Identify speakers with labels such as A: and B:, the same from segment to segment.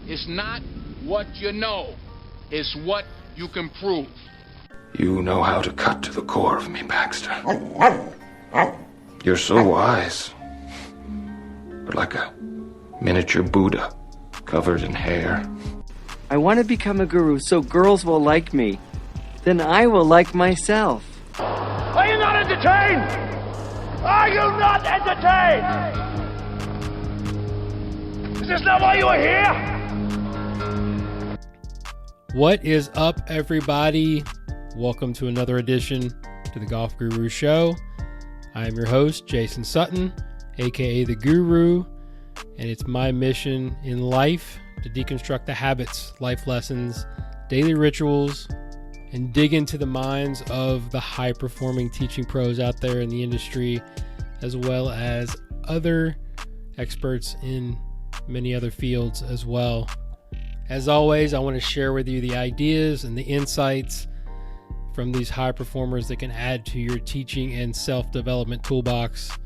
A: is not what you know, it's what you can prove.
B: You know how to cut to the core of me, Baxter. You're so wise. But like a miniature Buddha, covered in hair.
C: I want to become a guru so girls will like me. Then I will like myself.
D: Are you not entertained? Are you not entertained? Is this not why you are here?
E: What is up, everybody? Welcome to another edition to the Golf Guru Show. I am your host, Jason Sutton, aka the Guru, and it's my mission in life to deconstruct the habits, life lessons, daily rituals, and dig into the minds of the high-performing teaching pros out there in the industry, as well as other experts in many other fields as well. As always, I want to share with you the ideas and the insights from these high performers that can add to your teaching and self-development toolbox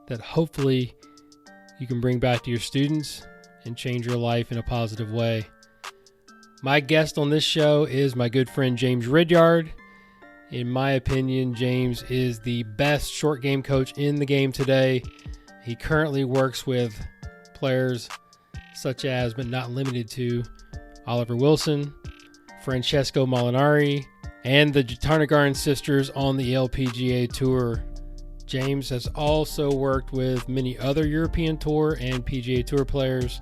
E: that hopefully you can bring back to your students and change your life in a positive way. My guest on this show is my good friend James Ridyard. In my opinion, James is the best short game coach in the game today. He currently works with players such as, but not limited to, Oliver Wilson, Francesco Molinari, and the Tarnagarn sisters on the LPGA Tour. James has also worked with many other European Tour and PGA Tour players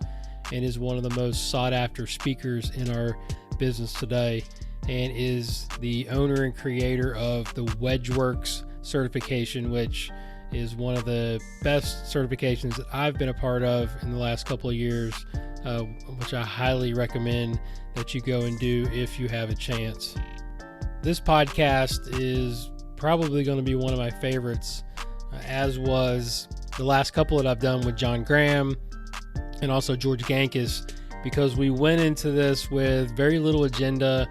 E: and is one of the most sought-after speakers in our business today, and is the owner and creator of the WedgeWorks certification, which is one of the best certifications that I've been a part of in the last couple of years, which I highly recommend that you go and do if you have a chance. This podcast is probably going to be one of my favorites, as was the last couple that I've done with John Graham and also George Gankis, because we went into this with very little agenda.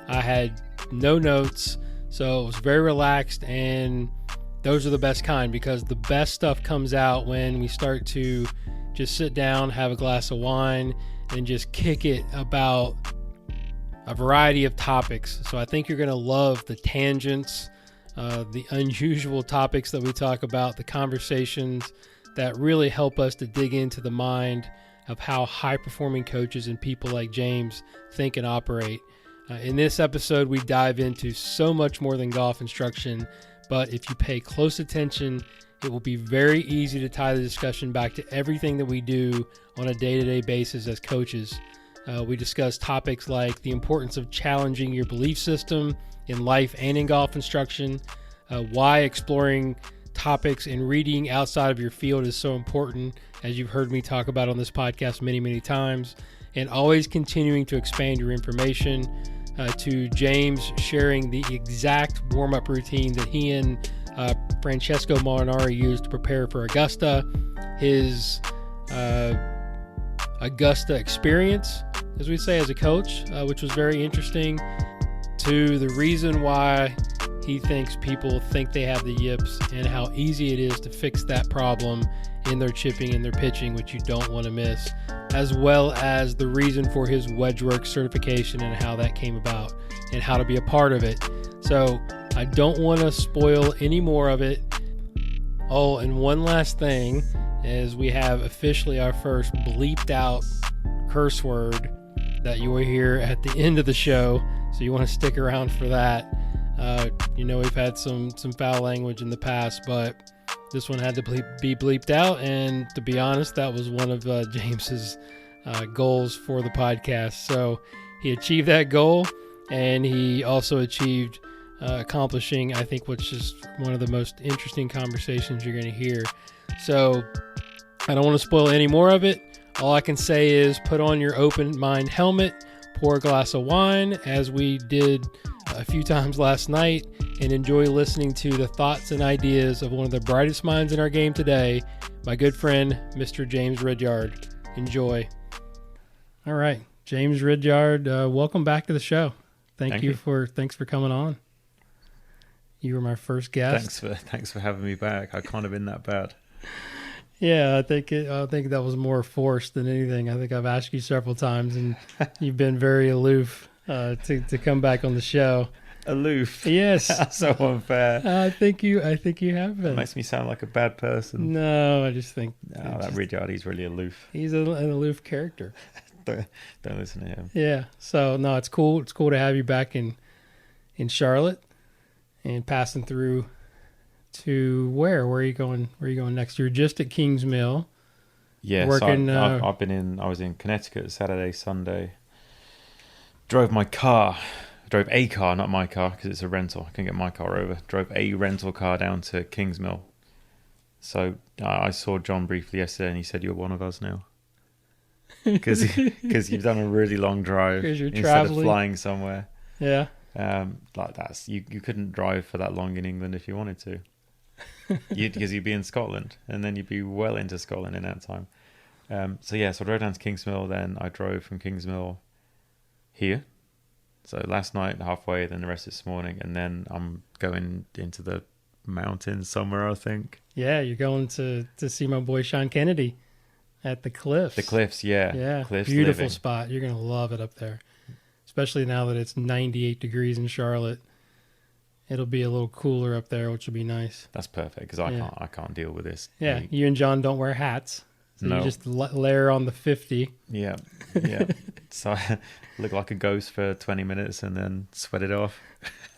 E: I had no notes, so it was very relaxed, and those are the best kind, because the best stuff comes out when we start to just sit down, have a glass of wine, and just kick it about a variety of topics. So I think you're going to love the tangents, the unusual topics that we talk about, the conversations that really help us to dig into the mind of how high-performing coaches and people like James think and operate. In this episode, we dive into so much more than golf instruction, but if you pay close attention, it will be very easy to tie the discussion back to everything that we do on a day-to-day basis as coaches. We discuss topics like the importance of challenging your belief system in life and in golf instruction, why exploring topics and reading outside of your field is so important, as you've heard me talk about on this podcast many, many times, and always continuing to expand your information, to James sharing the exact warm-up routine that he and Francesco Molinari used to prepare for Augusta, his Augusta experience, as we say, as a coach, which was very interesting, to the reason why he thinks people think they have the yips and how easy it is to fix that problem in their chipping and their pitching, which you don't want to miss, as well as the reason for his WedgeWorks certification and how that came about and how to be a part of it. So I don't want to spoil any more of it. Oh, and one last thing is we have officially our first bleeped out curse word that you will hear at the end of the show. So you want to stick around for that. We've had some foul language in the past, but this one had to be bleeped out. And to be honest, that was one of James's goals for the podcast. So he achieved that goal, and he also achieved accomplishing, I think, what's just one of the most interesting conversations you're going to hear. So I don't want to spoil any more of it. All I can say is put on your open mind helmet, pour a glass of wine, as we did a few times last night, and enjoy listening to the thoughts and ideas of one of the brightest minds in our game today, my good friend, Mr. James Ridyard. Enjoy. All right, James Ridyard, welcome back to the show. Thanks for coming on. You were my first guest.
F: Thanks for having me back. I can't have been that bad.
E: Yeah, I think that was more forced than anything. I think I've asked you several times, and you've been very aloof to come back on the show.
F: Aloof?
E: Yes.
F: That's so unfair.
E: I think you have been.
F: It makes me sound like a bad person.
E: No, I just think
F: That Ridyard, he's really aloof.
E: he's an aloof character.
F: Don't listen to him.
E: Yeah. So no, it's cool. It's cool to have you back in Charlotte and passing through to where? Where are you going? Where are you going next? You're just at Kings Mill.
F: Yeah,
E: working,
F: so I was in Connecticut Saturday, Sunday. Drove a car, not my car, because it's a rental. I couldn't get my car over. Drove a rental car down to Kings Mill. So I saw John briefly yesterday, and he said, "You're one of us now." Because you've done a really long drive instead
E: traveling.
F: of flying somewhere.
E: Yeah.
F: Like that's you couldn't drive for that long in England if you wanted to. Because you'd be in Scotland, and then you'd be well into Scotland in that time. So I drove down to Kingsmill, then I drove from Kingsmill here. So last night, halfway, then the rest this morning, and then I'm going into the mountains somewhere, I think.
E: Yeah, you're going to see my boy Sean Kennedy at the Cliffs.
F: The Cliffs, yeah.
E: Yeah,
F: Cliffs
E: beautiful
F: living.
E: spot. You're going to love it up there, especially now that it's 98 degrees in Charlotte. It'll be a little cooler up there, which will be nice.
F: That's perfect, because I can't deal with this.
E: Yeah, you and John don't wear hats. So
F: no.
E: You just layer on the 50.
F: Yeah. So I look like a ghost for 20 minutes and then sweat it off.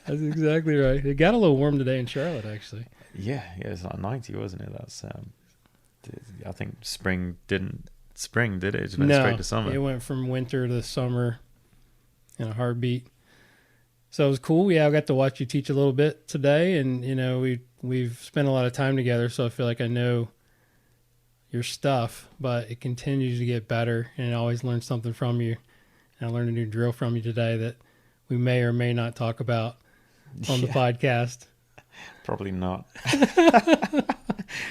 E: That's exactly right. It got a little warm today in Charlotte, actually.
F: Yeah, it's like 90, wasn't it? That's I think spring did it? It just went straight to summer.
E: It went from winter to summer in a heartbeat. So it was cool. Yeah, I got to watch you teach a little bit today, and we've spent a lot of time together, so I feel like I know your stuff, but it continues to get better, and I always learn something from you. And I learned a new drill from you today that we may or may not talk about on the podcast.
F: Probably not.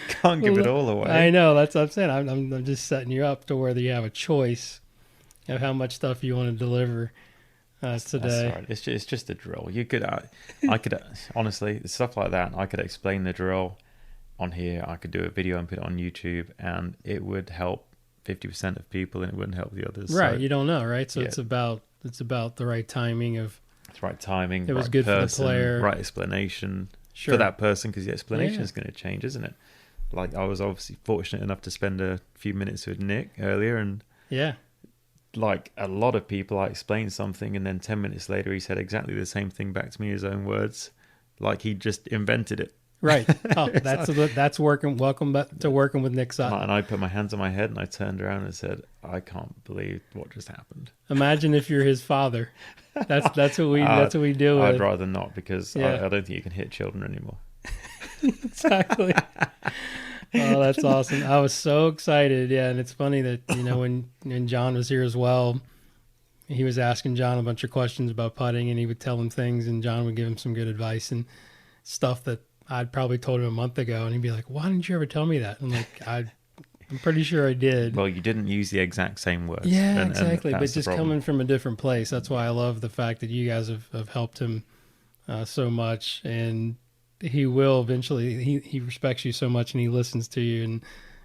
F: Can't give it all away.
E: I know, that's what I'm saying. I'm just setting you up to whether you have a choice of how much stuff you want to deliver today.
F: That's right. It's just a drill. You could, I could honestly, stuff like that. I could explain the drill on here. I could do a video and put it on YouTube, and it would help 50% of people, and it wouldn't help the others.
E: Right?
F: So,
E: you don't know, right? So
F: yeah.
E: it's about the right timing of.
F: It's right timing.
E: It was
F: right
E: good
F: person,
E: for the player.
F: Right explanation
E: Sure.
F: for that person, because the explanation is going to change, isn't it? Like, I was obviously fortunate enough to spend a few minutes with Nick earlier, and
E: Yeah.
F: like a lot of people, I explained something, and then 10 minutes later he said exactly the same thing back to me in his own words, like he just invented it.
E: Right. Oh, that's working. Welcome back to working with Nick Sutton.
F: And I put my hands on my head and I turned around and said, I can't believe what just happened.
E: Imagine if you're his father. That's what we deal with.
F: I'd rather not, because I don't think you can hit children anymore.
E: Exactly. Oh, that's awesome. I was so excited. Yeah, and it's funny that, when John was here as well, he was asking John a bunch of questions about putting, and he would tell him things, and John would give him some good advice and stuff that I'd probably told him a month ago, and he'd be like, "Why didn't you ever tell me that?" I'm like, I'm pretty sure I did.
F: Well, you didn't use the exact same words.
E: Yeah, exactly. But just
F: problem.
E: coming from a different place. That's why I love the fact that you guys have helped him so much, and he will eventually. He respects you so much, and he listens to you, and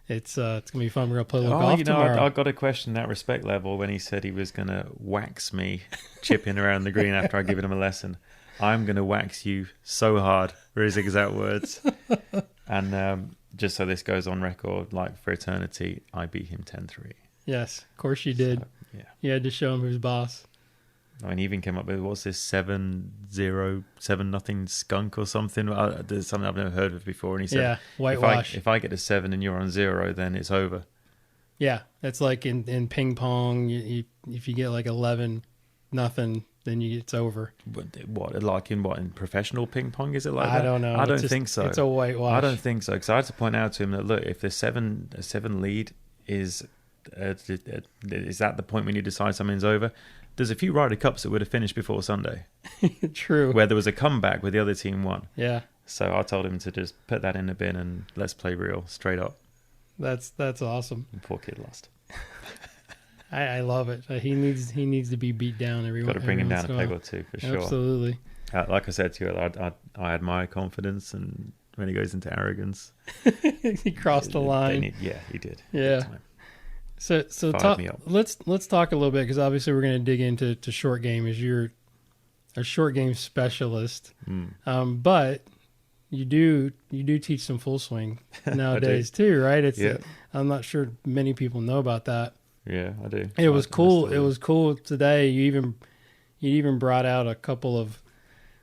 E: it's gonna be fun. We're gonna play a little golf tomorrow.
F: I got to question that respect level when he said he was gonna wax me, chipping around the green after I given him a lesson. I'm gonna wax you so hard, were his exact words. And just so this goes on record, like for eternity, I beat him 10-3.
E: Yes, of course you did.
F: So, yeah.
E: You had to show him who's boss.
F: I mean, he even came up with, what's this, 7-0 skunk or something? There's something I've never heard of before. And he said,
E: yeah, whitewash.
F: If I get to 7 and you're on 0, then it's over.
E: Yeah, it's like in ping pong. If you get like 11-0, then it's over.
F: What like in professional ping pong, is it like that?
E: I don't know.
F: I don't think so.
E: It's a whitewash.
F: I don't think so, because I had to point out to him that, look, if the 7 lead is that the point when you decide something's over? There's a few Ryder Cups that would have finished before Sunday.
E: True.
F: Where there was a comeback where the other team won.
E: Yeah.
F: So I told him to just put that in the bin and let's play real, straight up.
E: That's awesome.
F: And poor kid lost.
E: I love it. He needs to be beat down every once.
F: Got to bring him down a peg
E: while.
F: or two for sure.
E: Absolutely.
F: Like I said to you, I admire confidence, and when he goes into arrogance.
E: He crossed the line.
F: He did.
E: Yeah. So
F: Fired me up.
E: let's talk a little bit, because obviously we're going to dig into short game, as you're a short game specialist. But you do teach some full swing nowadays too, right? I'm not sure many people know about that.
F: Yeah, I do.
E: It was cool. It was cool today. You even brought out a couple of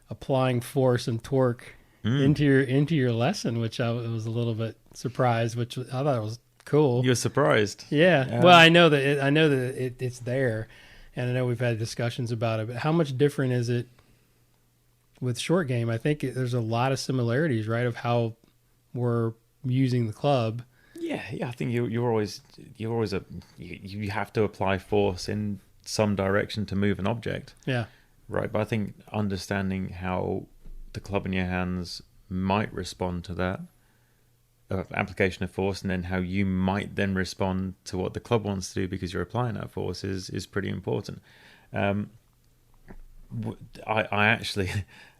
E: applying force and torque into your lesson, which I was a little bit surprised, which I thought was cool.
F: You're surprised?
E: Yeah. Well, I know that it's there, and I know we've had discussions about it. But how much different is it with short game? I think there's a lot of similarities, right, of how we're using the club.
F: Yeah. I think you have to apply force in some direction to move an object.
E: Yeah.
F: Right, but I think understanding how the club in your hands might respond to that application of force, and then how you might then respond to what the club wants to do because you're applying that force is pretty important. I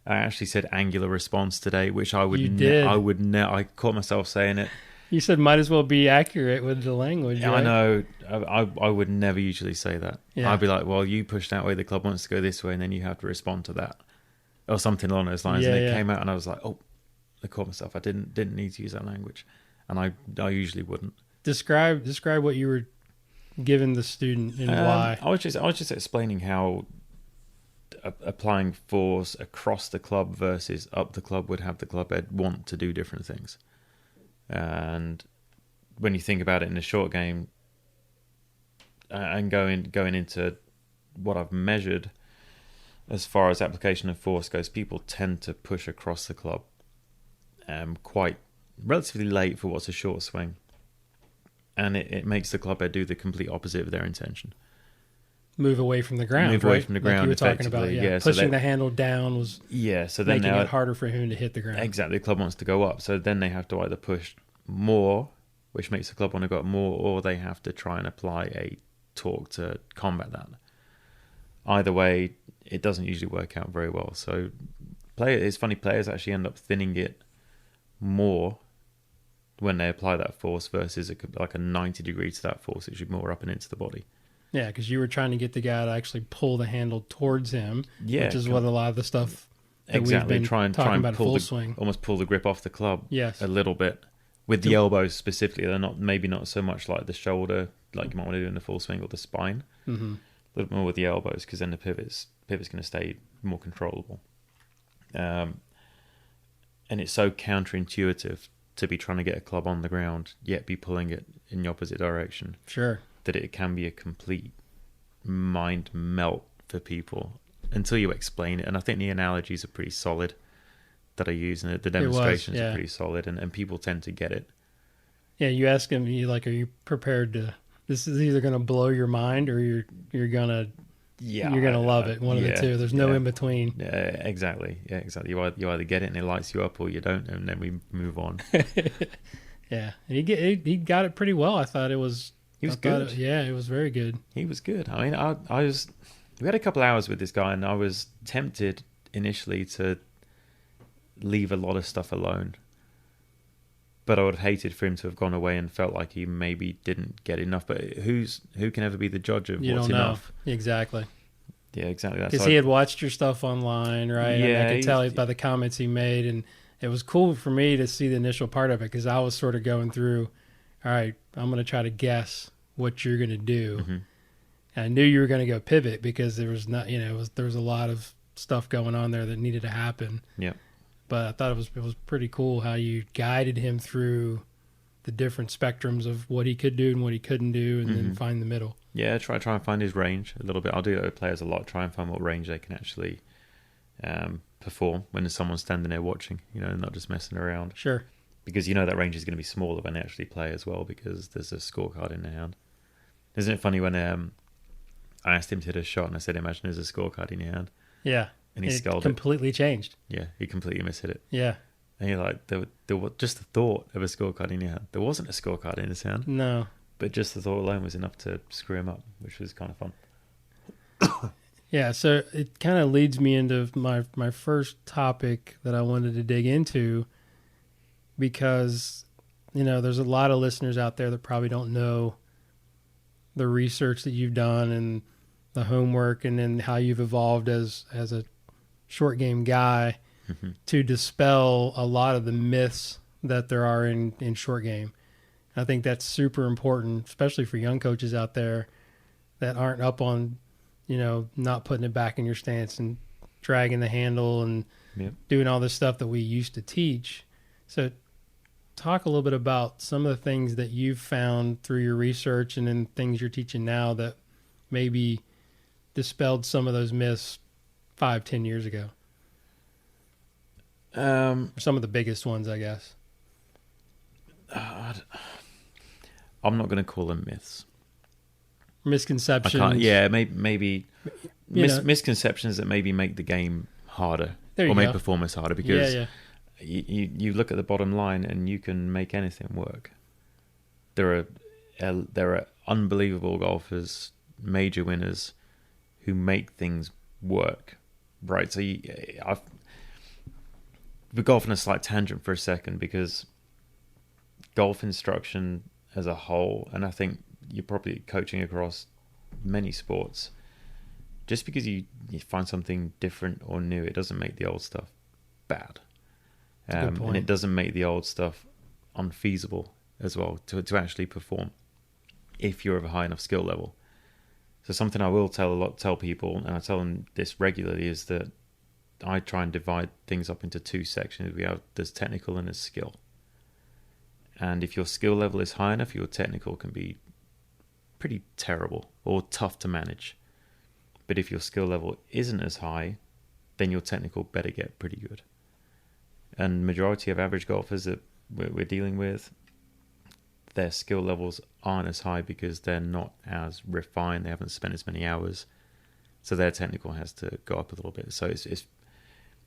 F: actually said angular response today, which I would I caught myself saying it.
E: You said might as well be accurate with the language.
F: Yeah,
E: right?
F: I know. I would never usually say that.
E: Yeah.
F: I'd be like, well, you push that way, the club wants to go this way, and then you have to respond to that. Or something along those lines. And it came out and I was like, oh, I caught myself. I didn't need to use that language. And I usually wouldn't.
E: Describe what you were giving the student and why.
F: I was just explaining how applying force across the club versus up the club would have the club head want to do different things. And when you think about it in a short game, and going into what I've measured as far as application of force goes, people tend to push across the club quite relatively late for what's a short swing, and it makes the club head do the complete opposite of their intention.
E: Move away from the ground.
F: Move away from the ground.
E: Like you were talking about,
F: yeah.
E: Pushing the handle down was
F: so then
E: making it harder for him to hit the ground.
F: Exactly. The club wants to go up, so then they have to either push more, which makes the club want to go up more, or they have to try and apply a torque to combat that. Either way, it doesn't usually work out very well. So it's funny, players actually end up thinning it more when they apply that force versus like a 90 degree to that force. It should be more up and into the body.
E: Yeah, because you were trying to get the guy to actually pull the handle towards him, which is what a lot of the stuff that we've been talking about
F: pull
E: full swing.
F: Almost pull the grip off the club
E: a
F: little bit. With the elbows specifically, they're maybe not so much like the shoulder, like you might want to do in the full swing, or the spine. Mm-hmm. A little bit more with the elbows, because then the pivot's going to stay more controllable. And it's so counterintuitive to be trying to get a club on the ground, yet be pulling it in the opposite direction.
E: Sure.
F: That it can be a complete mind melt for people until you explain it. And I think the analogies are pretty solid that I use, and the demonstrations are pretty solid, and people tend to get it. Yeah, you ask them, are you prepared to? This is either going to blow your mind, or you're gonna love it. One of the two. There's no in between. Yeah, exactly. Yeah, exactly. You either get it and it lights you up, or you don't, and then we move on. Yeah, he got it pretty well. I thought it was. He was good. It was very good. He was good. I mean, we had a couple hours with this guy, and I was tempted initially to leave a lot of stuff alone. But I would have hated for him to have gone away and felt like he maybe didn't get enough. But who can ever be the judge of what's enough? Exactly. Yeah, exactly. Because he had watched your stuff online, right? Yeah, and I could tell by the comments he made, and it was cool for me to see the initial part of it, because I was sort of going through, all right, I'm going to try to guess what you're going to do. Mm-hmm. And I knew you were going to go pivot, because there was not, there was a lot of stuff going on there that needed to happen. Yeah. But I thought it was pretty cool how you guided him through the different spectrums of what he could do and what he couldn't do, and then find the middle. Yeah, try and find his range a little bit. I'll do that with players a lot. Try and find what range they can actually perform when there's someone standing there watching, not just messing around. Sure. Because that range is going to be smaller when they actually play as well, because there's a scorecard in their hand. Isn't it funny when I asked him to hit a shot and I said, imagine there's a scorecard in your hand? Yeah. And he sculled it. Completely changed. Yeah, he completely mishit it. Yeah. And you're like, there was just the thought of a scorecard in your hand. There wasn't a scorecard in his hand. No. But just the thought alone was enough to screw him up, which was kind of fun. Yeah, so it kind of leads me into my first topic that I wanted to dig into.
E: because, there's a lot of listeners out there that probably don't know the research that you've done and the homework, and then how you've evolved as a short game guy to dispel a lot of the myths that there are in short game. I think that's super important, especially for young coaches out there that aren't up on, not putting it back in your stance and dragging the handle and doing all this stuff that we used to teach. So talk a little bit about some of the things that you've found through your research and then things you're teaching now that maybe dispelled some of those myths 5-10 years ago. Some of the biggest ones, I guess.
F: I'm not going to call them myths.
E: Misconceptions.
F: Maybe misconceptions that maybe make the game harder or make performance harder, because you look at the bottom line and you can make anything work. There are unbelievable golfers, major winners, who make things work, right? So we're golfing a slight tangent for a second, because golf instruction as a whole, and I think you're probably coaching across many sports, just because you find something different or new, it doesn't make the old stuff bad. And it doesn't make the old stuff unfeasible as well to actually perform if you're of a high enough skill level. So something I will tell people, and I tell them this regularly, is that I try and divide things up into two sections. There's technical and there's skill. And if your skill level is high enough, your technical can be pretty terrible or tough to manage. But if your skill level isn't as high, then your technical better get pretty good. And majority of average golfers that we're dealing with, their skill levels aren't as high because they're not as refined. They haven't spent as many hours. So their technical has to go up a little bit. So it's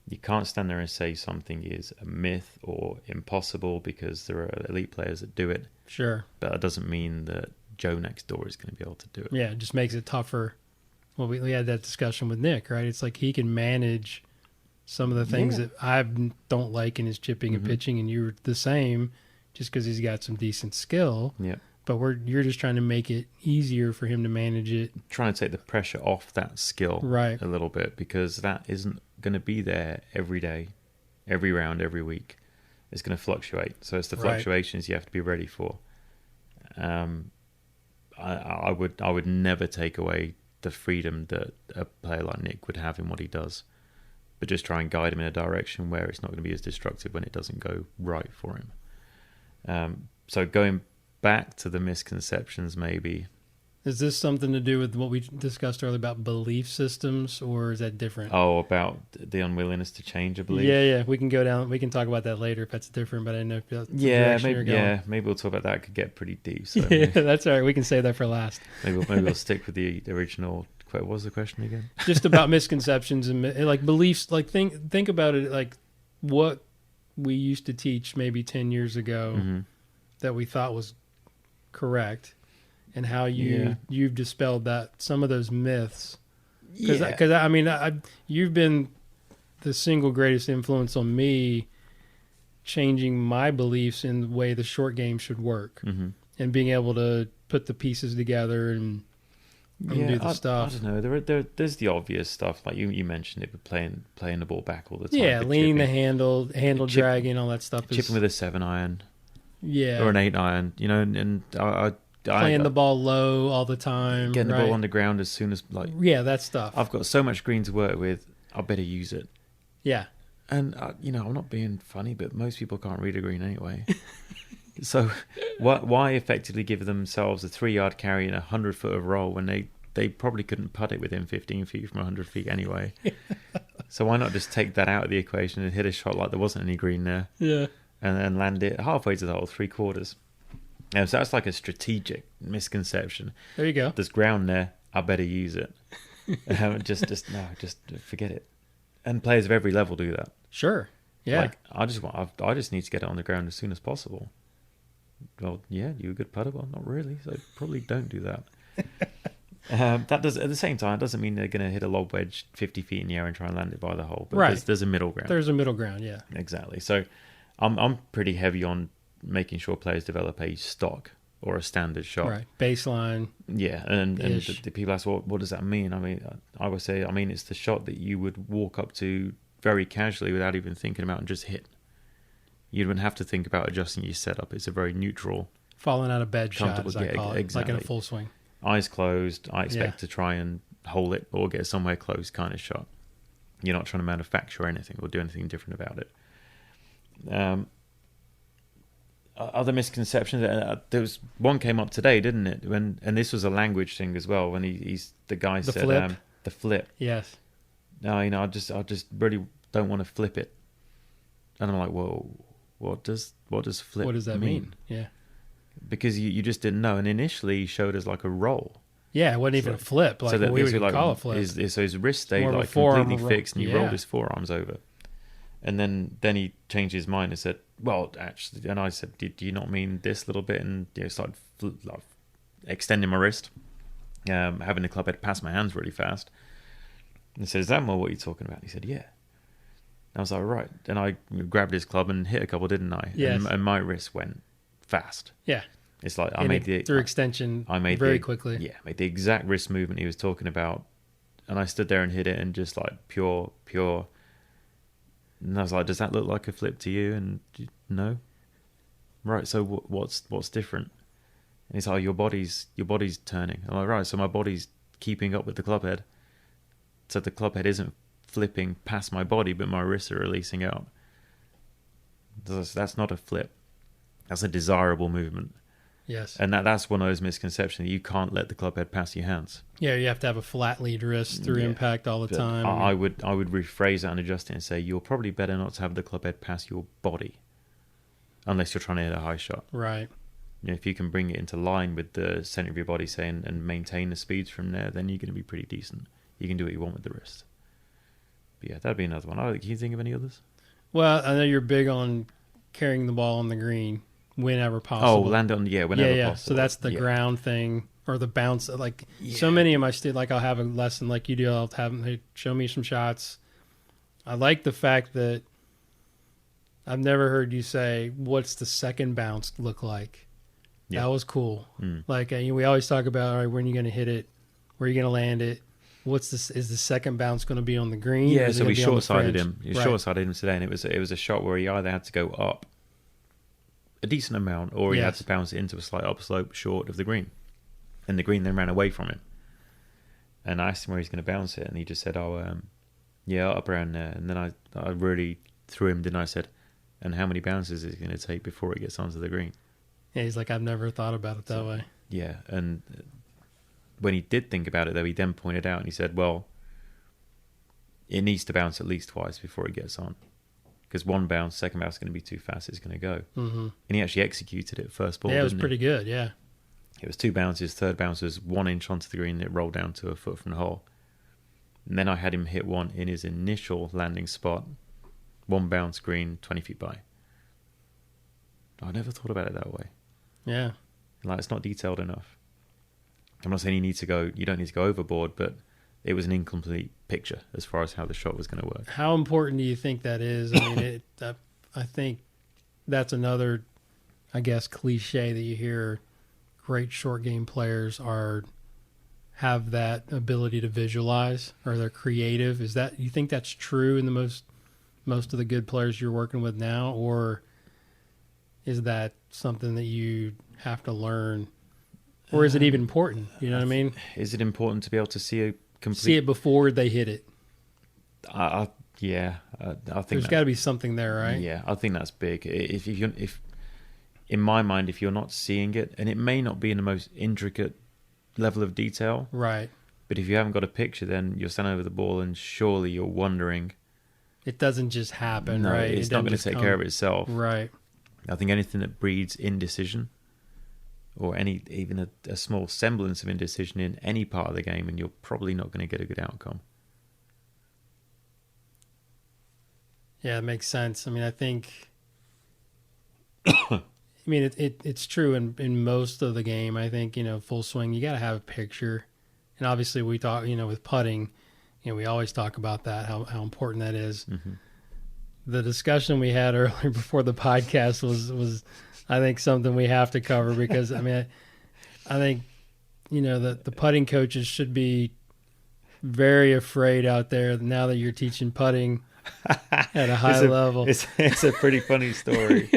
F: you can't stand there and say something is a myth or impossible, because there are elite players that do it.
E: Sure.
F: But that doesn't mean that Joe next door is going to be able to do it.
E: Yeah, it just makes it tougher. Well, we had that discussion with Nick, right? It's like he can manage some of the things that I don't like in his chipping and pitching, and you're the same, just because he's got some decent skill.
F: Yeah.
E: But you're just trying to make it easier for him to manage it.
F: Trying to take the pressure off that skill
E: right.
F: a little bit, because that isn't going to be there every day, every round, every week. It's going to fluctuate. So it's the fluctuations you have to be ready for. I would never take away the freedom that a player like Nick would have in what he does, but just try and guide him in a direction where it's not going to be as destructive when it doesn't go right for him. So going back to the misconceptions, maybe.
E: Is this something to do with what we discussed earlier about belief systems, or is that different?
F: Oh, about the unwillingness to change a belief?
E: Yeah. We can go down. We can talk about that later if that's different, but I didn't know if that's
F: maybe we'll talk about that. It could get pretty deep. So
E: yeah, that's all right. We can save that for last.
F: Maybe we'll stick with the original. What was the question again?
E: Just about misconceptions and like beliefs. Like think about it. Like what we used to teach maybe 10 years ago that we thought was correct, and how you've dispelled that, some of those myths. Because I mean, you've been the single greatest influence on me changing my beliefs in the way the short game should work, and being able to put the pieces together and do the stuff.
F: I don't know. There's the obvious stuff, like you mentioned it, with playing the ball back all the time.
E: Yeah, leaning the handle dragging, all that stuff.
F: Chipping with a 7-iron.
E: Yeah.
F: Or an 8-iron, and
E: playing the ball low all the time.
F: Getting the ball on the ground as soon as,
E: yeah, that stuff.
F: I've got so much green to work with, I better use it.
E: Yeah.
F: And, I'm not being funny, but most people can't read a green anyway. So why effectively give themselves a 3-yard carry and a 100-foot of roll when they probably couldn't putt it within 15 feet from 100 feet anyway? So why not just take that out of the equation and hit a shot like there wasn't any green there?
E: Yeah. And
F: then land it halfway to the hole, 3/4. So that's like a strategic misconception.
E: There you go.
F: There's ground there, I better use it. just forget it. And players of every level do that.
E: Sure. Yeah.
F: Like I just need to get it on the ground as soon as possible. Well, yeah, you're a good putter. Well, not really. So probably don't do that. That does, at the same time, it doesn't mean they're going to hit a lob wedge 50 feet in the air and try and land it by the hole. But there's a middle ground.
E: There's a middle ground, yeah.
F: Exactly. So I'm pretty heavy on making sure players develop a stock or a standard shot.
E: Right. Baseline.
F: Yeah, and the people ask, well, what does that mean? I mean, I would say, it's the shot that you would walk up to very casually without even thinking about and just hit. You wouldn't have to think about adjusting your setup. It's a very neutral,
E: falling out of bed shot, as I call it,
F: exactly.
E: like in a full swing.
F: Eyes closed. I expect to try and hold it or get somewhere close kind of shot. You're not trying to manufacture anything or do anything different about it. Other misconceptions. There was one came up today, didn't it? And this was a language thing as well. When the guy said
E: flip?
F: The flip.
E: Yes.
F: No, I just really don't want to flip it. And I'm like, whoa, what does flip?
E: What does that mean? Yeah.
F: Because you just didn't know, and initially he showed us like a roll.
E: Yeah, it wasn't even a flip, like what we would call a flip.
F: So his wrist stayed like completely fixed, and he rolled his forearms over. And then he changed his mind and said, well, actually, and I said, do you not mean this little bit? And started like, extending my wrist, having the club head pass my hands really fast. And I said, is that more what you're talking about? And he said, yeah. And I was like, right. And I grabbed his club and hit a couple, didn't I?
E: Yes.
F: And my wrist went fast.
E: Yeah.
F: It's like I made
E: through extension very quickly.
F: Yeah, made the exact wrist movement he was talking about, and I stood there and hit it, and just like pure. And I was like, "Does that look like a flip to you?" And no, right. So what's different? And he's like, "Your body's turning." I'm like, "Right." So my body's keeping up with the club head. So the club head isn't flipping past my body, but my wrists are releasing out. That's not a flip. That's a desirable movement.
E: Yes.
F: And that's one of those misconceptions. You can't let the club head pass your hands.
E: Yeah, you have to have a flat lead wrist through impact all the time.
F: I would rephrase that and adjust it and say you're probably better not to have the club head pass your body unless you're trying to hit a high shot.
E: Right.
F: If you can bring it into line with the center of your body, say, and maintain the speeds from there, then you're going to be pretty decent. You can do what you want with the wrist. But yeah, that'd be another one. Can you think of any others?
E: Well, I know you're big on carrying the ball on the green whenever possible.
F: Oh, land on, whenever possible.
E: So that's the ground thing, or the bounce. Like so many of my students, like I'll have a lesson like you do. I'll have them, hey, show me some shots. I like the fact that I've never heard you say, "What's the second bounce look like?" Yeah. That was cool. Like we always talk about, all right, when are you going to hit it? Where are you going to land it? Is the second bounce going to be on the green?
F: Yeah, so we short-sighted him. Short-sighted him today, and it was a shot where he either had to go up a decent amount, or he had to bounce it into a slight upslope short of the green, and the green then ran away from him. And I asked him where he's going to bounce it, and he just said, up around there. And then I really threw him, didn't I? Said, and how many bounces is it going to take before it gets onto the green?
E: Yeah, he's like, I've never thought about it that way.
F: Yeah, and when he did think about it, though, he then pointed out and he said, well, it needs to bounce at least twice before it gets on. Because one bounce, second bounce is going to be too fast, it's going to go. Mm-hmm. And he actually executed it first ball,
E: it was pretty good, yeah.
F: It was two bounces, third bounce was 1 inch onto the green, it rolled down to a foot from the hole. And then I had him hit one in his initial landing spot, 1 bounce green, 20 feet by. I never thought about it that way.
E: Yeah.
F: Like, it's not detailed enough. I'm not saying you don't need to go overboard, but it was an incomplete picture as far as how the shot was going to work.
E: How important do you think that is? I mean, I think that's another, I guess, cliche that you hear. Great short game players have that ability to visualize, or they're creative. Is that, you think that's true in the most of the good players you're working with now, or is that something that you have to learn, or is it even important? You know what I mean? Is
F: it important to be able to see
E: it before they hit it?
F: I think
E: there's got to be something there, right?
F: Yeah, I think that's big. If in my mind, if you're not seeing it, and it may not be in the most intricate level of detail,
E: right?
F: But if you haven't got a picture, then you're standing over the ball, and surely you're wondering.
E: It doesn't just happen,
F: no,
E: right?
F: It's not going to take care of itself,
E: right?
F: I think anything that breeds indecision, or even a small semblance of indecision in any part of the game, and you're probably not going to get a good outcome.
E: Yeah, it makes sense. I mean, I think, it's true in most of the game. I think, full swing, you got to have a picture. And obviously we talk, with putting, we always talk about that, how important that is. Mm-hmm. the discussion we had earlier before the podcast was I think something we have to cover, because I mean I think the putting coaches should be very afraid out there now that you're teaching putting at a high level.
F: It's a pretty funny story.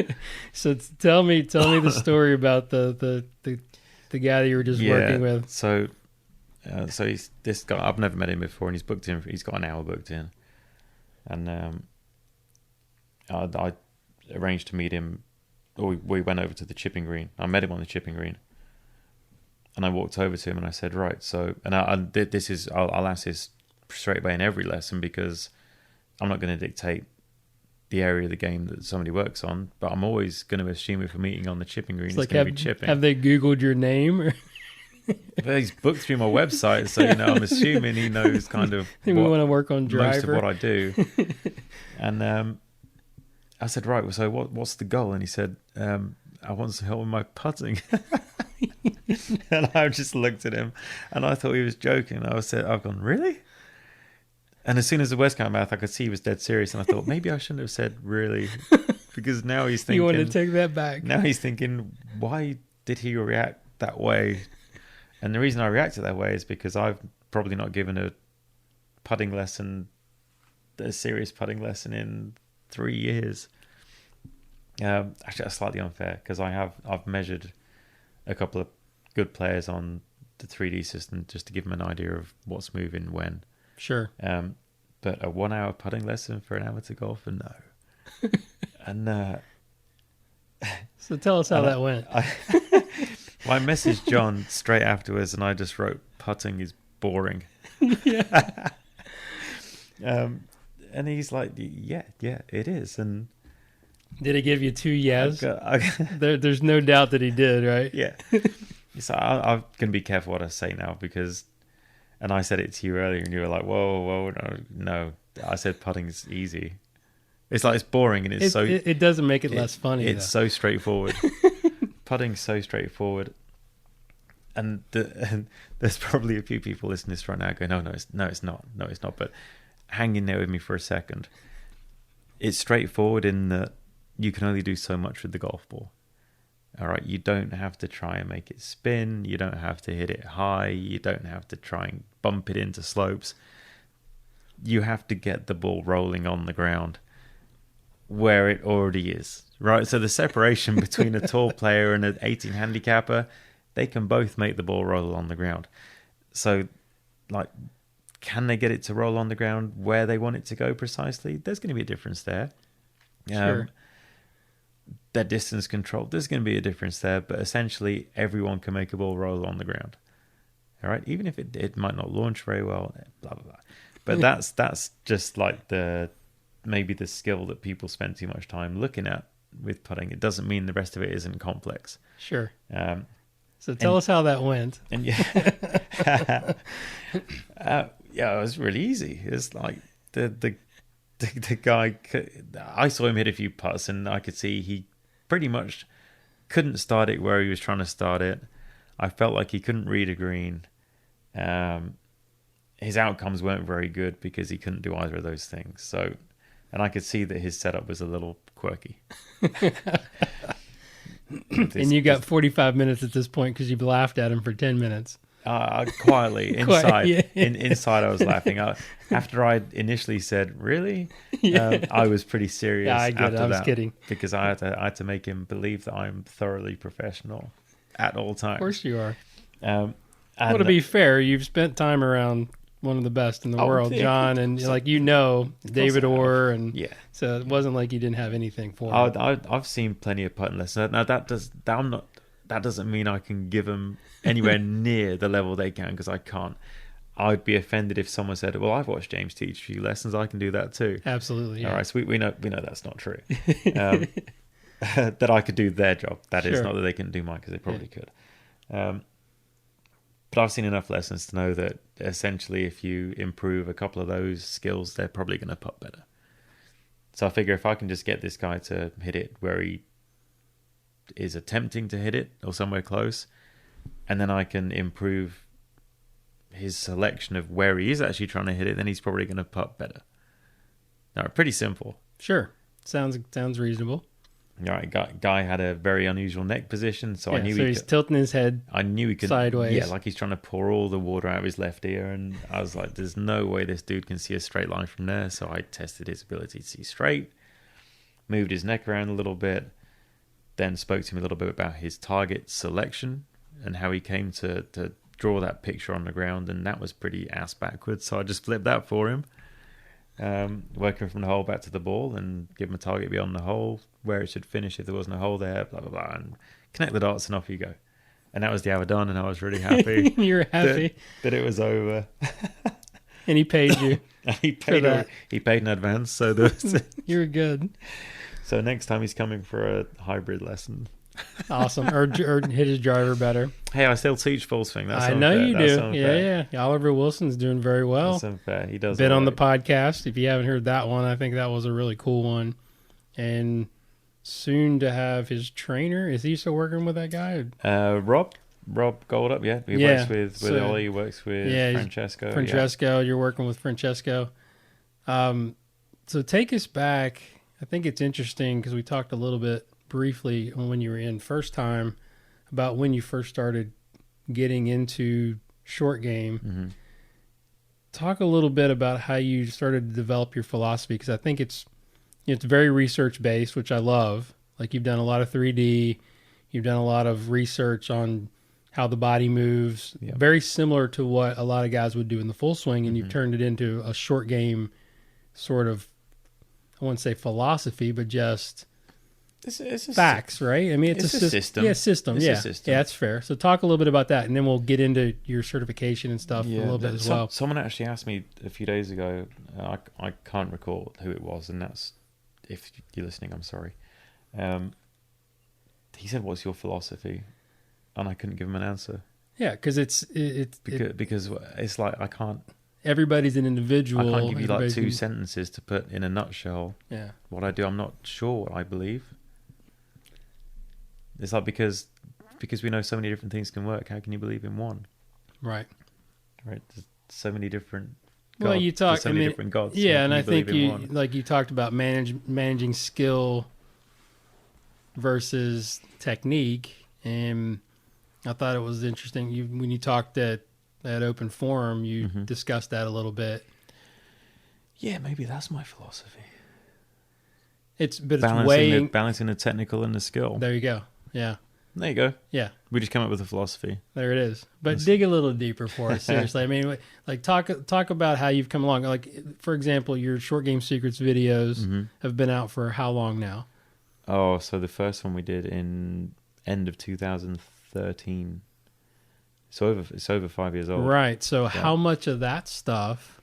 E: So tell me the story about the guy that you were just working with.
F: So he's this guy. I've never met him before, and he's booked in. He's got an hour booked in, and I arranged to meet him. Or we went over to the chipping green. I met him on the chipping green, and I walked over to him and I said, "Right, so," and I'll ask this straight away in every lesson, because I'm not going to dictate the area of the game that somebody works on, but I'm always going to assume if we're meeting on the chipping green, it's going to be chipping.
E: Have they Googled your name? Or?
F: Well, he's booked through my website, so I'm assuming he knows kind of
E: we want to work on driver.
F: Most of what I do. And I said, right, so what's the goal? And he said, I want some help with my putting. And I just looked at him, and I thought he was joking. I've gone, really? And as soon as the words came out of my mouth, I could see he was dead serious. And I thought, maybe I shouldn't have said really, because now he's thinking...
E: You want to take that back.
F: Now he's thinking, why did he react that way? And the reason I reacted that way is because I've probably not given a serious putting lesson in 3 years. Actually, that's slightly unfair, because I've measured a couple of good players on the 3D system just to give them an idea of what's moving when. Sure. But a 1 hour putting lesson for an amateur golfer, no. And
E: so tell us how that went.
F: I messaged John straight afterwards, and I just wrote, "Putting is boring." Yeah. And he's like, yeah, it is. And
E: did he give you 2 yes? There's no doubt that he did, right?
F: Yeah. So I'm going to be careful what I say now, because, and I said it to you earlier, and you were like, whoa, no. I said putting's easy. It's like, it's boring, and
E: it doesn't make it less funny.
F: It's so straightforward. Putting's so straightforward. And there's probably a few people listening to this right now going, no, it's not. But hang in there with me for a second. It's straightforward in that you can only do so much with the golf ball. All right, you don't have to try and make it spin. You don't have to hit it high. You don't have to try and bump it into slopes. You have to get the ball rolling on the ground where it already is, right? So the separation between a tall player and an 18 handicapper, they can both make the ball roll on the ground. So, like, can they get it to roll on the ground where they want it to go precisely? There's going to be a difference there.
E: Sure.
F: Their distance control, there's going to be a difference there, but essentially everyone can make a ball roll on the ground. All right, even if it might not launch very well, blah blah blah. But that's just like maybe the skill that people spend too much time looking at with putting. It doesn't mean the rest of it isn't complex.
E: Sure. So tell us how that went.
F: And yeah, it was really easy. It's like the guy, I saw him hit a few putts, and I could see he pretty much couldn't start it where he was trying to start it. I felt like he couldn't read a green. His outcomes weren't very good because he couldn't do either of those things. So, and I could see that his setup was a little quirky.
E: And you got 45 minutes at this point because you've laughed at him for 10 minutes.
F: Quietly inside,
E: yeah.
F: inside I was laughing. After I initially said, "Really," yeah. I was pretty serious.
E: Yeah, I get it. I was kidding,
F: because I had to make him believe that I'm thoroughly professional at all times.
E: Of course you are.
F: Well,
E: to be fair, you've spent time around one of the best in the world, John, and David Orr, and so it wasn't like you didn't have anything for him.
F: I've seen plenty of putting lessons. Now that doesn't mean I can give them anywhere near the level they can, because I can't. I'd be offended if someone said, "Well, I've watched James teach a few lessons. I can do that too."
E: Absolutely. Yeah.
F: All right, so we know that's not true. That I could do their job. That is not that they couldn't do mine, because they probably could. But I've seen enough lessons to know that essentially, if you improve a couple of those skills, they're probably going to putt better. So I figure if I can just get this guy to hit it where he is attempting to hit it or somewhere close, and then I can improve his selection of where he is actually trying to hit it, then he's probably going to putt better. Now, pretty simple.
E: Sure. Sounds reasonable.
F: Right, guy had a very unusual neck position, so I knew
E: he's tilting his head.
F: I knew he could
E: sideways.
F: Yeah, like he's trying to pour all the water out of his left ear, and I was like, "There's no way this dude can see a straight line from there." So I tested his ability to see straight, moved his neck around a little bit, then spoke to him a little bit about his target selection and how he came to draw that picture on the ground, and that was pretty ass backwards. So I just flipped that for him. Working from the hole back to the ball and give him a target beyond the hole where it should finish if there wasn't a hole there, blah, blah, blah, and connect the dots and off you go. And that was the hour done, and I was really happy.
E: You were happy.
F: That it was over.
E: And he paid you.
F: He paid in advance, so there was,
E: you were good.
F: So next time he's coming for a hybrid lesson.
E: Awesome. Or hit his driver better.
F: Hey, I still teach full swing. That's
E: I
F: unfair.
E: know you
F: That's
E: do.
F: unfair.
E: Yeah. Oliver Wilson's doing very well.
F: That's unfair. He does.
E: Been
F: all
E: on the
F: right.
E: podcast. If you haven't heard that one, I think that was a really cool one. And soon to have his trainer. Is he still working with that guy?
F: Rob Goldup, yeah. He works with Ollie, he works with Francesco.
E: Francesco, you're working with Francesco. So take us back. I think it's interesting because we talked a little bit briefly when you were in first time about when you first started getting into short game.
F: Mm-hmm.
E: Talk a little bit about how you started to develop your philosophy, because I think it's very research based, which I love. Like, you've done a lot of 3D, you've done a lot of research on how the body moves, very similar to what a lot of guys would do in the full swing, and you've turned it into a short game sort of, I wouldn't say philosophy, but just
F: It's a
E: facts, right? I mean, it's a system. Yeah, system.
F: It's
E: Yeah,
F: a system.
E: yeah, that's fair. So talk a little bit about that, and then we'll get into your certification and stuff a little bit as well.
F: Someone actually asked me a few days ago, I can't recall who it was, and that's, if you're listening, I'm sorry. He said, "What's your philosophy?" And I couldn't give him an answer.
E: Yeah, because
F: because it's like I can't.
E: Everybody's an individual.
F: I can't give you like two sentences to put in a nutshell.
E: Yeah.
F: What I do, I'm not sure what I believe. It's like because we know so many different things can work. How can you believe in one?
E: Right.
F: Right. There's so many different.
E: Well, you talk.
F: So many different gods.
E: Yeah, and I think you talked about managing skill versus technique, and I thought it was interesting. When you talked at open forum, you discussed that a little bit.
F: Yeah, maybe that's my philosophy.
E: It's weighing,
F: balancing the technical and the skill.
E: There you go. Yeah.
F: There you go.
E: Yeah.
F: We just came up with a philosophy.
E: There it is. But dig a little deeper for us, seriously. I mean, like talk about how you've come along. Like, for example, your Short Game Secrets videos have been out for how long now?
F: Oh, so the first one we did in end of 2013. It's over 5 years old.
E: Right. So how much of that stuff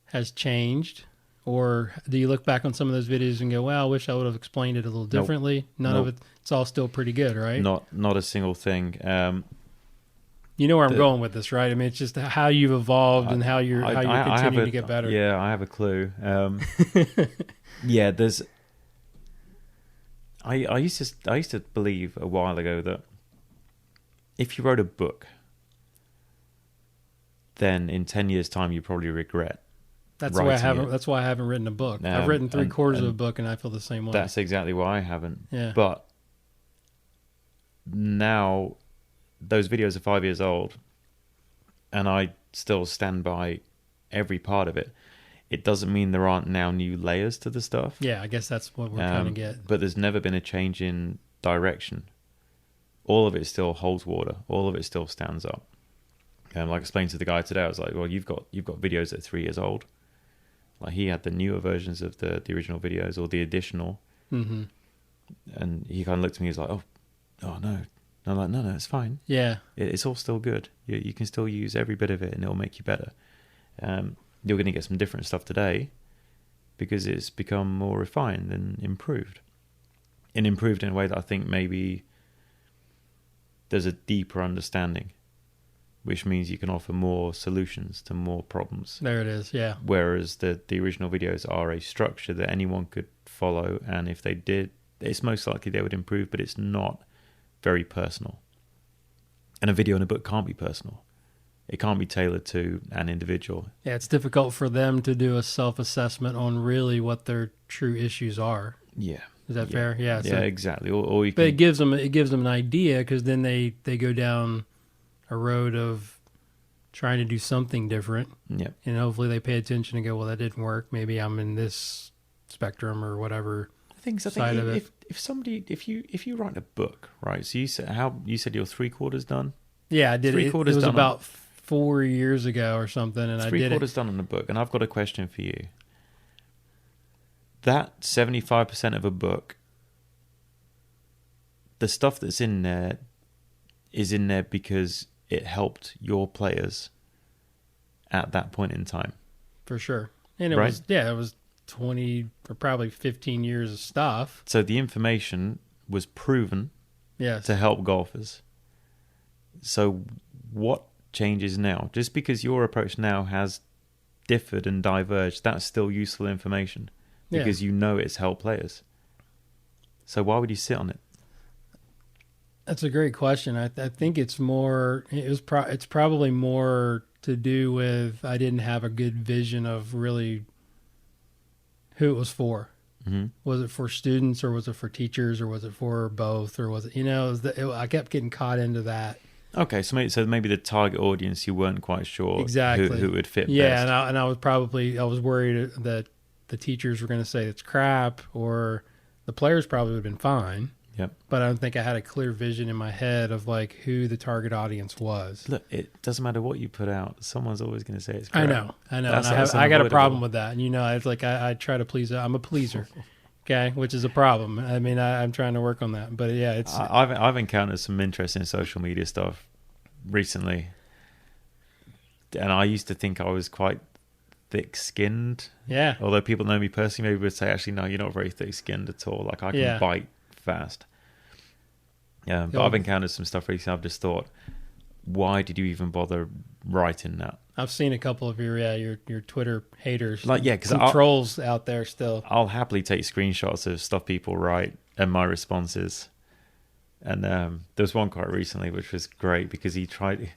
E: has changed? Or do you look back on some of those videos and go, well, I wish I would have explained it a little differently? None of it. It's all still pretty good, right?
F: Not a single thing.
E: You know where I'm going with this, right? I mean, it's just how you've evolved and how you're continuing to get better.
F: Yeah, I have a clue. Yeah, there's. I used to believe a while ago that if you wrote a book, then in 10 years' time you probably regret.
E: That's why I haven't written a book. I've written 3/4 of a book, and I feel the same way.
F: That's exactly why I haven't.
E: Yeah.
F: But now those videos are 5 years old, and I still stand by every part of it. It doesn't mean there aren't now new layers to the stuff.
E: Yeah, I guess that's what we're trying to get.
F: But there's never been a change in direction. All of it still holds water. All of it still stands up. Like I explained to the guy today, I was like, "Well, you've got videos that are 3 years old." Like, he had the newer versions of the original videos or the additional, and he kind of looked at me. He was like, "Oh no!" And I'm like, "No, it's fine.
E: Yeah,
F: it's all still good. You can still use every bit of it, and it'll make you better. You're going to get some different stuff today because it's become more refined and improved, in a way that I think maybe there's a deeper understanding." Which means you can offer more solutions to more problems.
E: There it is, yeah.
F: Whereas the original videos are a structure that anyone could follow, and if they did, it's most likely they would improve, but it's not very personal. And a video and a book can't be personal. It can't be tailored to an individual.
E: Yeah, it's difficult for them to do a self-assessment on really what their true issues are.
F: Yeah.
E: Is that fair? Yeah.
F: Yeah, exactly. Or you
E: but
F: can,
E: it gives them an idea, because then they go down a road of trying to do something different.
F: yeah.
E: And hopefully they pay attention and go, well, that didn't work. Maybe I'm in this spectrum or whatever.
F: I think if you write a book, right? So you said you're 3/4 done.
E: Yeah, I did it. It was
F: done
E: about 4 years ago or something, and I did it.
F: 3/4 done on the book, and I've got a question for you. That 75% of a book, the stuff that's in there is in there because it helped your players at that point in time.
E: For sure. And it was 20 or probably 15 years of stuff.
F: So the information was proven to help golfers. So what changes now? Just because your approach now has differed and diverged, that's still useful information because you know it's helped players. So why would you sit on it?
E: That's a great question. I think it's more. It's probably more to do with I didn't have a good vision of really who it was for. Mm-hmm. Was it for students, or was it for teachers, or was it for both, or was it? I kept getting caught into that.
F: Okay, so maybe the target audience you weren't quite sure
E: exactly
F: who would fit.
E: Yeah,
F: best.
E: and I was worried that the teachers were going to say it's crap, or the players probably would have been fine.
F: Yep.
E: But I don't think I had a clear vision in my head of like who the target audience was.
F: Look, it doesn't matter what you put out. Someone's always going to say it's crap.
E: I know. I got a problem with that. And it's like I try to please. I'm a pleaser, okay, which is a problem. I mean, I'm trying to work on that. But yeah, it's.
F: I've encountered some interesting social media stuff recently, and I used to think I was quite thick-skinned.
E: Yeah.
F: Although people know me personally, maybe would say, actually, no, you're not very thick-skinned at all. Like I can bite fast. Yeah, but I've encountered some stuff recently. I've just thought, why did you even bother writing that?
E: I've seen a couple of your Twitter haters,
F: because
E: some trolls out there still.
F: I'll happily take screenshots of stuff people write and my responses. And there was one quite recently which was great because he tried.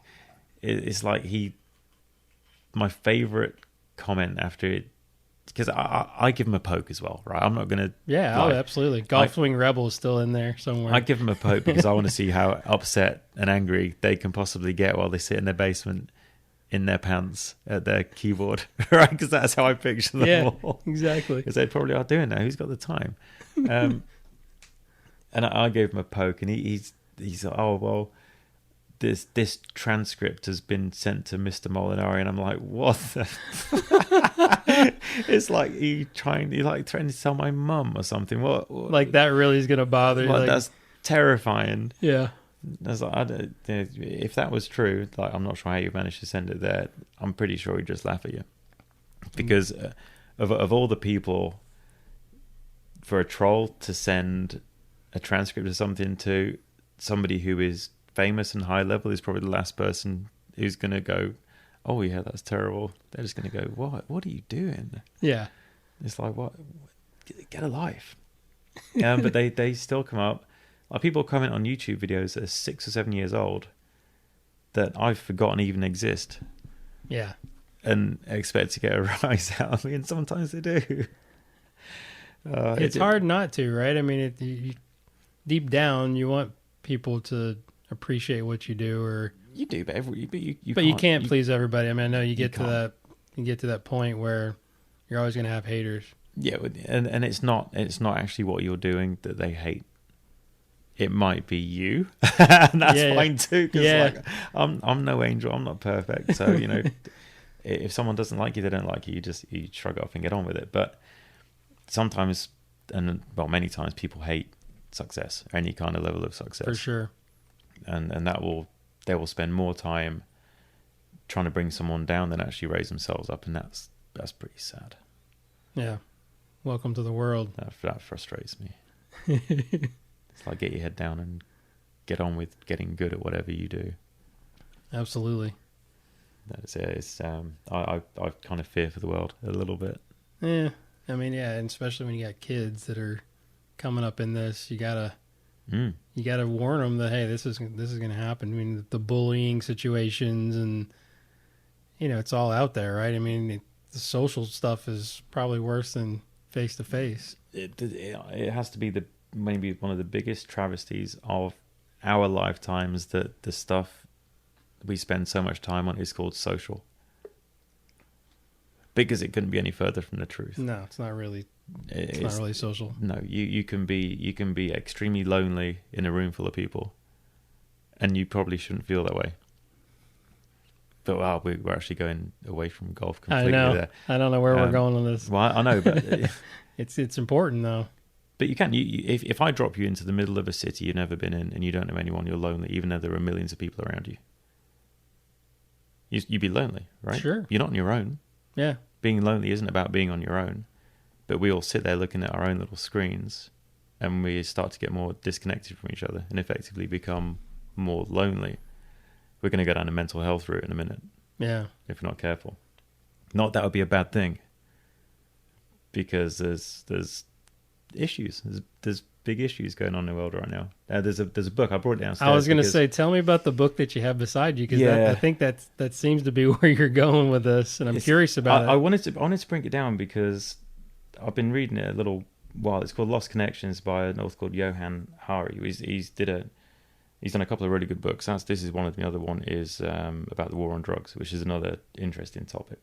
F: It's like my favorite comment after it. Because I give him a poke as well, right? I'm not going to...
E: Yeah, absolutely. Golf Swing Rebel is still in there somewhere.
F: I give him a poke because I want to see how upset and angry they can possibly get while they sit in their basement in their pants at their keyboard, right? Because that's how I picture them all.
E: Exactly.
F: Because they probably are doing that. Who's got the time? And I gave him a poke, and he's like, oh, well... This transcript has been sent to Mr. Molinari, and I'm like, what the... It's like he threatening to tell my mum or something. What
E: like that really is gonna bother you?
F: Like, that's terrifying.
E: Yeah.
F: That's like, if that was true, like I'm not sure how you managed to send it there. I'm pretty sure he'd just laugh at you. Because of all the people, for a troll to send a transcript of something to somebody who is famous and high level is probably the last person who's going to go, oh yeah, that's terrible. They're just going to go, what are you doing?
E: Yeah.
F: It's like, what? Get a life. But they still come up. Like people comment on YouTube videos that are 6 or 7 years old that I've forgotten even exist.
E: Yeah.
F: And expect to get a rise out of me, and sometimes they do.
E: It's hard not to, right? I mean, deep down, you want people to appreciate what you do, or
F: you do, but
E: you can't please everybody. I mean, I know you get to that point where you're always going to have haters.
F: Yeah, and it's not actually what you're doing that they hate. It might be you, and that's fine too. Because like I'm no angel, I'm not perfect. So if someone doesn't like you, they don't like you. You shrug it off and get on with it. But sometimes, many times, people hate success, any kind of level of success,
E: for sure.
F: And they will spend more time trying to bring someone down than actually raise themselves up, and that's pretty sad.
E: Yeah, welcome to the world.
F: That frustrates me. It's like, get your head down and get on with getting good at whatever you do.
E: Absolutely.
F: That's it. It's I kind of fear for the world a little bit.
E: Yeah, I mean, and especially when you got kids that are coming up in this, you gotta warn them that, hey, this is going to happen. I mean, the bullying situations and it's all out there, right? I mean, the social stuff is probably worse than face to face.
F: It has to be maybe one of the biggest travesties of our lifetimes, that the stuff we spend so much time on is called social, because it couldn't be any further from the truth.
E: No, it's not really. It's not really social.
F: No, you can be extremely lonely in a room full of people, and you probably shouldn't feel that way. But wow, we're actually going away from golf completely.
E: I know.
F: There.
E: I don't know where we're going on this.
F: Well, I know, but
E: it's important though.
F: But you can. If I drop you into the middle of a city you've never been in and you don't know anyone, you're lonely, even though there are millions of people around you. You'd be lonely, right?
E: Sure.
F: You're not on your own.
E: Yeah.
F: Being lonely isn't about being on your own. But we all sit there looking at our own little screens, and we start to get more disconnected from each other and effectively become more lonely. We're going to go down a mental health route in a minute.
E: Yeah.
F: If we're not careful. Not that would be a bad thing, because there's issues. There's big issues going on in the world right now. There's a book. I brought it downstairs.
E: I was going to say, tell me about the book that you have beside you, because I think that seems to be where you're going with this, and I'm curious about it.
F: I wanted to bring it down because I've been reading it a little while. It's called Lost Connections by an author called Johan Hari. He's done a couple of really good books. This is one of the other one is about the war on drugs, which is another interesting topic.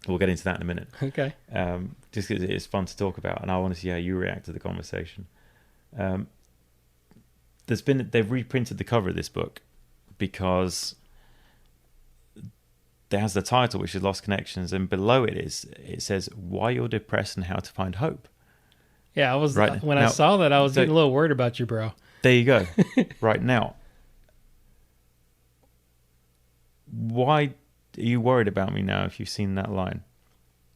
F: We'll get into that in a minute.
E: Okay.
F: Just because it's fun to talk about, and I want to see how you react to the conversation. They've reprinted the cover of this book because it has the title, which is Lost Connections, and below it says Why You're Depressed and How to Find Hope.
E: Yeah, I
F: I
E: saw that, I was getting a little worried about you, bro.
F: There you go. Right now, why are you worried about me now if you've seen that line?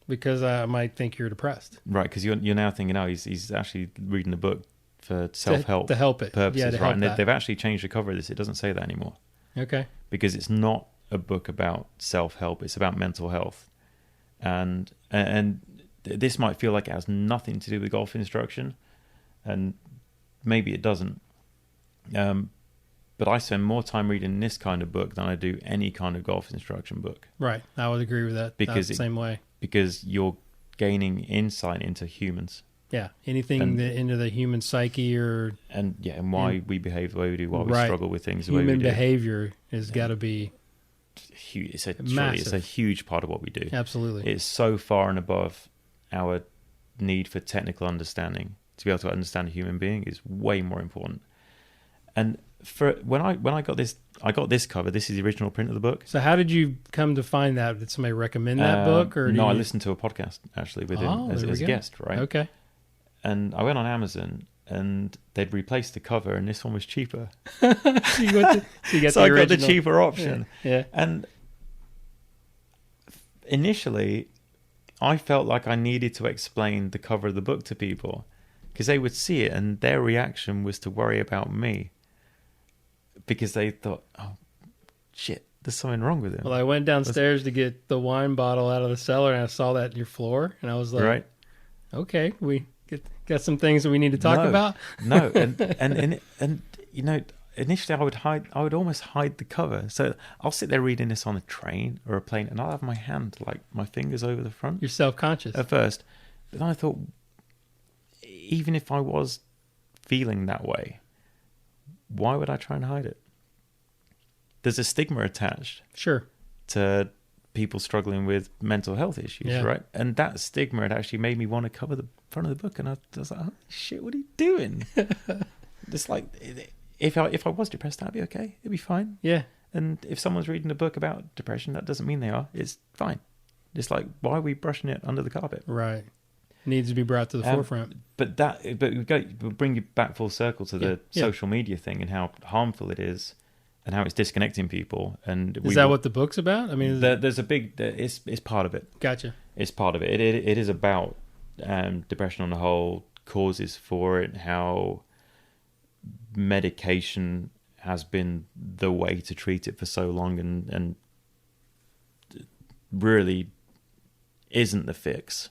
E: Because I might think you're depressed.
F: Right, because you're now thinking, oh, he's actually reading the book for self-help
E: to help it
F: purposes,
E: yeah, to
F: right?
E: help
F: And
E: that.
F: they've actually changed the cover of this. It doesn't say that anymore.
E: Okay.
F: Because it's not a book about self-help. It's about mental health, and this might feel like it has nothing to do with golf instruction, and maybe it doesn't. But I spend more time reading this kind of book than I do any kind of golf instruction book.
E: Right, I would agree with that.
F: Because
E: same way.
F: Because you're gaining insight into humans.
E: Yeah, anything into the human psyche
F: and why we behave the way we do, why we struggle with things the way we do.
E: Human behavior has got to be
F: huge. It's
E: massive.
F: It's a huge part of what we do.
E: Absolutely.
F: It's so far and above our need for technical understanding. To be able to understand a human being is way more important. And when I got this cover. This is the original print of the book.
E: So how did you come to find that? Did somebody recommend that book, or
F: no? I listened to a podcast actually with him as a guest, right?
E: Okay.
F: And I went on Amazon, and they'd replaced the cover, and this one was cheaper.
E: So I got
F: the cheaper option.
E: Yeah.
F: And initially, I felt like I needed to explain the cover of the book to people, because they would see it, and their reaction was to worry about me, because they thought, "Oh, shit, there's something wrong with him."
E: Well, I went downstairs to get the wine bottle out of the cellar, and I saw that on your floor, and I was like,
F: right.
E: Okay, we got some things that we need to talk about.
F: No, and you know, initially I would almost hide the cover. So I'll sit there reading this on a train or a plane, and I'll have my hand, like my fingers over the front.
E: You're self-conscious
F: at first, but then I thought, even if I was feeling that way, why would I try and hide it? There's a stigma attached.
E: Sure.
F: To people struggling with mental health issues, right? And that stigma had actually made me want to cover the front of the book, and I was like, "Oh shit, what are you doing?" It's like, if I was depressed, that'd be okay. It'd be fine.
E: Yeah.
F: And if someone's reading a book about depression, that doesn't mean they are. It's fine. It's like, why are we brushing it under the carpet?
E: Right. Needs to be brought to the forefront.
F: But we'll bring you back full circle to the social media thing and how harmful it is, and how it's disconnecting people. And
E: is that what the book's about? I mean,
F: there's a big. It's part of it.
E: Gotcha.
F: It's part of it. It is about depression on the whole, causes for it, how medication has been the way to treat it for so long, and really isn't the fix,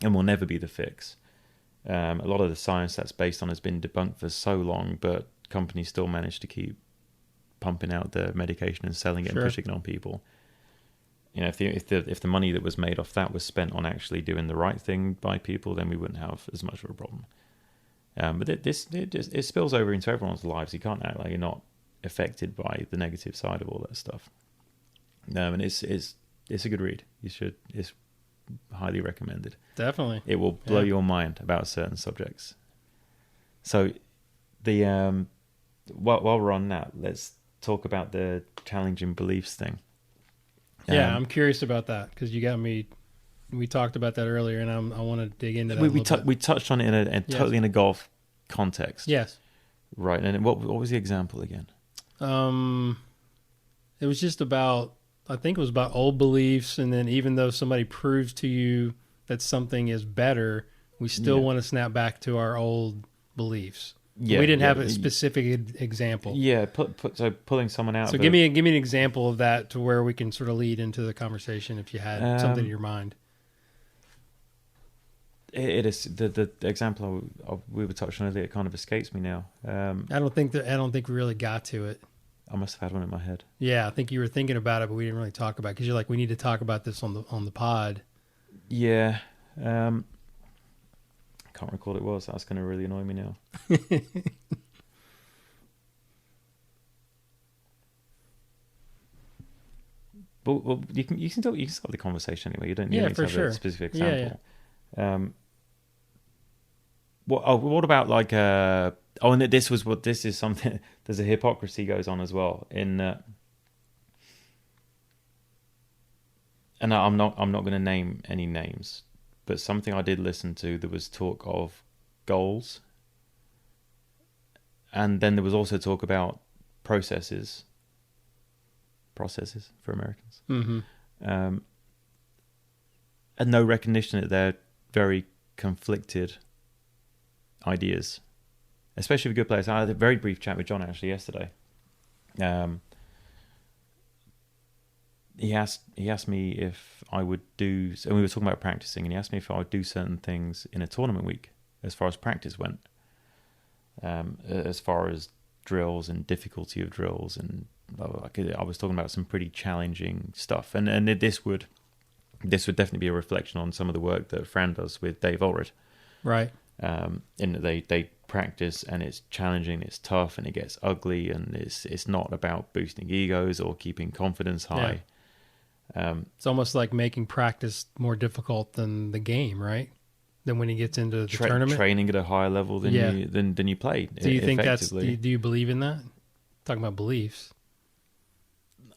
F: and will never be the fix. A lot of the science that's based on has been debunked for so long, but companies still manage to keep pumping out the medication and selling it and pushing it on people. You know, if the money that was made off that was spent on actually doing the right thing by people, then we wouldn't have as much of a problem. But it spills over into everyone's lives. You can't act like you're not affected by the negative side of all that stuff. And it's a good read. It's highly recommended.
E: Definitely,
F: it will blow your mind about certain subjects. So the while we're on that, let's talk about the challenging beliefs thing.
E: Yeah, I'm curious about that because you got me. We talked about that earlier, and I want to dig into that.
F: We touched on it totally in a golf context.
E: Yes.
F: Right, and what was the example again?
E: It was just about. I think it was about old beliefs, and then even though somebody proves to you that something is better, we still want to snap back to our old beliefs. Yeah, we didn't have a specific example.
F: Yeah, so pulling someone out.
E: So give me an example of that to where we can sort of lead into the conversation if you had something in your mind.
F: It is the example we were touching earlier. It kind of escapes me now.
E: I don't think we really got to it.
F: I must have had one in my head.
E: Yeah, I think you were thinking about it, but we didn't really talk about it because you're like, we need to talk about this on the pod.
F: Yeah. Can't recall what it was. That's going to really annoy me now. Well, you can still have the conversation anyway. You don't need to have a specific example. Yeah. What about like and this is something. There's a hypocrisy goes on as well in. And I'm not going to name any names. But something I did listen to, there was talk of goals. And then there was also talk about processes for Americans.
E: Mm-hmm.
F: And no recognition that they're very conflicted ideas, especially with good players. I had a very brief chat with John actually yesterday. He asked me if I would do, and we were talking about practicing, and he asked me if I would do certain things in a tournament week as far as practice went, as far as drills and difficulty of drills, and I was talking about some pretty challenging stuff, and this would definitely be a reflection on some of the work that Fran does with Dave Ulrich,
E: right?
F: In that they practice and it's challenging, it's tough, and it gets ugly, and it's not about boosting egos or keeping confidence high.
E: Yeah. It's almost like making practice more difficult than the game, right? Than when he gets into the tournament. Training
F: at a higher level than you play.
E: Do you think that's? Do you believe in that? Talking about beliefs.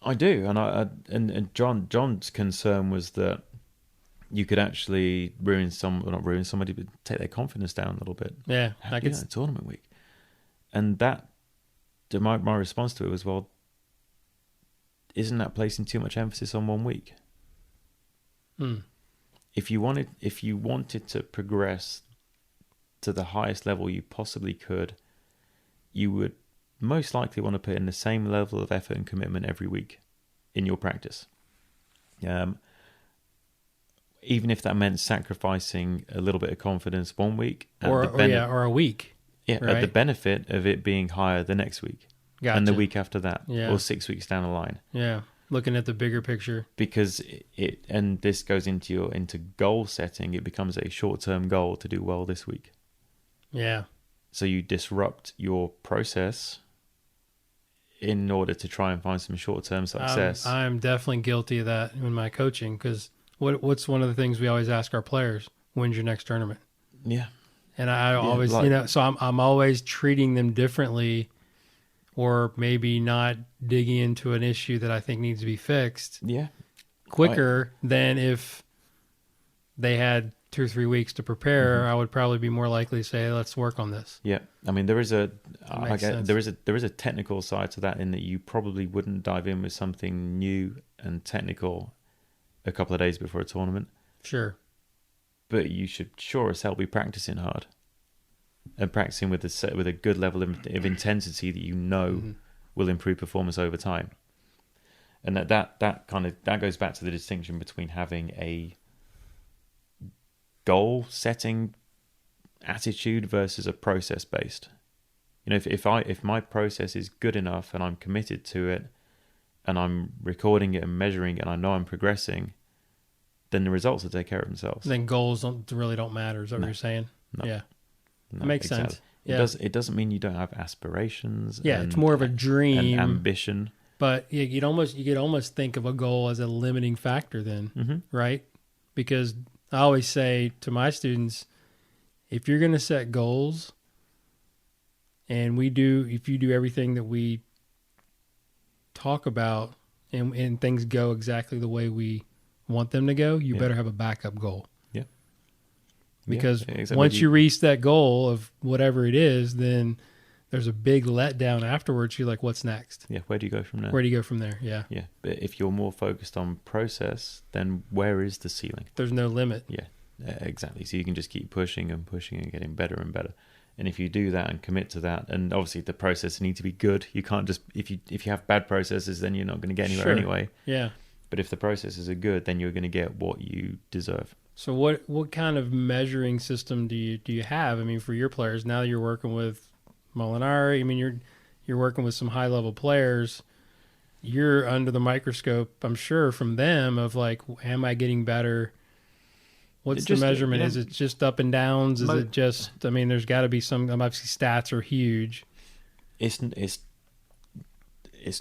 F: I do, and John's concern was that you could actually not ruin somebody, but take their confidence down a little bit.
E: Yeah,
F: like it's a tournament week, and that. My response to it was, well, isn't that placing too much emphasis on 1 week? If you wanted to progress to the highest level you possibly could, you would most likely want to put in the same level of effort and commitment every week in your practice. Even if that meant sacrificing a little bit of confidence 1 week,
E: or a week.
F: Yeah,
E: right?
F: At the benefit of it being higher the next week.
E: Gotcha.
F: And the week after that, or 6 weeks down the line.
E: Yeah, looking at the bigger picture.
F: Because and this goes into goal setting. It becomes a short-term goal to do well this week.
E: Yeah.
F: So you disrupt your process in order to try and find some short-term success.
E: I'm definitely guilty of that in my coaching because what's one of the things we always ask our players? When's your next tournament?
F: Yeah.
E: And I always, so I'm always treating them differently. Or maybe not digging into an issue that I think needs to be fixed quicker than if they had 2 or 3 weeks to prepare. Mm-hmm. I would probably be more likely to say, hey, let's work on this.
F: Yeah. I mean, there is a technical side to that in that you probably wouldn't dive in with something new and technical a couple of days before a tournament.
E: Sure.
F: But you should sure as hell be practicing hard. And practicing with a good level of intensity that you know will improve performance over time, and that goes back to the distinction between having a goal setting attitude versus a process based. You know, if my process is good enough and I'm committed to it, and I'm recording it and measuring it and I know I'm progressing, then the results will take care of themselves.
E: Then goals really don't matter, is that what you're saying?
F: No.
E: Yeah.
F: No,
E: That makes
F: exactly.
E: sense. Yeah.
F: It doesn't mean you don't have aspirations.
E: Yeah,
F: and,
E: it's more of a dream.
F: and ambition.
E: But you could almost think of a goal as a limiting factor then, right? Because I always say to my students, if you're going to set goals, and if you do everything that we talk about, and things go exactly the way we want them to go, you better have a backup goal.
F: Yeah.
E: Because
F: exactly.
E: once you reach that goal of whatever it is, then there's a big letdown afterwards. You're like, what's next?
F: Yeah, where do you go from there?
E: Where do you go from there? Yeah.
F: Yeah, but if you're more focused on process, then where is the ceiling?
E: There's no limit.
F: Yeah, exactly. So you can just keep pushing and pushing and getting better and better. And if you do that and commit to that, and obviously the process needs to be good. You can't just if you have bad processes, then you're not going to get anywhere anyway.
E: Yeah.
F: But if the processes are good, then you're going to get what you deserve.
E: So what kind of measuring system do you have? I mean, for your players now, you're working with Molinari. I mean, you're working with some high level players. You're under the microscope, I'm sure, from them of like, am I getting better? What's the measurement? Is it just up and downs? Is it just? I mean, there's got to be some. Obviously, stats are huge.
F: It's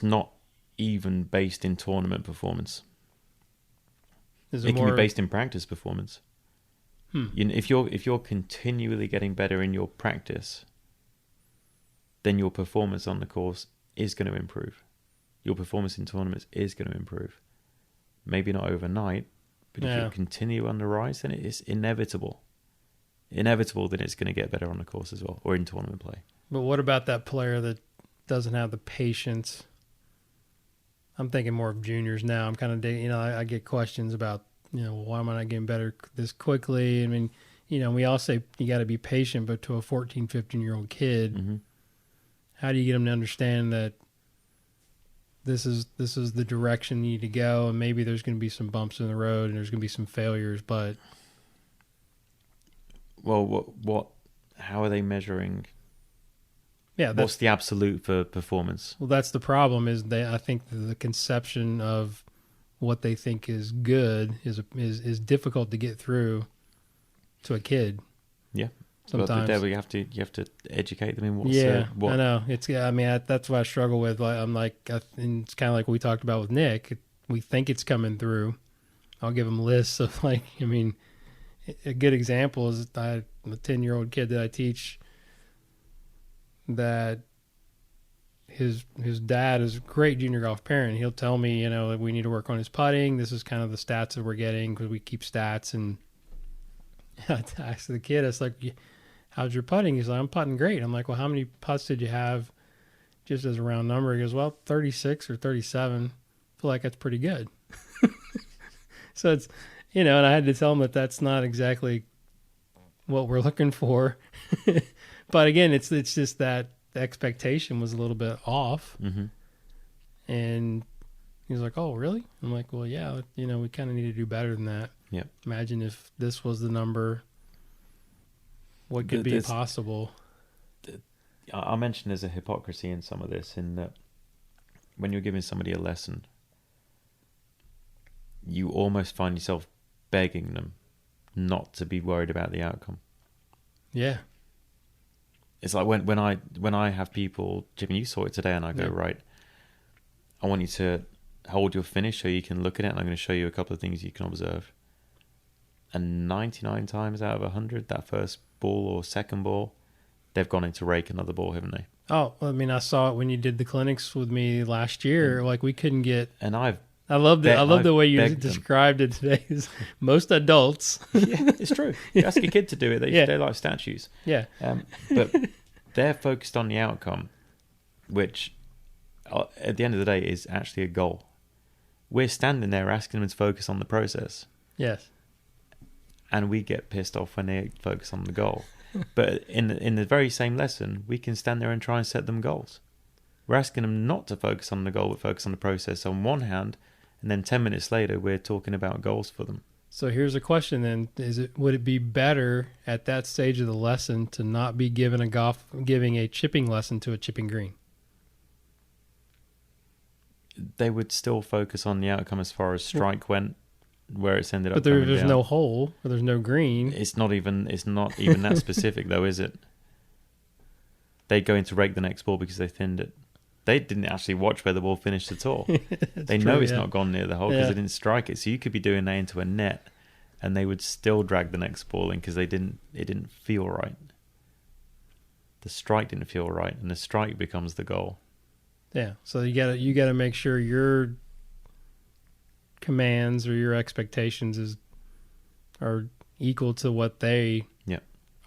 F: not even based in tournament performance. It can be based in practice performance. If you're continually getting better in your practice, then your performance on the course is going to improve. Your performance in tournaments is going to improve. Maybe not overnight, but if you continue on the rise, then it is inevitable. Inevitable that it's going to get better on the course as well, or in tournament play.
E: But what about that player that doesn't have the patience? I'm thinking more of juniors now. I'm kind of, I get questions about, why am I not getting better this quickly? I mean, we all say you got to be patient, but to a 14, 15-year-old kid, how do you get them to understand that this is the direction you need to go, and maybe there's going to be some bumps in the road and there's going to be some failures, but...
F: Well, how are they measuring?
E: Yeah,
F: what's the absolute for performance?
E: Well, that's the problem. I think the conception of what they think is good is difficult to get through to a kid.
F: Yeah,
E: sometimes.
F: But you have to educate them in what's.
E: I know. That's what I struggle with. And it's kind of like we talked about with Nick. We think it's coming through. I'll give them lists of a good example is I have a 10-year-old kid that I teach that his dad is a great junior golf parent. He'll tell me, that we need to work on his putting. This is kind of the stats that we're getting because we keep stats. And I asked the kid, it's like, how's your putting? He's like, I'm putting great. I'm like, well, how many putts did you have just as a round number? He goes, well, 36 or 37. I feel like that's pretty good. So it's, and I had to tell him that that's not exactly what we're looking for. But again, it's just that the expectation was a little bit off. Mm-hmm. And he was like, oh, really? I'm like, well, yeah, we kind of need to do better than that.
F: Yeah.
E: Imagine if this was the number, what could be possible?
F: I mentioned there's a hypocrisy in some of this, in that when you're giving somebody a lesson, you almost find yourself begging them not to be worried about the outcome.
E: Yeah.
F: It's like when I have people, Jimmy, you saw it today, and I go, right, I want you to hold your finish so you can look at it, and I'm going to show you a couple of things you can observe. And 99 times out of 100, that first ball or second ball, they've gone in to rake another ball, haven't they?
E: Oh, I saw it when you did the clinics with me last year. We couldn't get...
F: And I
E: love the way you described it today. Most adults.
F: Yeah, it's true. You ask a kid to do it, they're like statues.
E: Yeah.
F: But they're focused on the outcome, which at the end of the day is actually a goal. We're standing there asking them to focus on the process.
E: Yes.
F: And we get pissed off when they focus on the goal. But in the very same lesson, we can stand there and try and set them goals. We're asking them not to focus on the goal, but focus on the process on one hand, and then 10 minutes later, we're talking about goals for them.
E: So here's a question then. Would it be better at that stage of the lesson to not be giving a chipping lesson to a chipping green?
F: they would still focus on the outcome as far as strike went, where it's ended up.
E: But there's no hole, or there's no green.
F: It's not even that specific though, is it? They go in to rake the next ball because they thinned it. They didn't actually watch where the ball finished at all. They know it's not gone near the hole because they didn't strike it. So you could be doing that into a net, and they would still drag the next ball in because it didn't feel right. The strike didn't feel right, and the strike becomes the goal.
E: Yeah. So you gotta make sure your commands or your expectations are equal to what they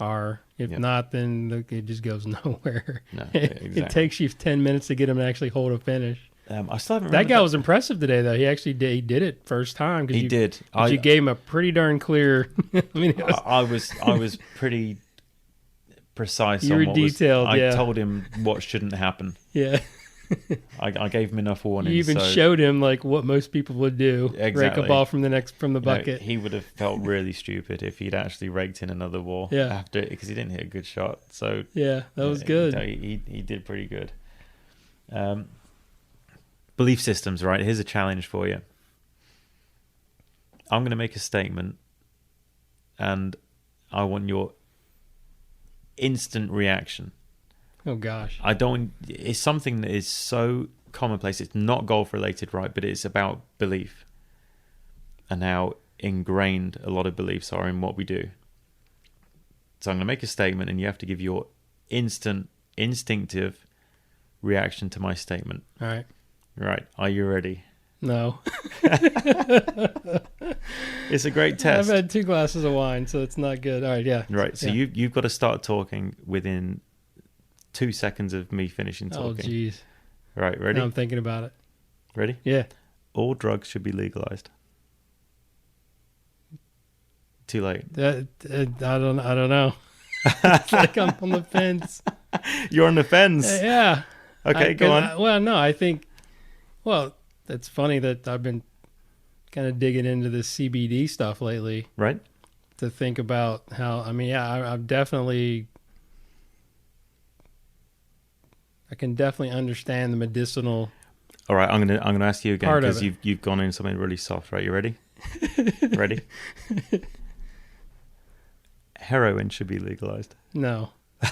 E: are. If not, then it just goes nowhere. No, exactly. It takes you 10 minutes to get him to actually hold a finish.
F: I still haven't.
E: That guy was impressive today, though. He actually did it first time.
F: He did.
E: You gave him a pretty darn clear.
F: I was pretty precise.
E: You were detailed.
F: I told him what shouldn't happen.
E: Yeah.
F: I gave him enough warning.
E: You even showed him like what most people would do.
F: Exactly.
E: Rake a ball from the bucket.
F: He would have felt really stupid if he'd actually raked in another ball after it, because he didn't hit a good shot. So
E: yeah, that was good.
F: He did pretty good. Belief systems, right? Here's a challenge for you. I'm going to make a statement, and I want your instant reaction.
E: Oh gosh.
F: It's something that is so commonplace. It's not golf related, right? But it's about belief and how ingrained a lot of beliefs are in what we do. So I'm going to make a statement, and you have to give your instinctive reaction to my statement.
E: All right.
F: Right. Are you ready?
E: No.
F: It's a great test.
E: I've had 2 glasses of wine, so it's not good. All right. Yeah.
F: Right. So you've got to start talking within 2 seconds of me finishing talking.
E: Oh, jeez.
F: Right, ready?
E: Now I'm thinking about it.
F: Ready?
E: Yeah.
F: All drugs should be legalized. Too late.
E: I don't know. It's like I'm on the fence.
F: You're on the fence?
E: Yeah.
F: Okay, go on.
E: I think... Well, it's funny that I've been kind of digging into this CBD stuff lately.
F: Right.
E: To think about how... I've definitely... I can definitely understand the medicinal.
F: All right, I'm gonna ask you again because you've gone into something really soft. Right, you ready? Ready? Heroin should be legalized.
E: No.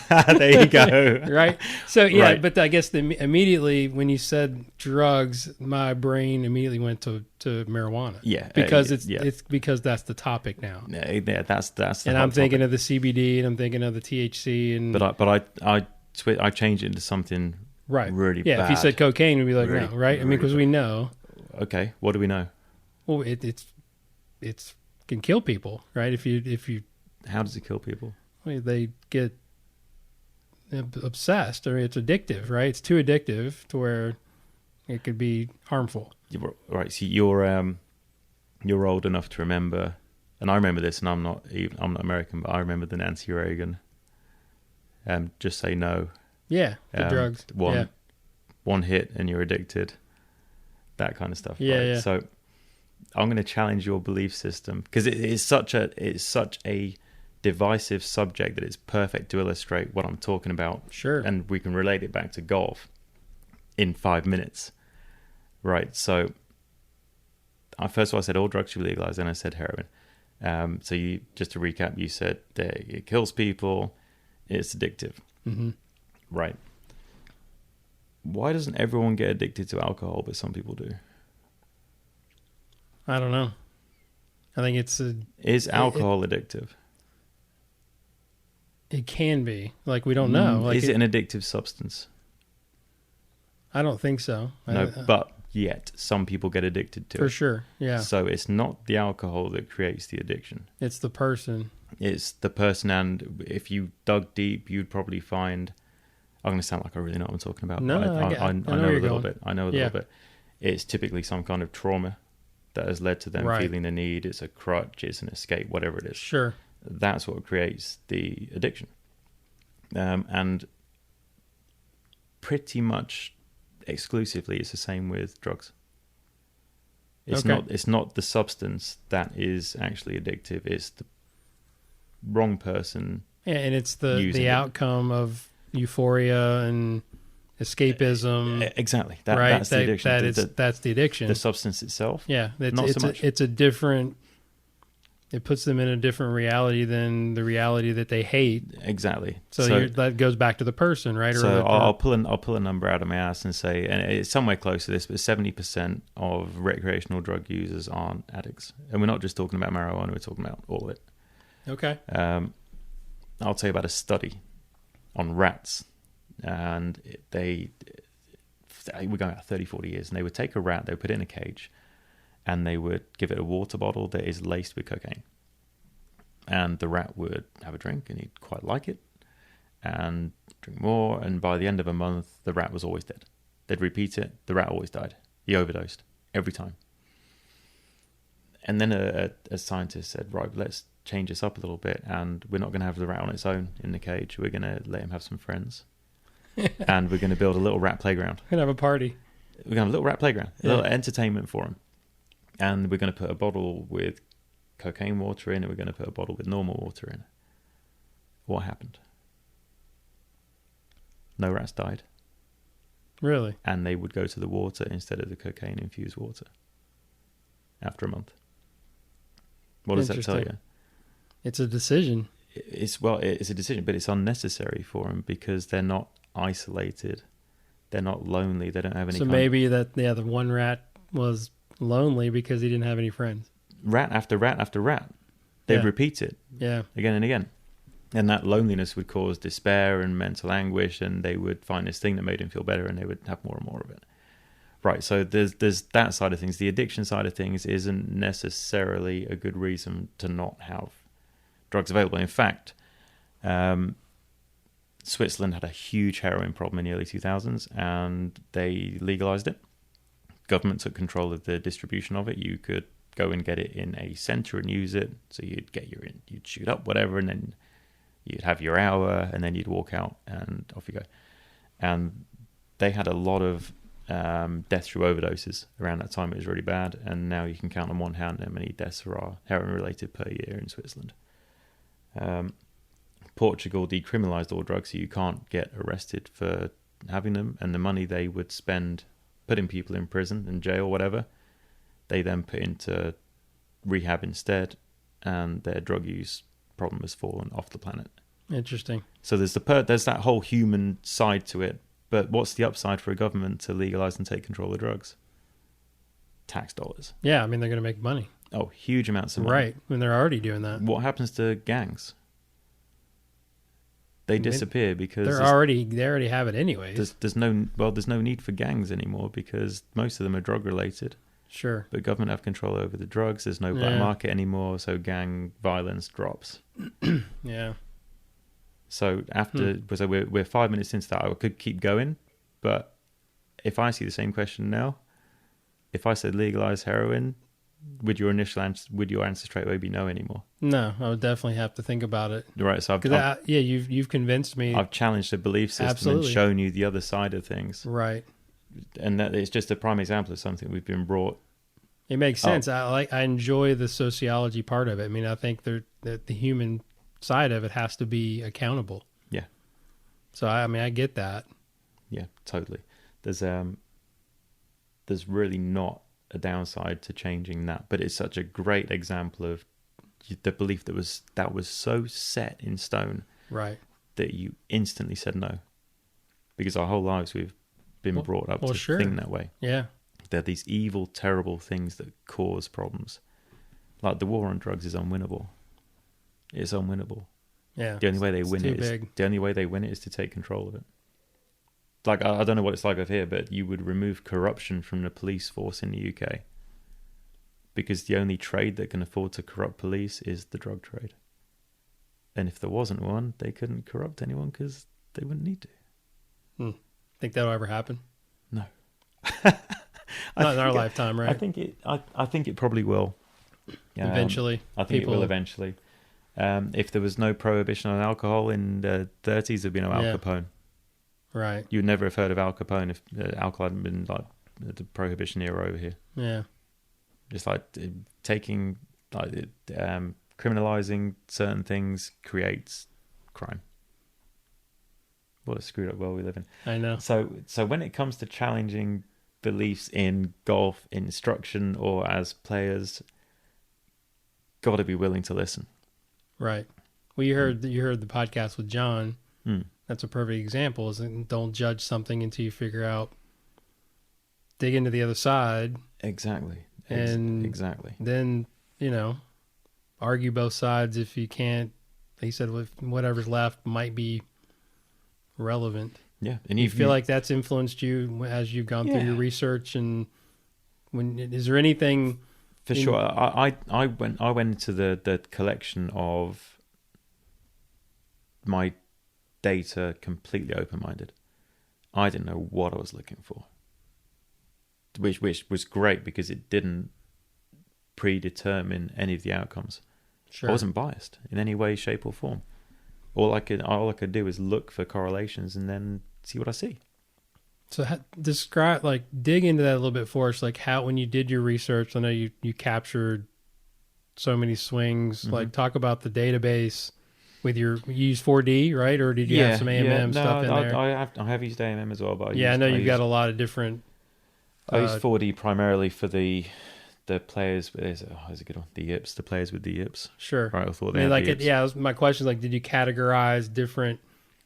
F: There you go.
E: Right. So yeah,
F: right.
E: But I guess immediately when you said drugs, my brain immediately went to marijuana.
F: Yeah,
E: because it's because that's the topic now.
F: Yeah, that's. The
E: and I'm thinking of the CBD, and I'm thinking of the THC, and
F: I changed it into something really bad.
E: Yeah, if you said cocaine, we'd be like,
F: really,
E: no, right?
F: Really
E: because we know.
F: Okay, what do we know?
E: Well, it can kill people, right? If you.
F: How does it kill people?
E: Well, they get obsessed, or it's addictive, right? It's too addictive to where it could be harmful.
F: Right. So you're old enough to remember, and I remember this, and I'm not American, but I remember the Nancy Reagan. Just say no.
E: Yeah, the drugs.
F: One hit and you're addicted. That kind of stuff.
E: Yeah,
F: right?
E: yeah.
F: So I'm going to challenge your belief system because it's such a divisive subject that it's perfect to illustrate what I'm talking about.
E: Sure.
F: And we can relate it back to golf in 5 minutes. Right. So first of all, I said all drugs should be legalized, and I said heroin. So you, just to recap, you said that it kills people. It's addictive.
E: Mm-hmm.
F: Right. Why doesn't everyone get addicted to alcohol, but some people do?
E: I don't know. I think
F: Is alcohol addictive?
E: It can be. Like, we don't know.
F: Is it an addictive substance?
E: I don't think so.
F: No, but yet some people get addicted to it.
E: For sure, yeah.
F: So it's not the alcohol that creates the addiction.
E: It's the person.
F: It's the person, and if you dug deep, you'd probably find... I'm going to sound like I really know what I'm talking about.
E: No,
F: I know a little bit. I know a little
E: Yeah.
F: bit. It's typically some kind of trauma that has led to them feeling the need. It's a crutch, it's an escape, whatever it is.
E: Sure.
F: That's what creates the addiction. And pretty much exclusively it's the same with drugs. It's not the substance that is actually addictive. It's the wrong person.
E: Yeah, and it's the outcome of euphoria and escapism.
F: Exactly.
E: Right.
F: That's the addiction.
E: That's the addiction.
F: The substance itself.
E: Yeah.
F: Not so much.
E: It's a different. It puts them in a different reality than the reality that they hate.
F: Exactly.
E: So that goes back to the person, right?
F: So I'll pull a number out of my ass and say, and it's somewhere close to this, but 70% of recreational drug users aren't addicts, and we're not just talking about marijuana; we're talking about all of it.
E: Okay.
F: I'll tell you about a study on rats, and we're going out 30, 40 years, and they would take a rat, they would put it in a cage, and they would give it a water bottle that is laced with cocaine. And the rat would have a drink, and he'd quite like it, and drink more, and by the end of a month, the rat was always dead. They'd repeat it, the rat always died. He overdosed, every time. And then a scientist said, right, let's change this up a little bit, and we're not going to have the rat on its own in the cage. We're going to let him have some friends. And we're going to build a little rat playground.
E: We're going to have a party.
F: We're going to have a little rat playground, a little entertainment for him. And we're going to put a bottle with cocaine water in, and we're going to put a bottle with normal water in. What happened? No rats died.
E: Really?
F: And they would go to the water instead of the cocaine-infused water after a month. What does that tell you?
E: It's a decision.
F: It's a decision, but it's unnecessary for them because they're not isolated. They're not lonely. They don't have any.
E: So maybe the one rat was lonely because he didn't have any friends.
F: Rat after rat after rat. They'd repeat it.
E: Yeah.
F: Again and again. And that loneliness would cause despair and mental anguish, and they would find this thing that made them feel better, and they would have more and more of it. Right, so there's that side of things. The addiction side of things isn't necessarily a good reason to not have drugs available. In fact, Switzerland had a huge heroin problem in the early 2000s, and they legalized it. Government took control of the distribution of it. You could go and get it in a center and use it. So you'd shoot up whatever, and then you'd have your hour, and then you'd walk out, and off you go. And they had a lot of deaths through overdoses around that time. It was really bad, and now you can count on one hand how many deaths are heroin related per year in Switzerland. Portugal decriminalized all drugs, so you can't get arrested for having them, and the money they would spend putting people in prison and jail, whatever, they then put into rehab instead, and their drug use problem has fallen off the planet.
E: Interesting.
F: So there's that whole human side to it. But what's the upside for a government to legalize and take control of drugs? Tax dollars.
E: Yeah, I mean, they're going to make money.
F: Oh, huge amounts of money.
E: Right, when they're already doing that.
F: What happens to gangs? They disappear because
E: they already have it anyways.
F: There's no need for gangs anymore because most of them are drug related.
E: Sure.
F: But government have control over the drugs. There's no black market anymore, so gang violence drops.
E: Yeah.
F: So so we're 5 minutes into that. I could keep going, but if I see the same question now, if I said legalize heroin, would your answer straight away be no anymore? No,
E: I would definitely have to think about it.
F: Right. So
E: you've convinced me.
F: I've challenged the belief system and shown you the other side of things.
E: Right.
F: And that it's just a prime example of something we've been brought.
E: It makes sense. I enjoy the sociology part of it. I mean, I think that the human side of it has to be accountable.
F: Yeah.
E: So I get that.
F: Yeah, totally. There's really not a downside to changing that, but it's such a great example of the belief that was so set in stone,
E: right,
F: that you instantly said no, because our whole lives we've been brought up to think that way.
E: Yeah,
F: they're these evil, terrible things that cause problems. Like the war on drugs is unwinnable. It's unwinnable.
E: Yeah.
F: The only way they win it is to take control of it. Like, I don't know what it's like over here, but you would remove corruption from the police force in the UK because the only trade that can afford to corrupt police is the drug trade. And if there wasn't one, they couldn't corrupt anyone because they wouldn't need to.
E: Think that'll ever happen?
F: No.
E: Not in our lifetime, right?
F: I think it probably will.
E: Eventually.
F: I think it will eventually. If there was no prohibition on alcohol in the 30s, there'd be no Al Capone.
E: Right.
F: You'd never have heard of Al Capone if alcohol hadn't been like the prohibition era over here.
E: Yeah.
F: Just like taking, criminalizing certain things creates crime. What a screwed up world we live in.
E: I know.
F: So when it comes to challenging beliefs in golf instruction or as players, got to be willing to listen.
E: Right. Well, you heard the podcast with John.
F: Mm.
E: That's a perfect example. Is don't judge something until you figure out, dig into the other side.
F: Exactly.
E: And
F: exactly.
E: Then, argue both sides if you can't. He said whatever's left might be relevant.
F: Yeah. And
E: you feel like that's influenced you as you've gone through your research, and is there anything?
F: For sure. I went into the collection of my data completely open-minded. I didn't know what I was looking for, which was great because it didn't predetermine any of the outcomes.
E: Sure.
F: I wasn't biased in any way, shape, or form. All I could do is look for correlations and then see what I see.
E: So dig into that a little bit for us. Like how, when you did your research, I know you captured so many swings.
F: Mm-hmm.
E: Like talk about the database with you use 4D, right? Or did you have some AMM stuff in there?
F: I have used AMM as well, but
E: I know you've got a lot of different.
F: I use 4D primarily for the players. Is a good one. The yips, the players with the yips.
E: Sure.
F: Right. I thought
E: my question is like, did you categorize different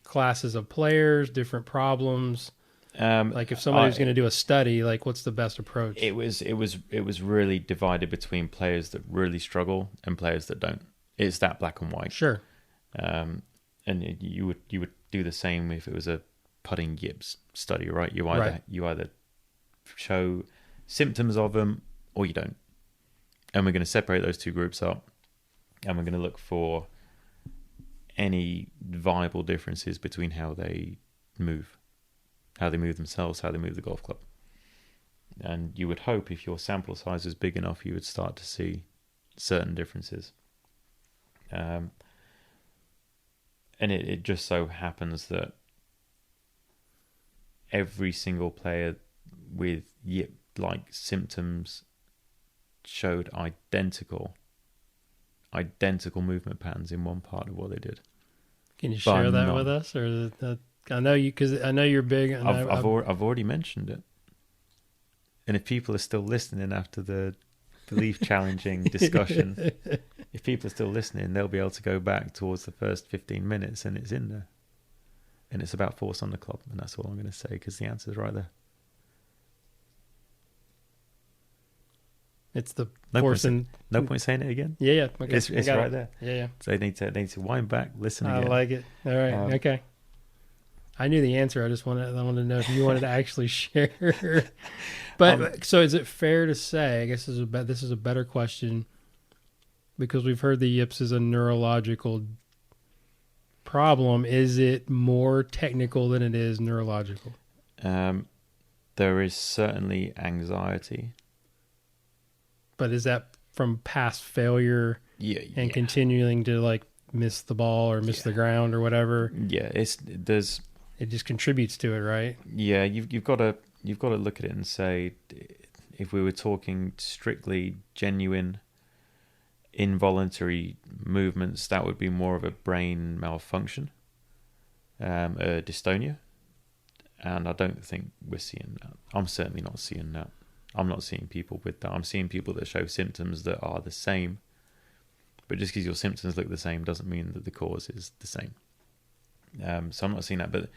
E: classes of players, different problems? Like if somebody was going to do a study, like what's the best approach?
F: It was really divided between players that really struggle and players that don't. It's that black and white.
E: Sure.
F: And you would do the same if it was a putting yips study, right? You either show symptoms of them or you don't. And we're going to separate those two groups up, and we're going to look for any viable differences between how they move themselves, how they move the golf club. And you would hope if your sample size is big enough, you would start to see certain differences. And it just so happens that every single player with yip-like symptoms showed identical movement patterns in one part of what they did.
E: Can you share that with us, or is it I know you, because I know you're big. And
F: I've already mentioned it, and if people are still listening after the belief challenging discussion, if people are still listening, they'll be able to go back towards the first 15 minutes, and it's in there, and it's about force on the club, and that's all I'm going to say because the answer's right there.
E: It's the
F: no
E: force
F: point, no point saying it again.
E: Yeah. Okay.
F: It's right there.
E: Yeah.
F: So they need to wind back, listen again.
E: I like it. All right. Okay. I knew the answer. I wanted to know if you wanted to actually share. But so is it fair to say? I guess this is a better question, because we've heard the yips is a neurological problem. Is it more technical than it is neurological?
F: There is certainly anxiety.
E: But is that from past failure and continuing to like miss the ball or miss the ground or whatever?
F: Yeah, it
E: just contributes to it, right?
F: Yeah, you've got to look at it and say, if we were talking strictly genuine involuntary movements, that would be more of a brain malfunction, a dystonia, and I don't think we're seeing that. I'm certainly not seeing that. I'm not seeing people with that. I'm seeing people that show symptoms that are the same. But just because your symptoms look the same doesn't mean that the cause is the same. So I'm not seeing that. But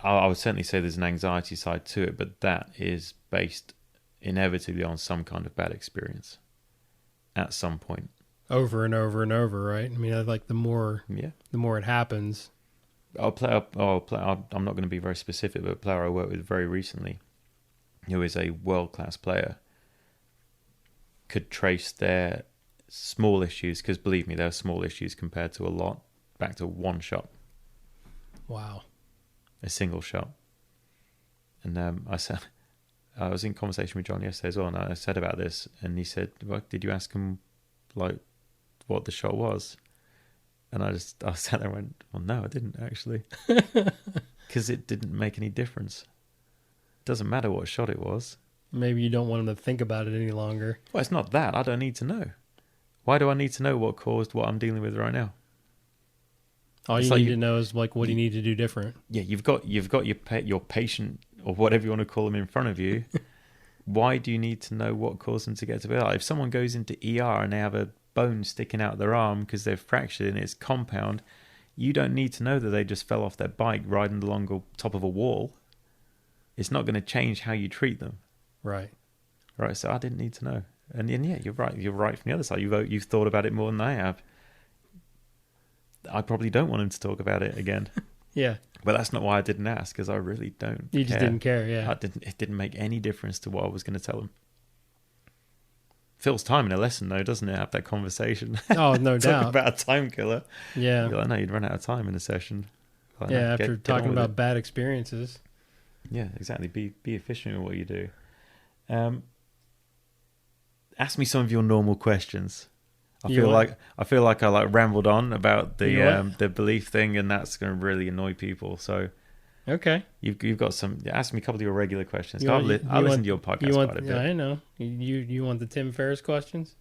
F: I would certainly say there's an anxiety side to it, but that is based inevitably on some kind of bad experience at some point.
E: Over and over and over, right? I mean, like the more it happens.
F: I'm not going to be very specific, but a player I worked with very recently, who is a world-class player, could trace their small issues, because believe me, they're small issues compared to a lot, back to one shot.
E: Wow.
F: A single shot. And I was in conversation with John yesterday as well, and I said about this, and he said, well, did you ask him like what the shot was? And I sat there and went, well, no, I didn't actually, because it didn't make any difference. Doesn't matter what shot it was.
E: Maybe you don't want him to think about it any longer.
F: Well, it's not that. I don't need to know. Why do I need to know what caused what I'm dealing with right now?
E: All you need to know is like what you need to do different.
F: Yeah, you've got your patient or whatever you want to call them in front of you. Why do you need to know what caused them to get to bed? Like if someone goes into ER and they have a bone sticking out their arm because they've fractured and it's compound, you don't need to know that they just fell off their bike riding along the top of a wall. It's not going to change how you treat them.
E: Right.
F: Right. So I didn't need to know. And yeah, you're right. You're right from the other side. You've thought about it more than I have. I probably don't want him to talk about it again.
E: Yeah.
F: But that's not why I didn't ask, because I really don't
E: You just didn't care, yeah.
F: It didn't make any difference to what I was going to tell him. Fills time in a lesson, though, doesn't it? Have that conversation.
E: Oh, no doubt.
F: Talk about a time killer.
E: Yeah.
F: You're like, no, you'd run out of time in a session. Like,
E: yeah,
F: no,
E: after talking about bad experiences.
F: Yeah, exactly. Be efficient in what you do. Ask me some of your normal questions. I feel like I rambled on about the belief thing, and that's going to really annoy people. So,
E: okay,
F: you've got some. Ask me a couple of your regular questions.
E: I'll
F: listen to your podcast quite a bit.
E: Yeah, I know. You want the Tim Ferriss questions?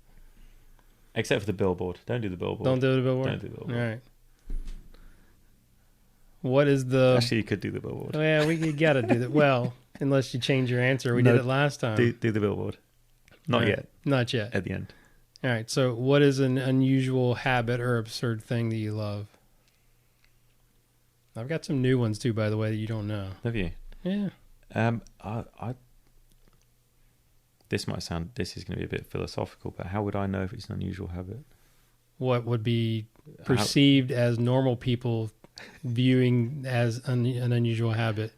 F: Except for the billboard. Don't do the billboard.
E: Don't do the billboard.
F: Don't do the billboard.
E: All right. What is the?
F: Actually, you could do the billboard.
E: Oh, yeah, we got to do that. Well, unless you change your answer, we did it last time.
F: Do the billboard. Not yet.
E: Not yet.
F: At the end.
E: All right. So, what is an unusual habit or absurd thing that you love? I've got some new ones too, by the way, that you don't know.
F: Have you?
E: Yeah.
F: This is going to be a bit philosophical, but how would I know if it's an unusual habit?
E: What would be perceived as normal people viewing as an unusual habit,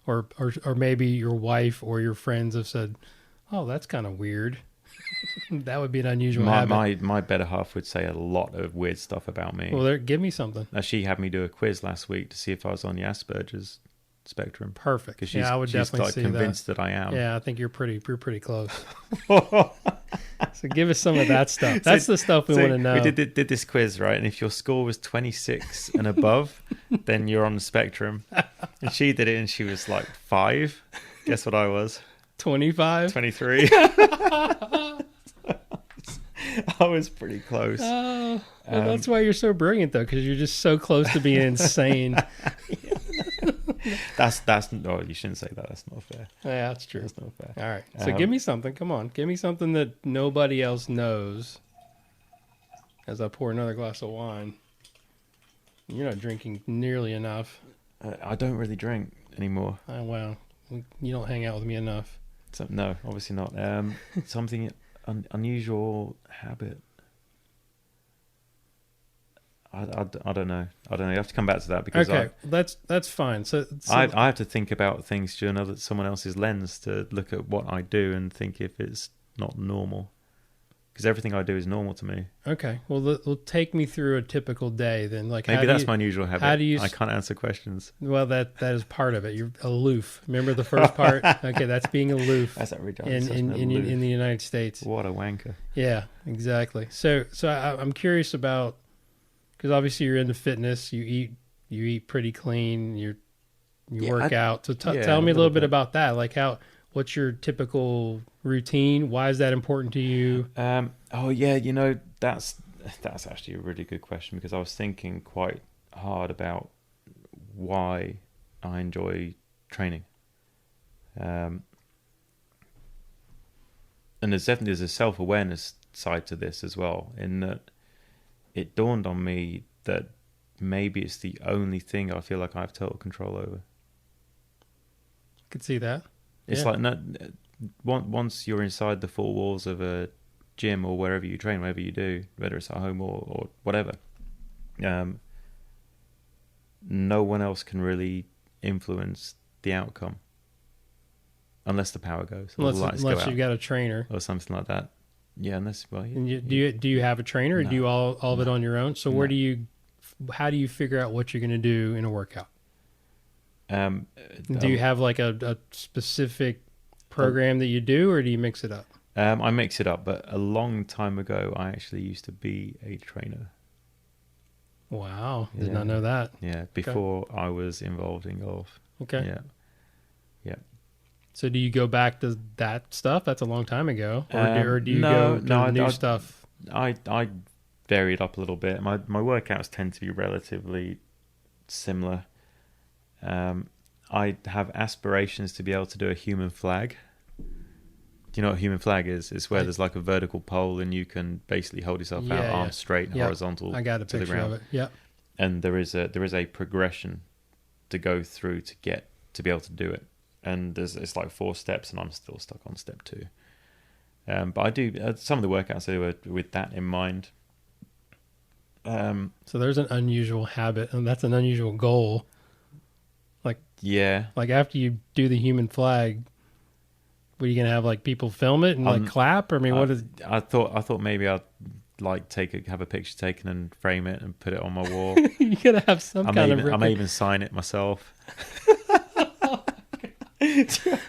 E: or maybe your wife or your friends have said, "Oh, that's kind of weird." That would be an unusual habit.
F: My better half would say a lot of weird stuff about me.
E: Well, give me something.
F: She had me do a quiz last week to see if I was on the Asperger's spectrum.
E: Perfect.
F: Because
E: I would definitely
F: she's convinced that I am.
E: Yeah, I think you're pretty close. So give us some of that stuff. That's the stuff we want to know.
F: We did this quiz, right? And if your score was 26 and above, then you're on the spectrum. And she did it, and she was like 5. Guess what I was?
E: 25?
F: 23. I was pretty close.
E: Well, that's why you're so brilliant, though, because you're just so close to being insane.
F: That's no, you shouldn't say that. That's not fair.
E: Yeah, that's true.
F: That's not fair.
E: All right. So give me something. Come on. Give me something that nobody else knows. As I pour another glass of wine. You're not drinking nearly enough.
F: I don't really drink anymore.
E: Oh, wow. You don't hang out with me enough.
F: So, no, obviously not. Something unusual habit. I don't know. You have to come back to that because
E: that's fine. So
F: I have to think about things through someone else's lens to look at what I do and think if it's not normal. Because everything I do is normal to me.
E: Okay. Well, take me through a typical day then. Like
F: maybe that's my unusual habit.
E: How do you?
F: I can't answer questions.
E: Well, that is part of it. You're aloof. Remember the first part? Okay, that's being aloof.
F: That's that Ridyard.
E: In the United States.
F: What a wanker.
E: Yeah, exactly. So I'm curious about, because obviously you're into fitness. You eat pretty clean. You work out. So tell me a little bit about that. Like what's your typical routine? Why is that important to you?
F: That's actually a really good question, because I was thinking quite hard about why I enjoy training. And there's a self-awareness side to this as well, in that it dawned on me that maybe it's the only thing I feel like I have total control over.
E: Could see that.
F: It's like once you're inside the four walls of a gym or wherever you train, whatever you do, whether it's at home or whatever, no one else can really influence the outcome unless the power goes, or the lights go out,
E: you've got a trainer
F: or something like that. Yeah, unless
E: do you have a trainer, or do you all of it on your own? So how do you figure out what you're going to do in a workout? Do you have like a specific program that you do, or do you mix it up?
F: I mix it up, but a long time ago, I actually used to be a trainer.
E: Wow, did not know that.
F: Yeah, before I was involved in golf.
E: Okay.
F: Yeah.
E: So do you go back to that stuff? That's a long time ago, or do you go to new stuff?
F: I vary it up a little bit. My workouts tend to be relatively similar. I have aspirations to be able to do a human flag. Do you know what a human flag is? It's where there's like a vertical pole and you can basically hold yourself out, arms straight and horizontal.
E: I got a
F: to the
E: picture
F: ground.
E: of it. Yeah.
F: And there is a progression to go through to be able to do it. And it's like 4 steps, and I'm still stuck on step 2. But I do some of the workouts I do are with that in mind.
E: So there's an unusual habit, and that's an unusual goal. Like after you do the human flag, what are you gonna have, like people film it and like clap? Or I mean, what is?
F: I thought maybe I'd like have a picture taken and frame it and put it on my wall.
E: You gotta have some kind of.
F: I may even sign it myself.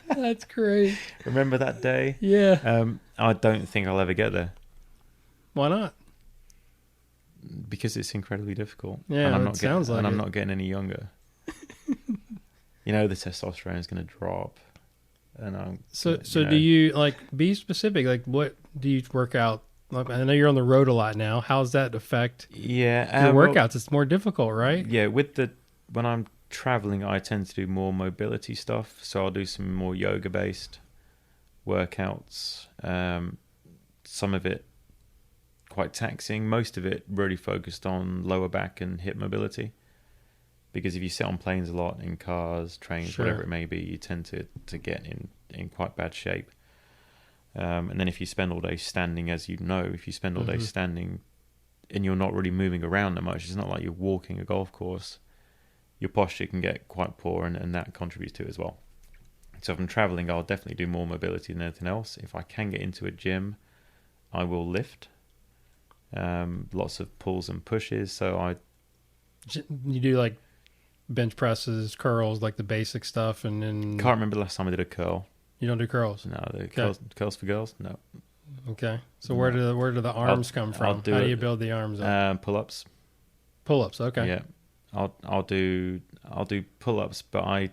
E: That's great.
F: Remember that day?
E: Yeah.
F: I don't think I'll ever get there.
E: Why not?
F: Because it's incredibly difficult.
E: Yeah,
F: and
E: it sounds like it.
F: I'm not getting any younger. You know, the testosterone is going to drop. And
E: So do you, like, be specific? Like, what do you work out? Like, I know you're on the road a lot now. How does that affect your workouts? It's more difficult, right?
F: Yeah, when I'm traveling, I tend to do more mobility stuff. So I'll do some more yoga-based workouts. Some of it quite taxing. Most of it really focused on lower back and hip mobility. Because if you sit on planes a lot, in cars, trains, whatever it may be, you tend to get in quite bad shape. And then if you spend all day standing, as you know, if you spend all day standing and you're not really moving around that much, it's not like you're walking a golf course, your posture can get quite poor, and that contributes to it as well. So if I'm traveling, I'll definitely do more mobility than anything else. If I can get into a gym, I will lift. Lots of pulls and pushes. So
E: You do like bench presses, curls, like the basic stuff, and then
F: can't remember the last time I did a curl. You
E: don't do curls?
F: No, curls for girls. No.
E: Okay, so where do the arms come from? How do you build the arms up?
F: Pull-ups.
E: Pull-ups, okay.
F: Yeah, I'll do pull-ups, but I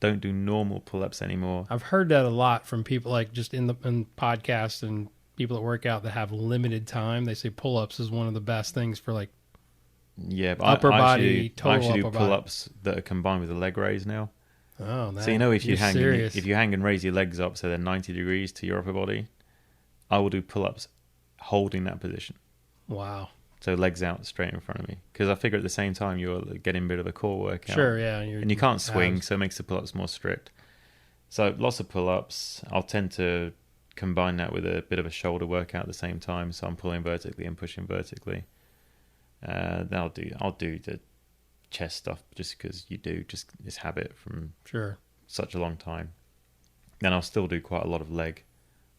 F: don't do normal pull-ups anymore.
E: I've heard that a lot from people, like just in podcasts and people that work out that have limited time. They say pull-ups is one of the best things for like.
F: Yeah, but
E: upper
F: I
E: body,
F: actually
E: upper
F: do
E: body.
F: pull-ups that are combined with a leg raise now.
E: Oh,
F: so you know if you hang and raise your legs up so they're 90 degrees to your upper body, I will do pull-ups holding that position.
E: Wow.
F: So legs out straight in front of me, because I figure at the same time you're getting a bit of a core workout.
E: Sure, yeah,
F: and you can't swing, so it makes the pull-ups more strict. So lots of pull-ups. I'll tend to combine that with a bit of a shoulder workout at the same time. So I'm pulling vertically and pushing vertically. Then I'll do the chest stuff just because it's habit from such a long time. Then I'll still do quite a lot of leg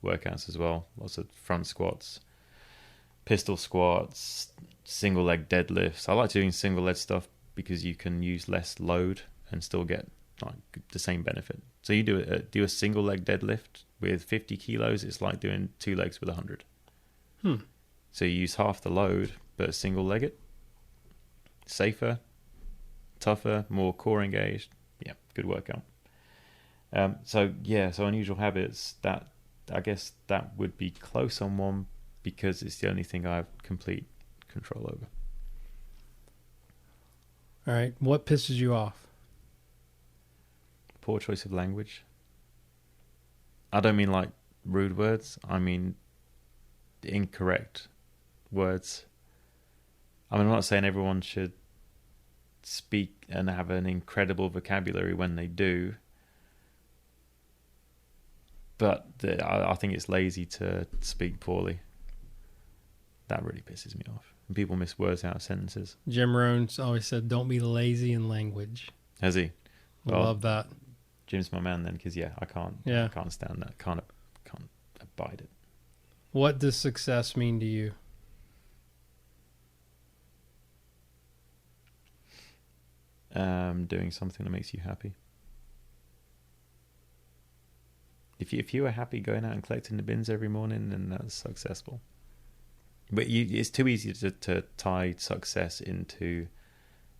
F: workouts as well. Lots of front squats, pistol squats, single leg deadlifts. I like doing single leg stuff because you can use less load and still get like the same benefit. So you do a single leg deadlift with 50 kilos. It's like doing 2 legs with 100. So you use half the load, but single leg it. Safer, tougher, more core engaged. Yeah, good workout. So unusual habits, that I guess that would be close on one because it's the only thing I have complete control over.
E: All right, what pisses you off?
F: Poor choice of language. I don't mean like rude words. I mean incorrect words. I mean, I'm not saying everyone should speak and have an incredible vocabulary when they do, but I think it's lazy to speak poorly. That really pisses me off. And people miss words out of sentences.
E: Jim Rohn's always said, "Don't be lazy in language."
F: Has he?
E: Well, love that.
F: Jim's my man then, because I can't stand that. Can't abide it.
E: What does success mean to you?
F: Doing something that makes you happy. If you were happy going out and collecting the bins every morning, then that's successful. But it's too easy to tie success into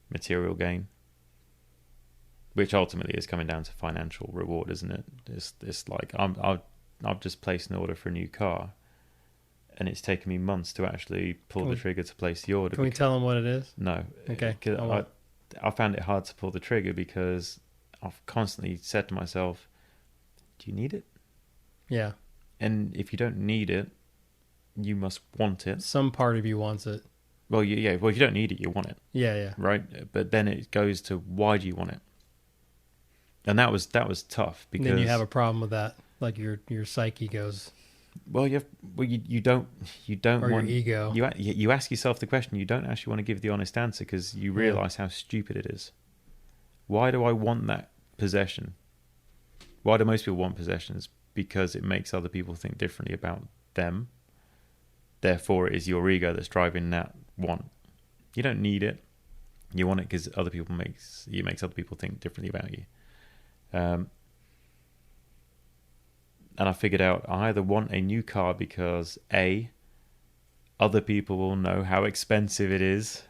F: material gain, which ultimately is coming down to financial reward, isn't it? It's like I've just placed an order for a new car, and it's taken me months to actually pull the trigger to place the order.
E: Can we tell them what it is?
F: No.
E: Okay.
F: I found it hard to pull the trigger because I've constantly said to myself, do you need it?
E: Yeah.
F: And if you don't need it, you must want it.
E: Some part of you wants it.
F: Well, yeah. Well, if you don't need it, you want it.
E: Yeah.
F: Right? But then it goes to, why do you want it? And that was tough because
E: And then you have a problem with that. Like your psyche goes.
F: Well, you don't
E: Or
F: want
E: your ego.
F: You ask yourself the question. You don't actually want to give the honest answer because you realize how stupid it is. Why do I want that possession? Why do most people want possessions? Because it makes other people think differently about them. Therefore, it is your ego that's driving that want. You don't need it. You want it because it makes other people think differently about you. And I figured out I either want a new car because A, other people will know how expensive it is.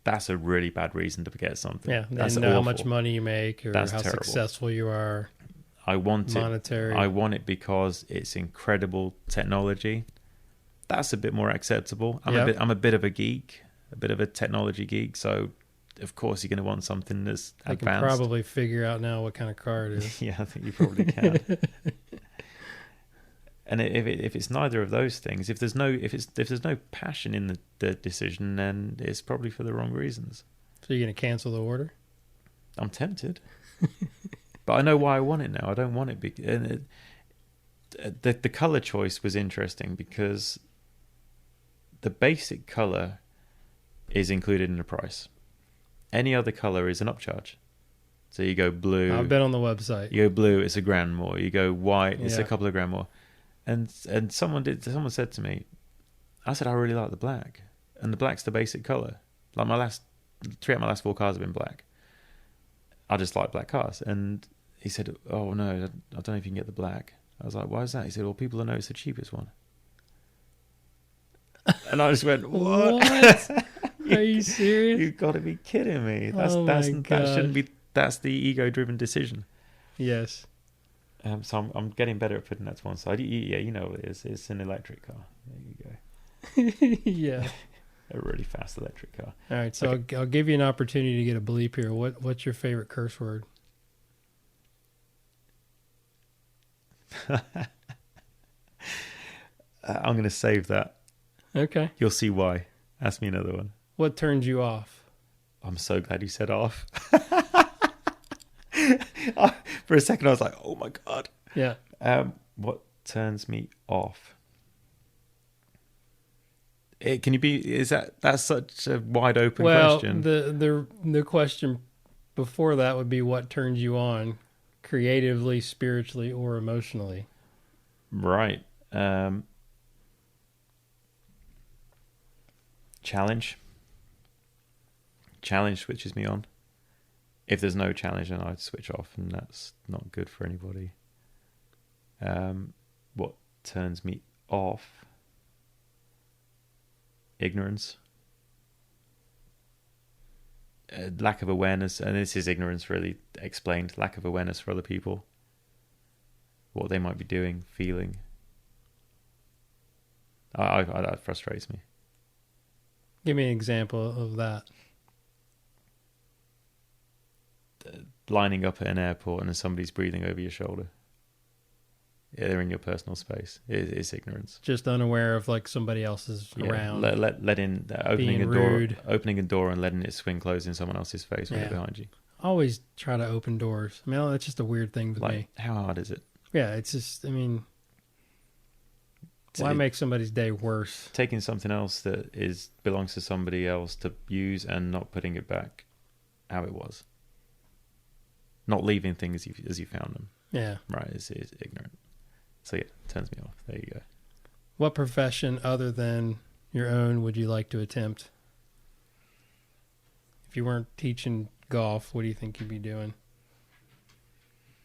F: That's a really bad reason to get something.
E: Yeah, they
F: that's
E: know
F: awful.
E: how much money you make or
F: That's
E: how
F: terrible.
E: successful you are.
F: I want
E: monetary.
F: it. I want it because it's incredible technology. That's a bit more acceptable. I'm a bit of a geek, a bit of a technology geek. So, of course, you're going to want something that's advanced.
E: I can probably figure out now what kind of car it is.
F: Yeah, I think you probably can. And if it's neither of those things, if there's no passion in the decision, then it's probably for the wrong reasons.
E: So you're going to cancel the order?
F: I'm tempted, but I know why I want it now. I don't want it. And the color choice was interesting because the basic color is included in the price. Any other color is an upcharge. So you go blue.
E: I've been on the website.
F: You go blue, it's $1,000 more. You go white, it's a couple of grand more. And someone said to me, I said I really like the black, and the black's the basic color. Like three out of my last 4 cars have been black. I just like black cars. And he said, oh no, I don't know if you can get the black. I was like, why is that? He said, well, people will know it's the cheapest one. And I just went, what?
E: Are you serious?
F: You've got to be kidding me. That shouldn't be. That's the ego-driven decision.
E: Yes.
F: So I'm getting better at putting that to one side. Yeah, you know what it is. It's an electric car. There you go.
E: Yeah.
F: A really fast electric car.
E: All right, so okay. I'll give you an opportunity to get a bleep here. What's your favorite curse word?
F: I'm going to save that.
E: Okay.
F: You'll see why. Ask me another one.
E: What turns you off?
F: I'm so glad you said off. For a second, I was like, oh my God.
E: Yeah.
F: What turns me off? Can you be? Is that's such a wide open question?
E: Well, the question before that would be what turns you on, creatively, spiritually, or emotionally.
F: Right. Challenge switches me on. If there's no challenge, then I'd switch off, and that's not good for anybody. What turns me off? Ignorance. Lack of awareness, and this is ignorance really explained. Lack of awareness for other people. What they might be doing, feeling. That frustrates me.
E: Give me an example of that.
F: Lining up at an airport and then somebody's breathing over your shoulder. Yeah, they're in your personal space. It's ignorance.
E: Just unaware of like somebody else is around.
F: Letting opening a
E: rude.
F: opening a door and letting it swing closed in someone else's face right behind you.
E: Always try to open doors. I mean, that's just a weird thing with me.
F: How hard is it?
E: Yeah, it's just. I mean, why make somebody's day worse?
F: Taking something else that belongs to somebody else to use and not putting it back how it was. Not leaving things as you found them.
E: Yeah.
F: Right, it's ignorant. So yeah, it turns me off. There you go.
E: What profession other than your own would you like to attempt? If you weren't teaching golf, what do you think you'd be doing?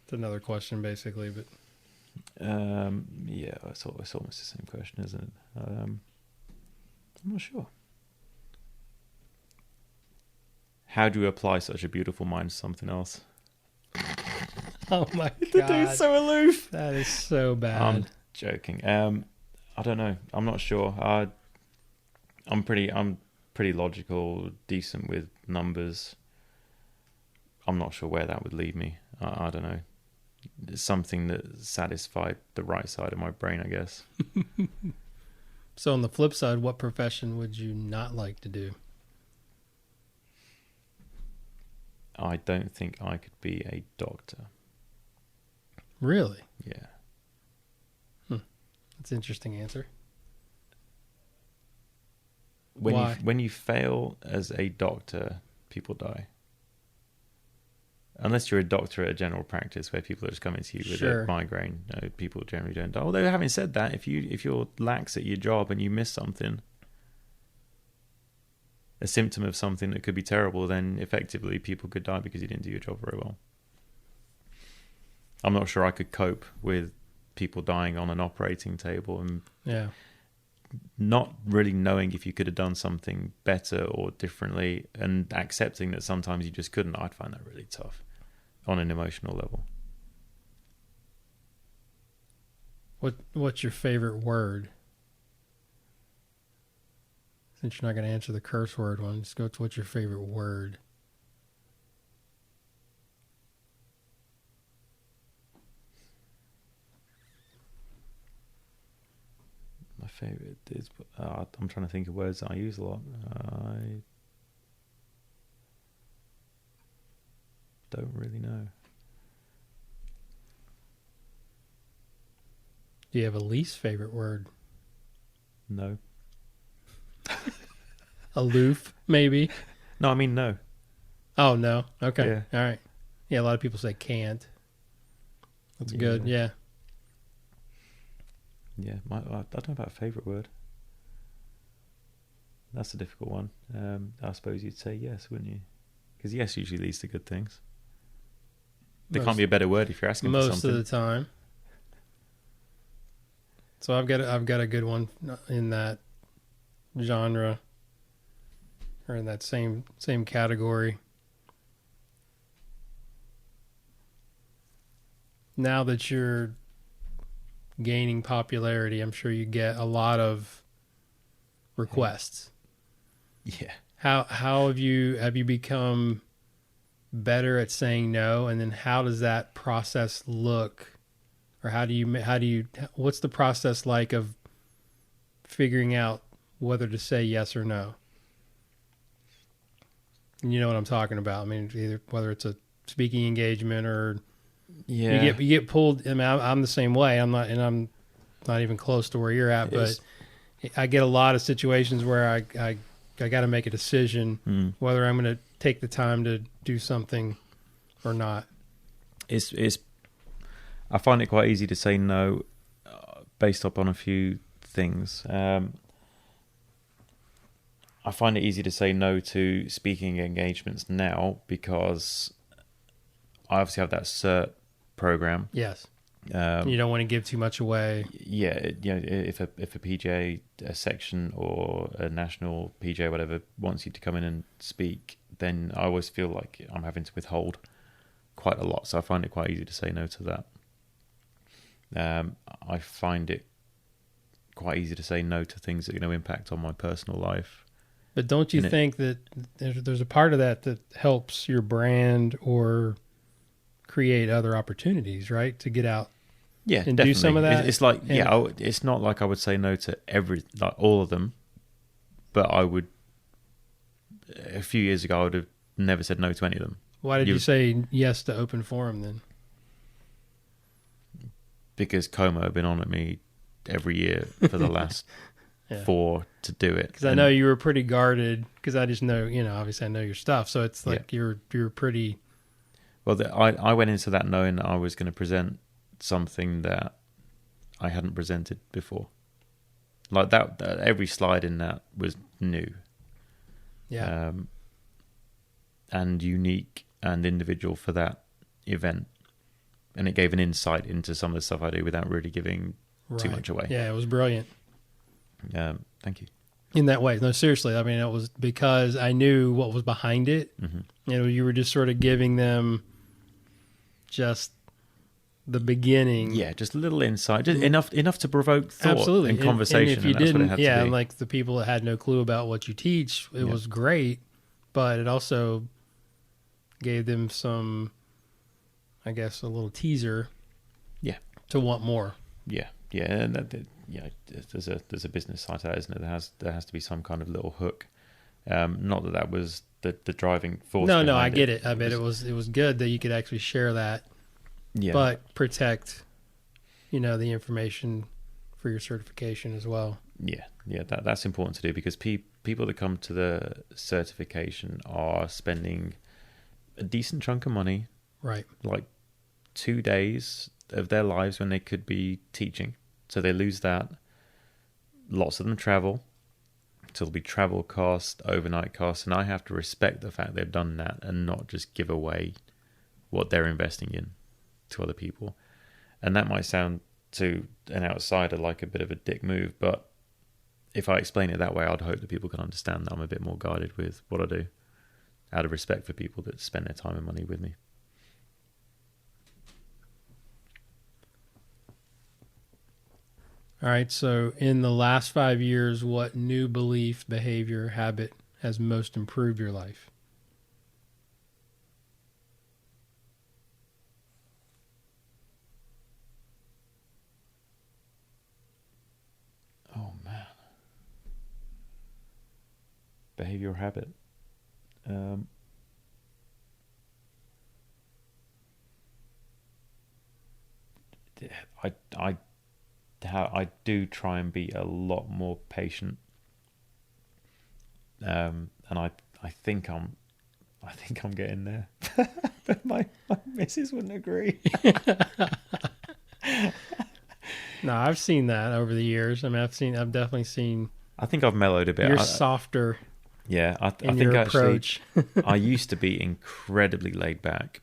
E: It's another question basically, but
F: yeah, it's almost the same question, isn't it? I'm not sure. How do you apply such a beautiful mind to something else?
E: Oh my God.
F: The dude's so aloof.
E: That is so bad.
F: I'm joking. I don't know. I'm not sure. I'm pretty logical, decent with numbers. I'm not sure where that would lead me. I don't know. It's something that satisfied the right side of my brain, I guess.
E: So on the flip side, what profession would you not like to do?
F: I don't think I could be a doctor.
E: Really?
F: Yeah.
E: That's an interesting answer.
F: When you fail as a doctor, people die. Unless you're a doctor at a general practice where people are just coming to you with a migraine, people generally don't die. Although having said that, if you're lax at your job and you miss something, a symptom of something that could be terrible, then effectively people could die because you didn't do your job very well. I'm not sure I could cope with people dying on an operating table and not really knowing if you could have done something better or differently, and accepting that sometimes you just couldn't. I'd find that really tough on an emotional level.
E: What's your favorite word? Since you're not going to answer the curse word one, just go to what's your favorite word.
F: My favorite is, I'm trying to think of words that I use a lot. I don't really know.
E: Do you have a least favorite word?
F: No.
E: Aloof, maybe?
F: No, I mean no.
E: Oh, no. Okay.
F: Yeah.
E: All right. Yeah, a lot of people say can't. That's good. Yeah.
F: Yeah, I don't know about a favourite word. That's a difficult one. I suppose you'd say yes, wouldn't you? Because yes usually leads to good things. There can't be a better word if you're asking for something.
E: Most of the time. So I've got a good one in that genre, or in that same category. Now that you're gaining popularity, I'm sure you get a lot of requests.
F: Yeah.
E: How have you become better at saying no, and then how does that process look, or how do you what's the process like of figuring out whether to say yes or no? And you know what I'm talking about. I mean, either whether it's a speaking engagement or you get pulled. I mean, I'm the same way. I'm not even close to where you're at, but I get a lot of situations where I got to make a decision whether I'm going to take the time to do something or not.
F: I find it quite easy to say no based upon a few things. I find it easy to say no to speaking engagements now because I obviously have that cert program.
E: Yes. You don't want to give too much away.
F: Yeah, if a PJ, a section or a national PJ, whatever, wants you to come in and speak, then I always feel like I'm having to withhold quite a lot. So I find it quite easy to say no to that. I find it quite easy to say no to things that are going to impact on my personal life.
E: But don't you think that there's a part of that helps your brand or create other opportunities, right? To get out and
F: definitely
E: do some of that?
F: It's like, it's not like I would say no to all of them, but I would, a few years ago, I would have never said no to any of them.
E: Why did you say yes to Open Forum then?
F: Because Como have been on at me every year for the last 4 to do it.
E: Because I know you were pretty guarded, because I just know, obviously I know your stuff, so it's like you're pretty...
F: Well, I went into that knowing that I was going to present something that I hadn't presented before. Like that every slide in that was new.
E: Yeah.
F: And unique and individual for that event. And it gave an insight into some of the stuff I do without really giving too much away.
E: Yeah, it was brilliant.
F: Thank you.
E: In that way. No, seriously. I mean, it was because I knew what was behind it. Mm-hmm. You were just sort of giving them just the beginning.
F: Yeah, just a little insight. Just enough to provoke thought and conversation.
E: And if you
F: that's
E: didn't,
F: what it had to be.
E: like the people that had no clue about what you teach, it was great, but it also gave them some, I guess, a little teaser.
F: Yeah.
E: To want more.
F: Yeah, and there's a business side to that, isn't it? There has to be some kind of little hook. Not that was the driving force.
E: No, I get it. I bet it was good that you could actually share that.
F: Yeah.
E: But protect, the information for your certification as well.
F: Yeah, that's important to do, because people that come to the certification are spending a decent chunk of money,
E: right?
F: Like 2 days of their lives when they could be teaching, so they lose that. Lots of them travel, so there'll be travel costs, overnight costs, and I have to respect the fact they've done that and not just give away what they're investing in to other people. And that might sound to an outsider like a bit of a dick move, but if I explain it that way, I'd hope that people can understand that I'm a bit more guided with what I do, out of respect for people that spend their time and money with me.
E: All right, so in the last 5 years, what new belief, behavior, habit has most improved your life?
F: Oh, man. Behavior or habit? I do try and be a lot more patient, and I think I'm getting there. But my missus wouldn't agree.
E: No, I've seen that over the years. I mean, I've definitely seen.
F: I think I've mellowed a bit.
E: You're softer.
F: Yeah, I think
E: your
F: actually,
E: approach.
F: I used to be incredibly laid back,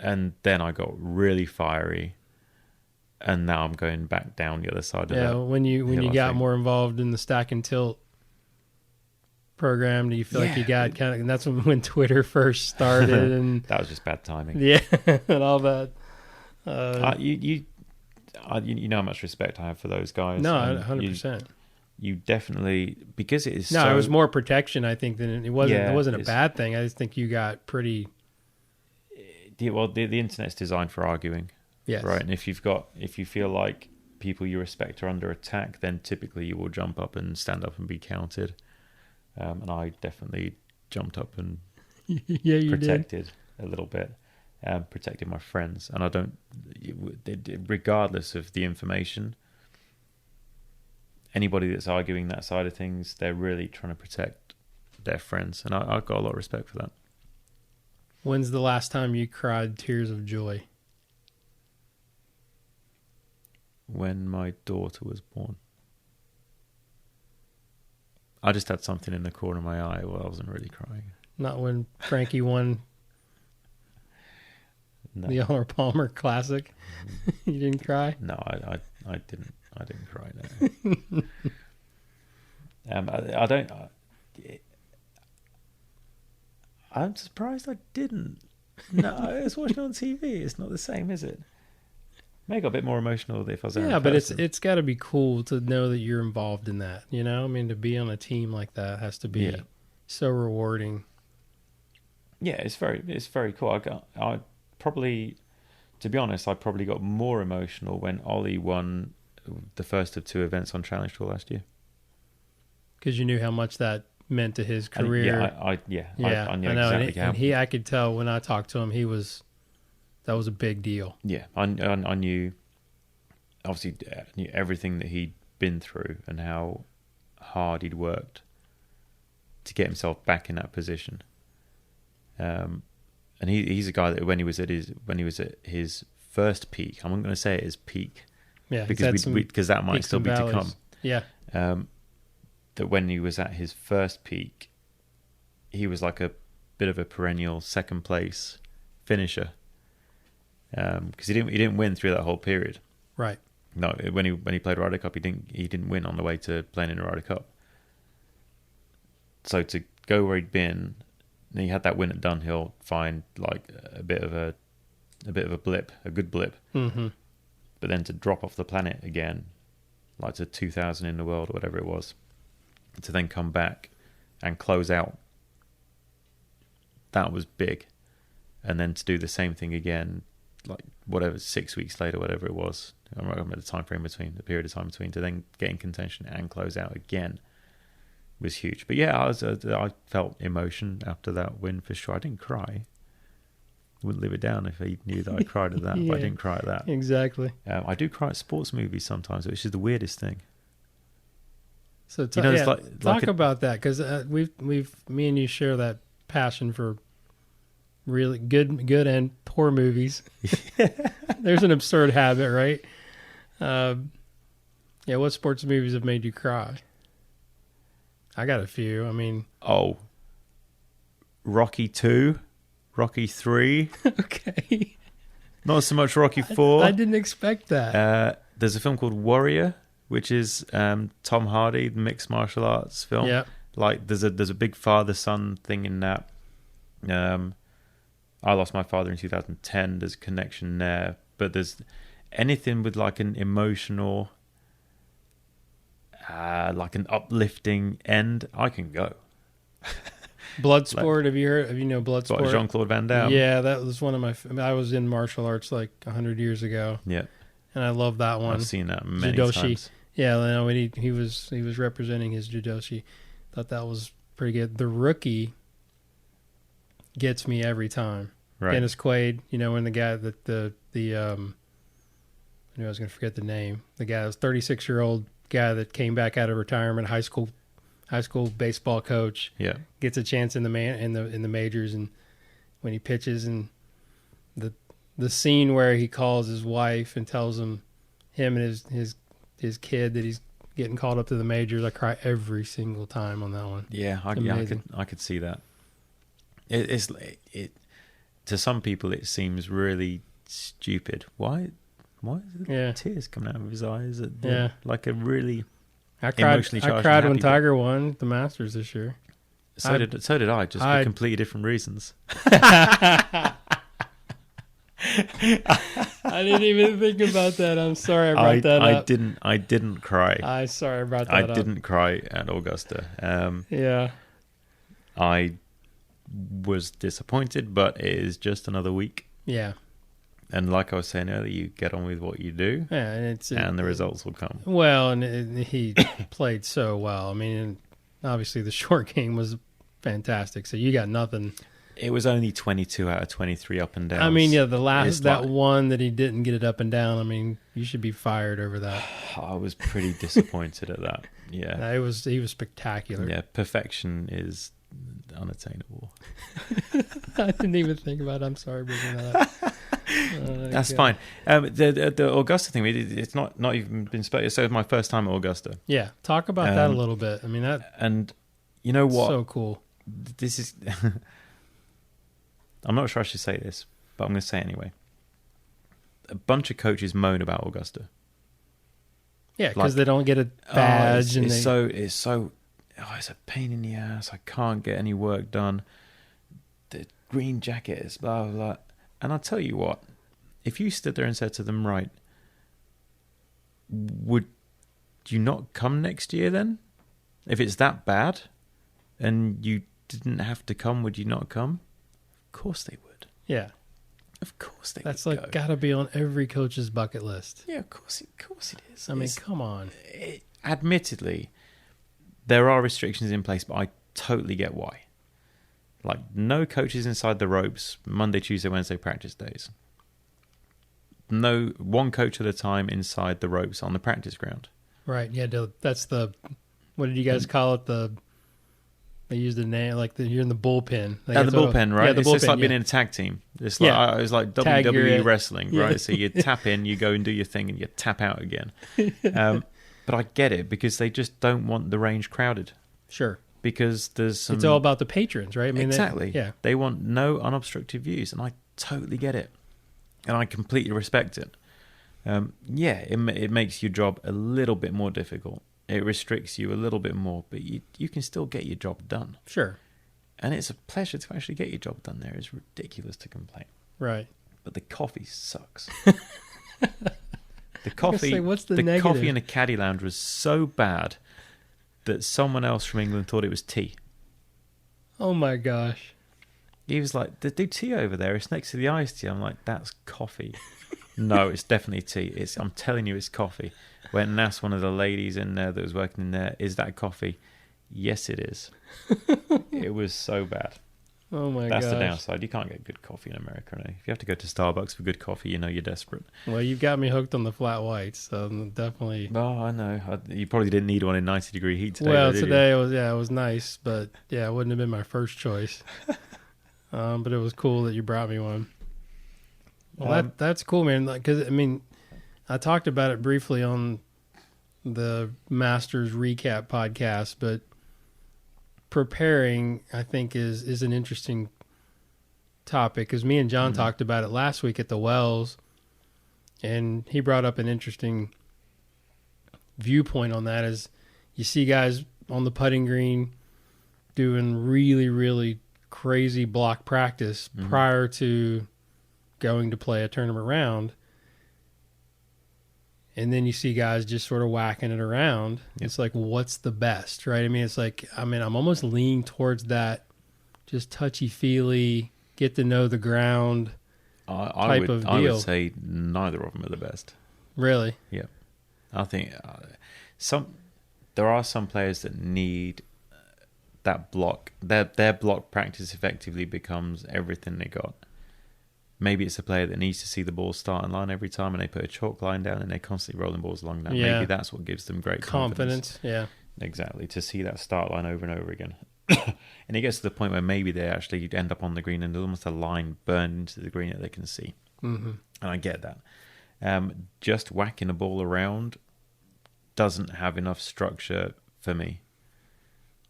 F: and then I got really fiery. And now I'm going back down the other side of that.
E: Yeah, when you got more involved in the stack and tilt program, do you feel like you got kind of? And that's when Twitter first started, and
F: that was just bad timing.
E: Yeah, and all that.
F: You know how much respect I have for those guys.
E: No, 100%.
F: You definitely, because it is.
E: No, it was more protection, I think, than it wasn't.
F: Yeah,
E: it wasn't a bad thing. I just think you got pretty.
F: Well, the internet's designed for arguing.
E: Yes.
F: Right. And if you feel like people you respect are under attack, then typically you will jump up and stand up and be counted. And I definitely jumped up and protected a little bit, protected my friends. And I don't, regardless of the information, anybody that's arguing that side of things, they're really trying to protect their friends. And I've got a lot of respect for that.
E: When's the last time you cried tears of joy?
F: When my daughter was born. I just had something in the corner of my eye. Well, I wasn't really crying.
E: Not when Frankie won the Arnold Palmer Classic. You didn't cry?
F: No, I didn't. I didn't cry. No. I don't. I'm surprised I didn't. No, I was watching on TV. It's not the same, is it? May got a bit more emotional if I was there.
E: Yeah, but it's got to be cool to know that you're involved in that. You know, I mean, to be on a team like that has to be so rewarding.
F: Yeah, it's very cool. I probably, to be honest, I probably got more emotional when Ollie won the first of 2 events on Challenge Tour last year.
E: Because you knew how much that meant to his career.
F: I knew exactly how.
E: And I could tell when I talked to him, that was a big deal.
F: Yeah, I knew, obviously, knew everything that he'd been through and how hard he'd worked to get himself back in that position. And he's a guy that when he was at his first peak, I'm not going to say it is peak, because that might still be to come.
E: Yeah.
F: That when he was at his first peak, he was like a bit of a perennial second place finisher. Because he didn't win through that whole period.
E: Right.
F: No, when he played Ryder Cup, he didn't win on the way to playing in a Ryder Cup. So to go where he'd been, and he had that win at Dunhill, find like a bit of a blip, a good blip.
E: Mm-hmm.
F: But then to drop off the planet again, like to 2000 in the world or whatever it was, to then come back and close out, that was big. and then to do the same thing again, like whatever 6 weeks later, whatever it was. I remember the time frame between, the period of time between, to then get in contention and close out again was huge. But yeah, I felt emotion after that win for sure. I didn't cry. Wouldn't live it down if he knew that I cried at that,
E: Yeah,
F: but I didn't cry at that.
E: Exactly.
F: I do cry at sports movies sometimes, which is the weirdest thing.
E: So
F: You know, it's
E: talk
F: like
E: about that, because me and you share that passion for really good and poor movies. There's an absurd habit, right? Yeah, what sports movies have made you cry? I got a few. I mean,
F: Rocky 2, Rocky 3,
E: okay.
F: not so much Rocky 4.
E: I didn't expect that.
F: There's a film called Warrior, which is Tom Hardy, the mixed martial arts film.
E: Yeah.
F: Like there's a big father-son thing in that. I lost my father in 2010. There's a connection there, but there's anything with like an emotional, like an uplifting end, I can go.
E: Bloodsport. Have you heard? Have you know Bloodsport?
F: Jean-Claude Van Damme.
E: Yeah, that was one of my. I was in martial arts like 100 years ago.
F: Yeah,
E: and I love that one.
F: I've seen that many
E: Judoshi.
F: times.
E: Yeah, you know, when he was representing his judoshi. Thought that was pretty good. The Rookie gets me every time.
F: Right.
E: Dennis Quaid, you know, when the guy that I knew I was going to forget the name. The guy was 36-year-old guy that came back out of retirement, high school baseball coach.
F: Yeah,
E: gets a chance in the majors, and when he pitches, and the scene where he calls his wife and tells him and his kid that he's getting called up to the majors. I cry every single time on that one.
F: Yeah, I could see that. It to some people it seems really stupid. Why is there tears coming out of his eyes? Like a really emotionally charged.
E: I cried when Tiger won the Masters this year.
F: So did I, just for completely different reasons.
E: I didn't even think about that. I'm sorry I brought that up.
F: I didn't cry.
E: I'm sorry I brought that up.
F: I didn't cry at Augusta.
E: Yeah.
F: I was disappointed, but it is just another week.
E: Yeah.
F: And like I was saying earlier, you get on with what you do,
E: and
F: the results will come.
E: Well, and he played so well. I mean, and obviously the short game was fantastic. So you got nothing.
F: It was only 22 out of 23 up and down.
E: I mean, yeah, the last one that he didn't get it up and down. I mean, you should be fired over that.
F: I was pretty disappointed at that. Yeah,
E: he was spectacular.
F: Yeah, perfection is unattainable.
E: I didn't even think about it. I'm sorry bringing that up.
F: That's fine. The Augusta thing, it's not even been spoken. So it's my first time at Augusta.
E: Yeah, talk about that a little bit. I mean, that,
F: and you know what?
E: So cool.
F: This is. I'm not sure I should say this, but I'm going to say it anyway. A bunch of coaches moan about Augusta.
E: Yeah, because they don't get a badge.
F: It's a pain in the ass. I can't get any work done. The green jacket is blah, blah, blah. And I'll tell you what, if you stood there and said to them, right, would you not come next year then? If it's that bad and you didn't have to come, would you not come? Of course they would.
E: Yeah.
F: Of course they would.
E: That's like got to be on every coach's bucket list.
F: Yeah, of course it is.
E: I mean, come on.
F: Admittedly, there are restrictions in place, but I totally get why. Like, no coaches inside the ropes, Monday, Tuesday, Wednesday practice days. No, one coach at a time inside the ropes on the practice ground.
E: Right, yeah, that's what did you guys call it? They used the name, like you're in the bullpen.
F: The bullpen, right? Yeah, it's just like being in a tag team. It's like, it's like WWE wrestling, right? So you tap in, you go and do your thing, and you tap out again. But I get it, because they just don't want the range crowded.
E: Sure.
F: Because there's
E: it's all about the patrons, right? I mean,
F: exactly. They want no unobstructed views, and I totally get it, and I completely respect it. It makes your job a little bit more difficult. It restricts you a little bit more, but you can still get your job done.
E: Sure.
F: And it's a pleasure to actually get your job done there. It's ridiculous to complain.
E: Right.
F: But the coffee sucks. The coffee,
E: the
F: coffee in a caddy lounge was so bad that someone else from England thought it was tea.
E: Oh my gosh.
F: He was like, "The tea over there. It's next to the iced tea." I'm like, "That's coffee." No, it's definitely tea. I'm telling you, it's coffee. Went and asked one of the ladies in there that was working in there, "Is that coffee?" Yes, it is. It was so bad.
E: Oh my god.
F: That's the downside. You can't get good coffee in America. No? If you have to go to Starbucks for good coffee, you know you're desperate.
E: Well, you've got me hooked on the flat whites, so definitely.
F: Oh, I know. You probably didn't need one in 90-degree heat today.
E: Well,
F: though,
E: today it was nice, but yeah, it wouldn't have been my first choice. But it was cool that you brought me one. Well, that's cool, man. Because I mean, I talked about it briefly on the Masters recap podcast, but preparing, I think, is an interesting topic, because me and John talked about it last week at the Wells, and he brought up an interesting viewpoint on that. Is you see guys on the putting green doing really, really crazy block practice prior to going to play a tournament round, and then you see guys just sort of whacking it around. Yep. It's like, what's the best, right? I mean, it's like, I'm almost leaning towards that just touchy-feely, get to know the ground type of deal.
F: I would say neither of them are the best.
E: Really?
F: Yeah. I think there are some players that need that block. Their block practice effectively becomes everything they got. Maybe it's a player that needs to see the ball starting line every time, and they put a chalk line down and they're constantly rolling balls along that. Yeah. Maybe that's what gives them great confidence.
E: Yeah.
F: Exactly. To see that start line over and over again. And it gets to the point where maybe they actually end up on the green and there's almost a line burned into the green that they can see. Mm-hmm. And I get that. Just whacking a ball around doesn't have enough structure for me.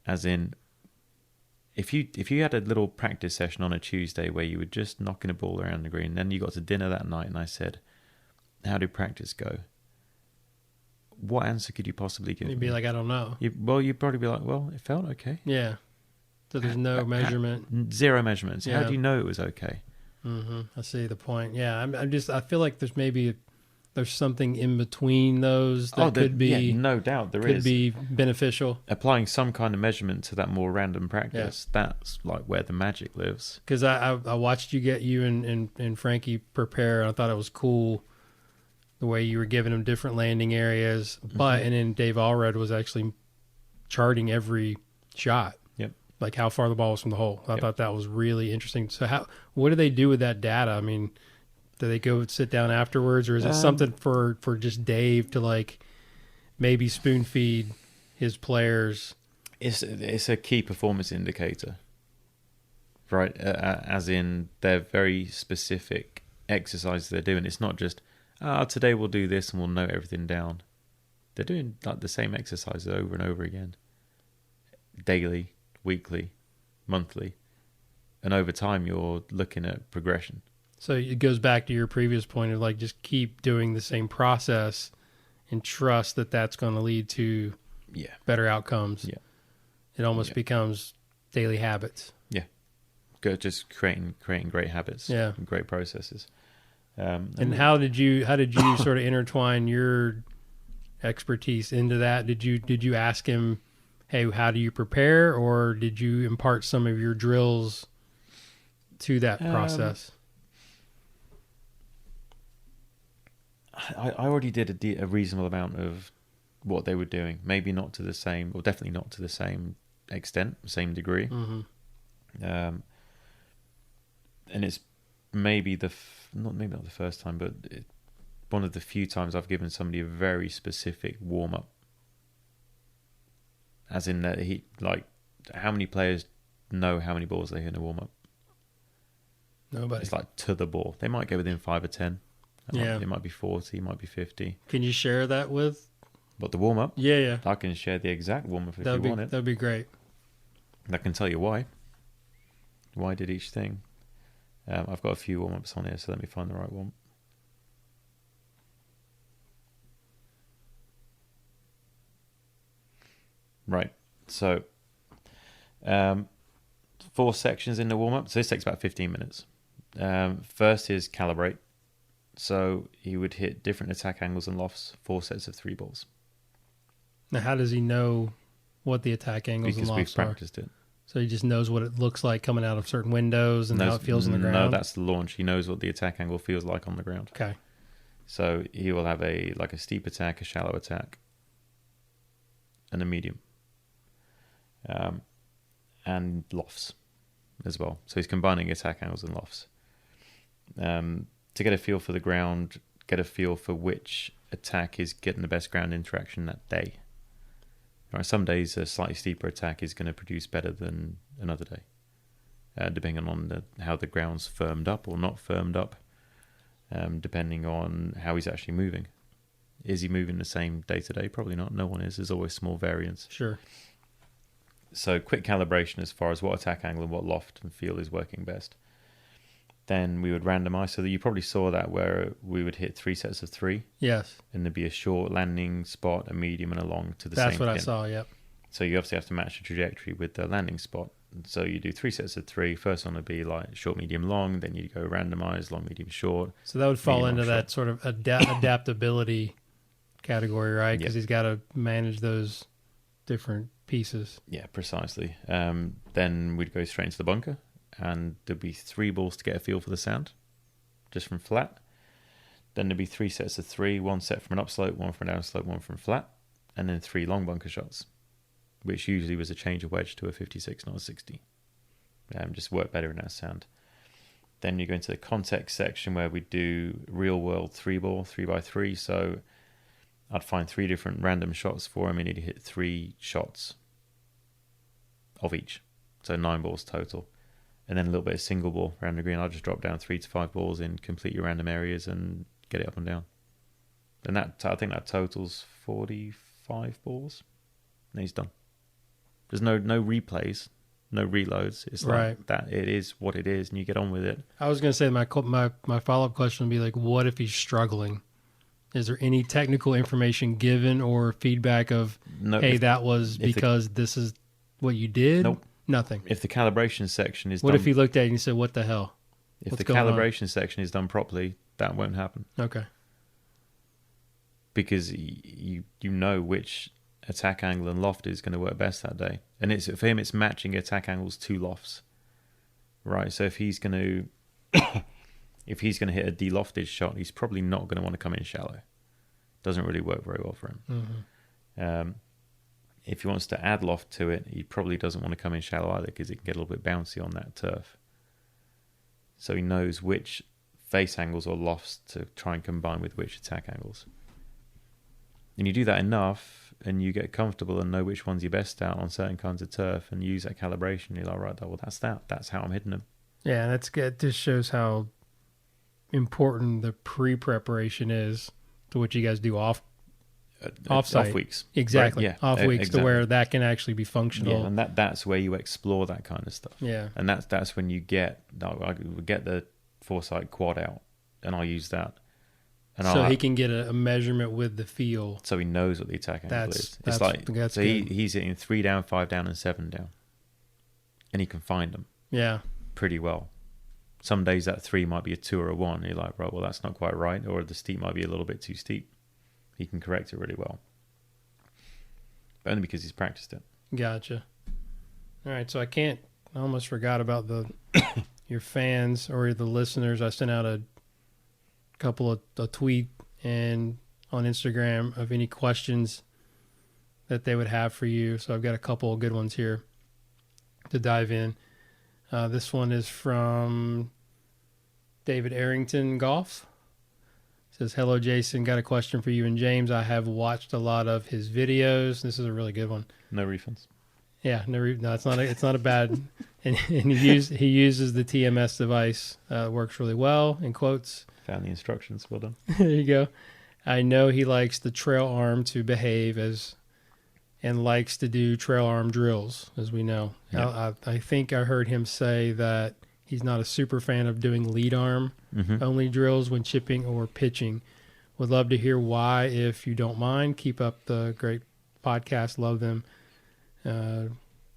F: As in, if you had a little practice session on a Tuesday where you were just knocking a ball around the green, then you got to dinner that night and I said, "How did practice go?" What answer could you possibly give?
E: You'd be like, "I don't know."
F: You'd probably be like, "Well, it felt okay."
E: Yeah. So there's no measurement.
F: Zero measurements.
E: Yeah.
F: How do you know it was okay?
E: Mm-hmm. I see the point. Yeah, I feel like there's something in between those that could be.
F: Yeah, no doubt there
E: could be beneficial.
F: Applying some kind of measurement to that more random practice, that's like where the magic lives.
E: Because I watched you and Frankie prepare, and I thought it was cool the way you were giving them different landing areas. But and then Dave Allred was actually charting every shot.
F: Yep.
E: Like how far the ball was from the hole. I thought that was really interesting. So what do they do with that data? I mean, do they go sit down afterwards, or is it something for just Dave to like maybe spoon feed his players?
F: It's a key performance indicator, right? As in, they're very specific exercises they're doing. It's not just today we'll do this and we'll note everything down. They're doing like the same exercises over and over again, daily, weekly, monthly, and over time you're looking at progression.
E: So it goes back to your previous point of like just keep doing the same process and trust that that's going to lead to better outcomes. Yeah, it almost becomes daily habits.
F: Yeah, good. Just creating great habits.
E: Yeah,
F: and great processes.
E: And how did you sort of intertwine your expertise into that? Did you ask him, "Hey, how do you prepare?" or did you impart some of your drills to that process?
F: I already did a reasonable amount of what they were doing. Maybe not to the same, or definitely not to the same extent, same degree. Mm-hmm. And it's maybe not the first time, but one of the few times I've given somebody a very specific warm up. As in that how many players know how many balls they hit in a warm up?
E: Nobody.
F: It's like to the ball. They might go within 5 or 10. It might be 40, it might be 50.
E: Can you share that with?
F: What, the warm-up?
E: Yeah.
F: I can share the exact warm-up if you want it.
E: That'd be great.
F: I can tell you why. Why I did each thing. I've got a few warm-ups on here, so let me find the right one. Right. So, 4 sections in the warm-up. So this takes about 15 minutes. First is calibrate. So he would hit different attack angles and lofts, 4 sets of 3 balls.
E: Now, how does he know what the attack angles and lofts are?
F: Because we've practiced it.
E: So he just knows what it looks like coming out of certain windows and how it feels on the ground?
F: No, that's the launch. He knows what the attack angle feels like on the ground.
E: Okay.
F: So he will have a steep attack, a shallow attack, and a medium. And lofts as well. So he's combining attack angles and lofts. To get a feel for the ground, get a feel for which attack is getting the best ground interaction that day. Right, some days a slightly steeper attack is going to produce better than another day, depending on how the ground's firmed up or not firmed up, depending on how he's actually moving. Is he moving the same day to day? Probably not. No one is. There's always small variance.
E: Sure.
F: So quick calibration as far as what attack angle and what loft and feel is working best. Then we would randomize. So that you probably saw that where we would hit 3 sets of 3.
E: Yes.
F: And there'd be a short landing spot, a medium, and a long to the same
E: That's what
F: pin.
E: I saw, yep.
F: So you obviously have to match the trajectory with the landing spot. So you do 3 sets of 3. First one would be like short, medium, long. Then you go randomize, long, medium, short.
E: So that would fall
F: medium,
E: into
F: long,
E: that sort of adaptability category, right? Because he's got to manage those different pieces.
F: Yeah, precisely. Then we'd go straight into the bunker, and there'd be 3 balls to get a feel for the sound, just from flat. Then there'd be 3 sets of 3, 1 set from an upslope, 1 from a downslope, 1 from flat, and then 3 long bunker shots, which usually was a change of wedge to a 56, not a 60. Just worked better in that sound. Then you go into the context section where we do real world 3 ball, 3x3. So I'd find 3 different random shots for him, and he'd hit 3 shots of each. So 9 balls total. And then a little bit of single ball around the green. I'll just drop down 3 to 5 balls in complete your random areas and get it up and down. And that, I think that totals 45 balls. And he's done. There's no replays, no reloads. It's like
E: Right.
F: that. It is what it is, and you get on with it.
E: I was going to say my follow-up question would be like, what if he's struggling? Is there any technical information given or feedback of,
F: No,
E: hey, that was because this is what you did?
F: Nope.
E: Nothing.
F: If the calibration section is
E: What
F: done,
E: if he looked at it and he said, what the hell?
F: if
E: What's
F: the
E: going on?
F: calibration section is done properly, that won't happen,
E: Okay.
F: because you know which attack angle and loft is going to work best that day. And it's for him, it's matching attack angles to lofts, right? So if he's going to hit a de-lofted shot, he's probably not going to want to come in shallow. Doesn't really work very well for him.
E: Mm-hmm.
F: If he wants to add loft to it, he probably doesn't want to come in shallow either, because it can get a little bit bouncy on that turf. So he knows which face angles or lofts to try and combine with which attack angles. And you do that enough, and you get comfortable and know which one's your best out on certain kinds of turf, and use that calibration. You're like, right, well, that's that. That's how I'm hitting them.
E: Yeah, that's good. This shows important the pre-preparation is to what you guys do off-site.
F: Off weeks.
E: Exactly.
F: Right? Yeah,
E: off weeks
F: exactly.
E: to where that can actually be functional.
F: Yeah, and that's where you explore that kind of stuff.
E: Yeah.
F: And that's when you get the Foresight quad out, and I'll use that. And
E: So he can get a measurement with the feel.
F: So he knows what the attack angle is. It's like,
E: that's
F: so
E: good.
F: he's hitting 3 down, 5 down, and 7 down. And he can find them
E: Yeah.
F: pretty well. Some days that 3 might be a 2 or a 1. You're like, right, well, that's not quite right. Or the steep might be a little bit too steep. He can correct it really well. But only because he's practiced it.
E: Gotcha. All right, so I almost forgot about your fans or the listeners. I sent out a tweet and on Instagram of any questions that they would have for you. So I've got a couple of good ones here to dive in. This one is from David Arrington Golf. Says, hello, Jason. Got a question for you and James. I have watched a lot of his videos. This is a really good one.
F: No refunds.
E: Yeah, no, it's not a bad. And he uses the TMS device. Works really well. In quotes.
F: Found the instructions. Well done.
E: There you go. I know he likes the trail arm to behave and likes to do trail arm drills, as we know.
F: Yeah.
E: I think I heard him say that he's not a super fan of doing lead arm only drills when chipping or pitching. Would love to hear why, if you don't mind. Keep up the great podcast. Love them.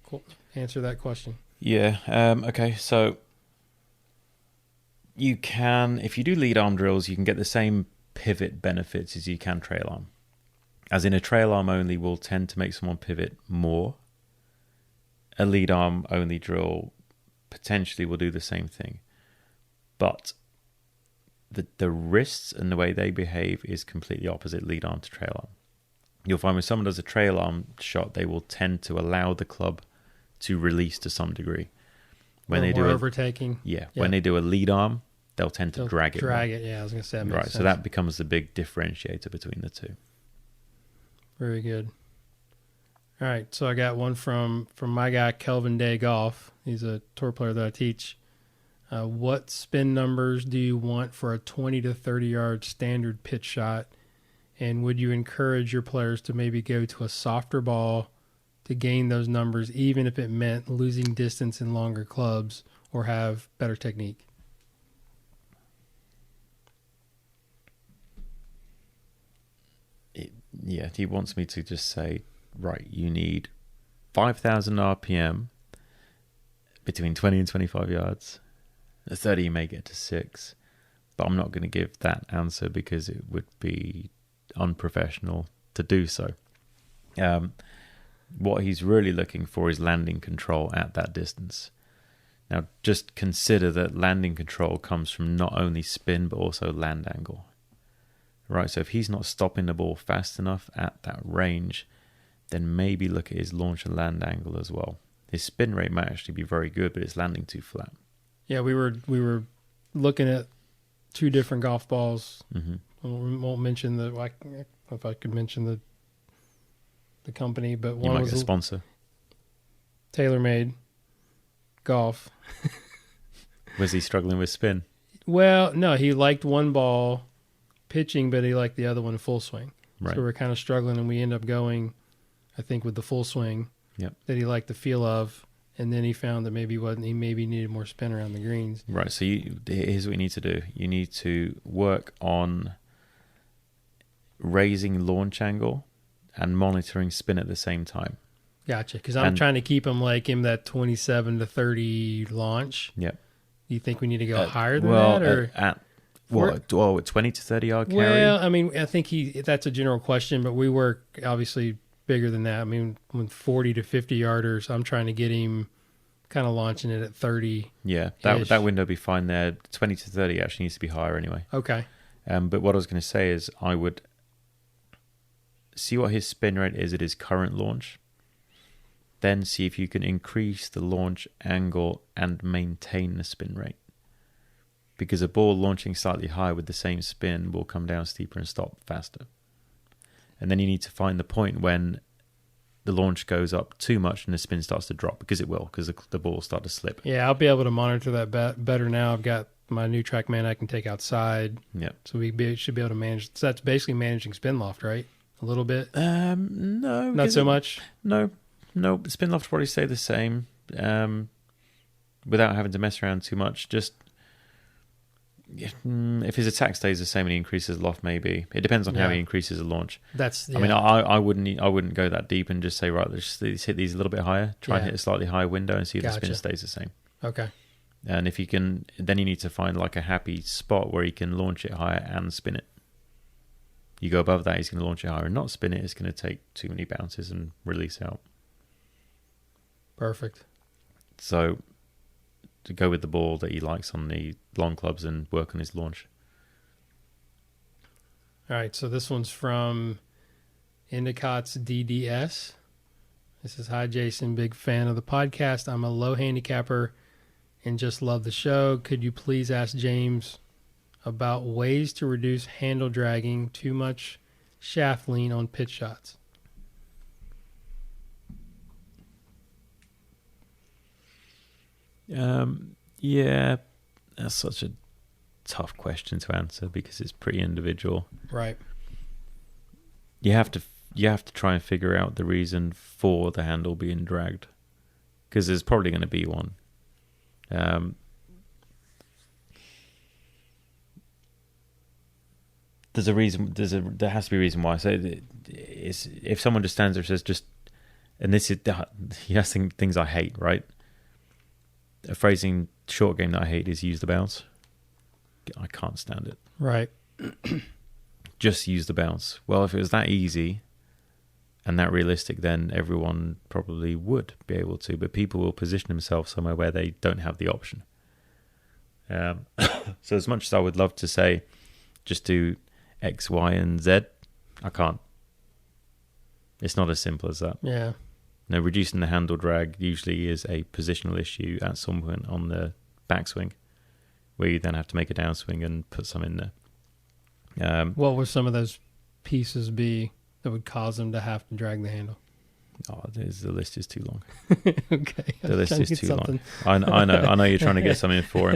E: Cool. Answer that question.
F: Yeah. Okay. So you can, if you do lead arm drills, you can get the same pivot benefits as you can trail arm. As in, a trail arm only will tend to make someone pivot more. a lead arm only drill potentially will do the same thing. But the wrists and the way they behave is completely opposite lead arm to trail arm. You'll find when someone does a trail arm shot, they will tend to allow the club to release to some degree. When they do
E: overtaking.
F: Yeah. When they do a lead arm, they'll tend to drag it.
E: Drag it, yeah. I was going to say that makes sense.
F: So that becomes the big differentiator between the two.
E: Very good. All right, so I got one from my guy, Kelvin Day Golf. He's a tour player that I teach. What spin numbers do you want for a 20 to 30 yard standard pitch shot? And would you encourage your players to maybe go to a softer ball to gain those numbers, even if it meant losing distance in longer clubs or have better technique?
F: He wants me to just say, right, you need 5,000 RPM between 20 and 25 yards. At 30, you may get to 6. But I'm not going to give that answer because it would be unprofessional to do so. What he's really looking for is landing control at that distance. Now, just consider that landing control comes from not only spin, but also land angle. Right, so if he's not stopping the ball fast enough at that range, then maybe look at his launch and land angle as well. His spin rate might actually be very good, but it's landing too flat.
E: Yeah, we were looking at 2 different golf balls.
F: Mm-hmm.
E: We won't mention if I could mention the company, but one
F: you might
E: was
F: get a sponsor.
E: TaylorMade Golf.
F: Was he struggling with spin?
E: Well, no, he liked one ball pitching, but he liked the other one full swing.
F: Right.
E: So we're kind of struggling, and we end up going, I think, with the full swing that he liked the feel of, and then he found that he maybe needed more spin around the greens.
F: Right, so here's what you need to do. You need to work on raising launch angle and monitoring spin at the same time.
E: Gotcha, because I'm trying to keep him that 27 to 30 launch.
F: Yep.
E: Do you think we need to go higher than that? Or
F: at 20 to 30 yard carry?
E: Well, I mean, I think that's a general question, but we work obviously bigger than that. I mean, with 40 to 50 yarders, I'm trying to get him kind of launching it at 30.
F: Yeah, that window would be fine there. 20 to 30 actually needs to be higher anyway.
E: Okay.
F: But what I was going to say is I would see what his spin rate is at his current launch. Then see if you can increase the launch angle and maintain the spin rate. Because a ball launching slightly higher with the same spin will come down steeper and stop faster. And then you need to find the point when the launch goes up too much and the spin starts to drop, because it will, because the ball will start to slip.
E: Yeah, I'll be able to monitor that better now. I've got my new TrackMan I can take outside.
F: Yeah.
E: So should be able to manage. So that's basically managing spin loft, right? A little bit?
F: No.
E: Not so much?
F: No. Spin loft will probably stay the same without having to mess around too much. Just if his attack stays the same and he increases loft, maybe. It depends on how he increases the launch. I mean, I wouldn't go that deep and just say, right, let's hit these a little bit higher. Try and hit a slightly higher window and see if the spin stays the same.
E: Okay.
F: And if you can, then you need to find like a happy spot where he can launch it higher and spin it. You go above that, he's going to launch it higher and not spin it. It's going to take too many bounces and release out.
E: Perfect.
F: So to go with the ball that he likes on the long clubs and work on his launch.
E: All right, so this one's from Endicott's DDS. This is, hi, Jason, big fan of the podcast. I'm a low handicapper and just love the show. Could you please ask James about ways to reduce handle dragging, too much shaft lean on pitch shots?
F: Yeah, that's such a tough question to answer because it's pretty individual.
E: Right.
F: You have to try and figure out the reason for the handle being dragged, because there's probably going to be one. There's a reason. There has to be a reason why. So if someone just stands there and says and this is things I hate, right? A phrasing short game that I hate is use the bounce. I can't stand it.
E: Right.
F: Just use the bounce. Well, if it was that easy and that realistic, then everyone probably would be able to. But people will position themselves somewhere where they don't have the option. So as much as I would love to say, just do X, Y, and Z, I can't. It's not as simple as that.
E: Yeah.
F: No, reducing the handle drag usually is a positional issue at some point on the backswing, where you then have to make a downswing and put some in there.
E: What would some of those pieces be that would cause them to have to drag the handle?
F: Oh, the list is too long.
E: Okay.
F: The list is too long. I know you're trying to get something for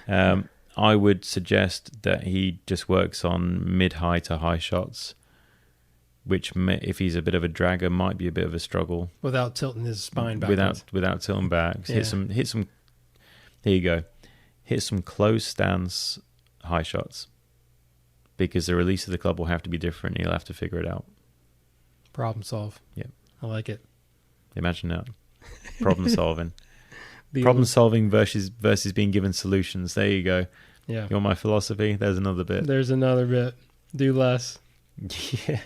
F: him. I would suggest that he just works on mid-high to high shots, which if he's a bit of a dragger might be a bit of a struggle. Without
E: tilting his spine backwards.
F: Without tilting back.
E: Yeah.
F: Hit some. Here you go. Hit some closed stance high shots, because the release of the club will have to be different. You'll have to figure it out.
E: Problem solve.
F: Yeah.
E: I like it.
F: Imagine that. Problem solving. Problem solving versus being given solutions. There you go.
E: Yeah.
F: You want my philosophy? There's another bit.
E: Do less.
F: Yeah.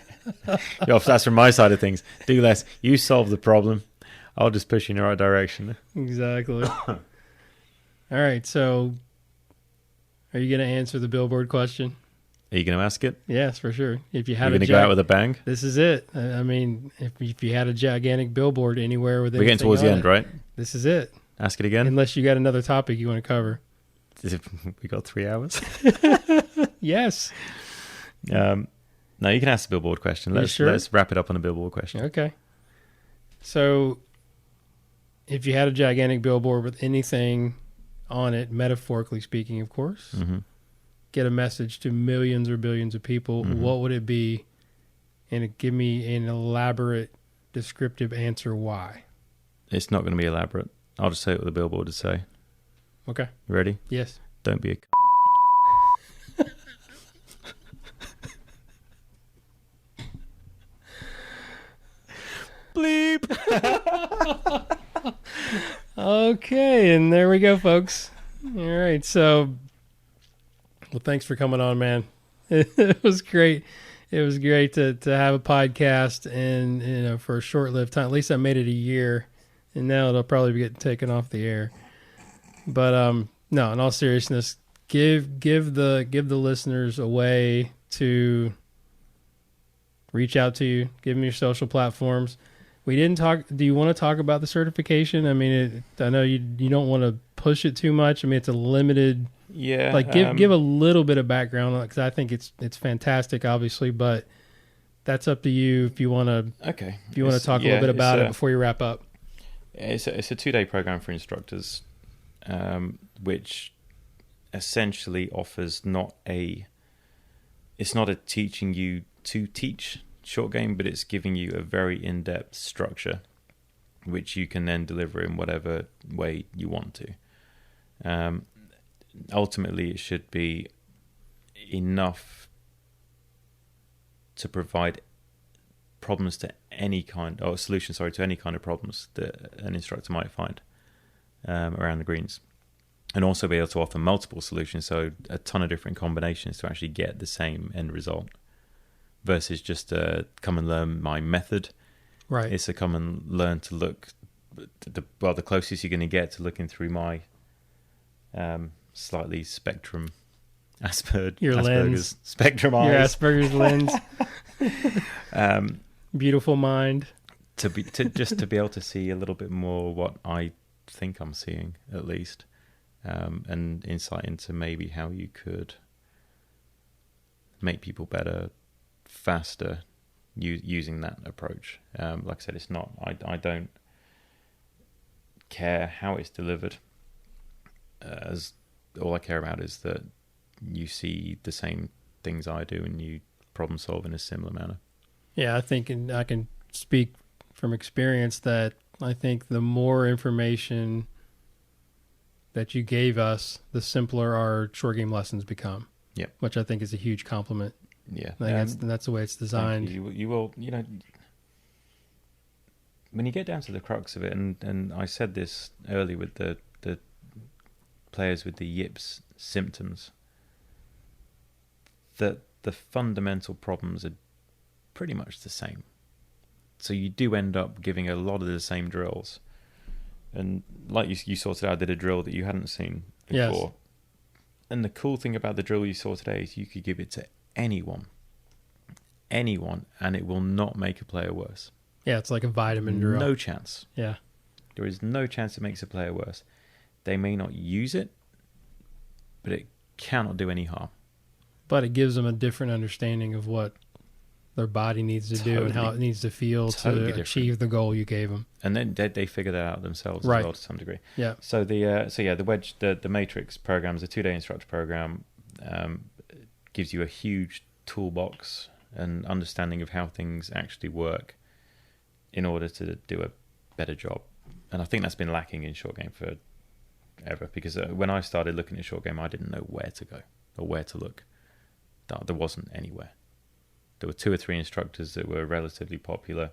F: That's from my side of things. Do less. You solve the problem. I'll just push you in the right direction.
E: Exactly. All right. So, are you going to answer the billboard question?
F: Are you going to ask it?
E: Yes, for sure. If you had,
F: you're going to go out with a bang.
E: This is it. I mean, if you had a gigantic billboard anywhere with,
F: we're getting towards the end, right?
E: This is it.
F: Ask it again.
E: Unless you got another topic you want to cover.
F: We got 3 hours.
E: Yes.
F: No, you can ask the billboard question. Let's wrap it up on a billboard question.
E: Okay. So, if you had a gigantic billboard with anything on it, metaphorically speaking, of course, get a message to millions or billions of people, what would it be? And give me an elaborate, descriptive answer why.
F: It's not going to be elaborate. I'll just say what the billboard would say.
E: Okay.
F: You ready?
E: Yes.
F: Don't be a Bleeep.
E: Okay, and there we go, folks. All right, so, well, thanks for coming on, man. It was great. It was great to have a podcast, and for a short-lived time. At least I made it a year, and now it'll probably be getting taken off the air. But no, in all seriousness, give the listeners a way to reach out to you. Give them your social platforms. We didn't talk. Do you want to talk about the certification? I mean, I know you don't want to push it too much. I mean, it's a limited.
F: Yeah.
E: Like give a little bit of background on it, because I think it's fantastic, obviously, but that's up to you if you want to.
F: Okay.
E: If you want to talk a little bit about it before you wrap up.
F: It's a 2-day program for instructors, which essentially offers it's not a teaching you to teach short game, but it's giving you a very in-depth structure, which you can then deliver in whatever way you want to. Ultimately, it should be enough to provide problems to any kind, or solutions, to any kind of problems that an instructor might find around the greens. And also be able to offer multiple solutions, so a ton of different combinations to actually get the same end result, versus just come and learn my method.
E: Right.
F: It's a come and learn to look, the closest you're going to get to looking through my slightly spectrum Asperger's
E: lens.
F: Spectrum eyes.
E: Your Asperger's lens. Beautiful mind.
F: To be able to see a little bit more what I think I'm seeing, at least. And insight into maybe how you could make people better, faster, using that approach. Like I said, it's not. I don't care how it's delivered. As all I care about is that you see the same things I do and you problem solve in a similar manner.
E: Yeah, I think, and I can speak from experience that I think the more information that you gave us, the simpler our short game lessons become.
F: Yeah,
E: which I think is a huge compliment.
F: Yeah,
E: I think that's the way it's designed.
F: You will, when you get down to the crux of it, and I said this earlier with the players with the yips symptoms, that the fundamental problems are pretty much the same. So you do end up giving a lot of the same drills. And like you sorted out, I did a drill that you hadn't seen before.
E: Yes.
F: And the cool thing about the drill you saw today is you could give it to anyone, and it will not make a player worse.
E: Yeah, it's like a vitamin drill.
F: No chance.
E: Yeah.
F: There is no chance it makes a player worse. They may not use it, but it cannot do any harm.
E: But it gives them a different understanding of what their body needs to do and how it needs to feel to achieve the goal you gave them.
F: And then they figure that out themselves as well to some degree.
E: Yeah.
F: So the wedge, the Matrix program is a 2-day instructor program. Gives you a huge toolbox and understanding of how things actually work in order to do a better job. And I think that's been lacking in short game forever, because when I started looking at short game, I didn't know where to go or where to look. There wasn't anywhere. There were 2 or 3 instructors that were relatively popular,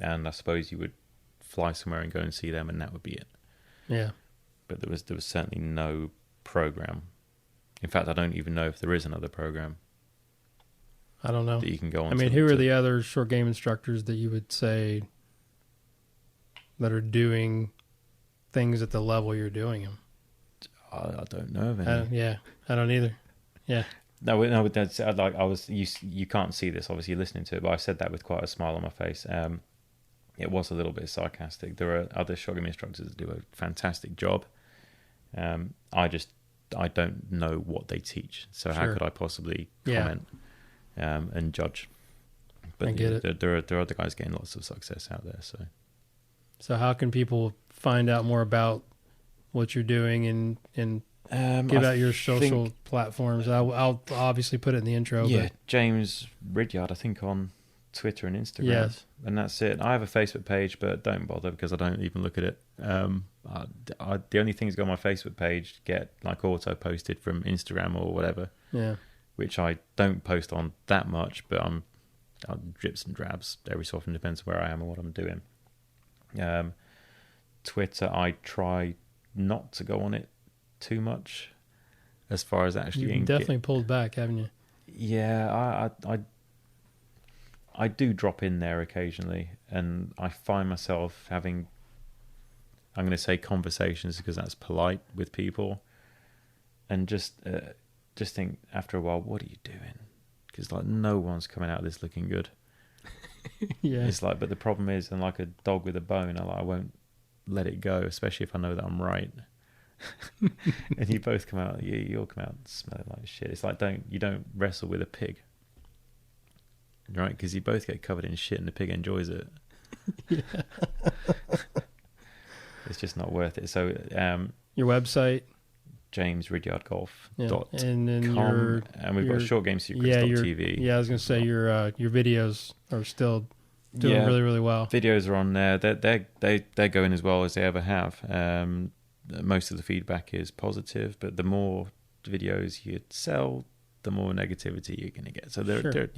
F: and I suppose you would fly somewhere and go and see them, and that would be it.
E: Yeah.
F: But there was certainly no program. In fact, I don't even know if there is another program.
E: I don't know
F: That you can go on.
E: I mean, who are the other short game instructors that you would say that are doing things at the level you're doing them?
F: I don't know of any.
E: I don't either. Yeah.
F: No, that's like you can't see this, obviously, you're listening to it, but I said that with quite a smile on my face. It was a little bit sarcastic. There are other short game instructors that do a fantastic job. I don't know what they teach, so how could I possibly comment and judge? But
E: I get it.
F: There are other guys getting lots of success out there.
E: So how can people find out more about what you're doing and give out your social platforms? I'll obviously put it in the intro.
F: Yeah,
E: but.
F: James Ridyard, I think, on Twitter and Instagram.
E: Yes.
F: And that's it. I have a Facebook page, but don't bother because I don't even look at it. The only things that go on my Facebook page get like auto posted from Instagram or whatever.
E: Yeah.
F: Which I don't post on that much, but I'm drips and drabs every so often, depends where I am and what I'm doing. Twitter, I try not to go on it too much as far as actually
E: You've definitely pulled back, haven't you?
F: Yeah, I do drop in there occasionally, and I find myself having, I'm going to say conversations because that's polite with people, and just think after a while, what are you doing? Because like no one's coming out of this looking good.
E: Yeah.
F: It's like, but the problem is, and like a dog with a bone, I won't let it go, especially if I know that I'm right. And you both come out, you'll come out smelling like shit. It's like you don't wrestle with a pig, right? Because you both get covered in shit, and the pig enjoys it.
E: Yeah.
F: It's just not worth it. So,
E: your website,
F: JamesRidyardGolf.com,
E: and then
F: and we've got ShortGameSecrets.tv.
E: Yeah, I was gonna say your videos are still doing really, really well.
F: Videos are on there. They're going as well as they ever have. Most of the feedback is positive, but the more videos you sell, the more negativity you're going to get. So they're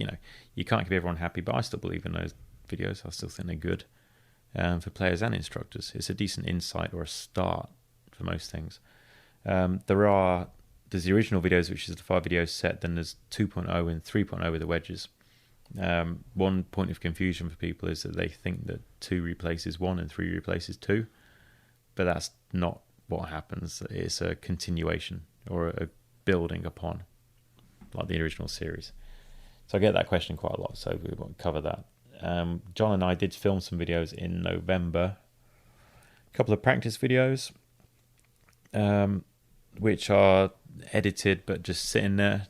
F: you can't keep everyone happy, but I still believe in those videos. I still think they're good for players and instructors. It's a decent insight or a start for most things. There's the original videos, which is the 5 videos set. Then there's 2.0 and 3.0 with the wedges. One point of confusion for people is that they think that 2 replaces 1 and 3 replaces 2, but that's not what happens. It's a continuation or a building upon, like the original series. So I get that question quite a lot, so we won't cover that. John and I did film some videos in November, a couple of practice videos, which are edited but just sitting there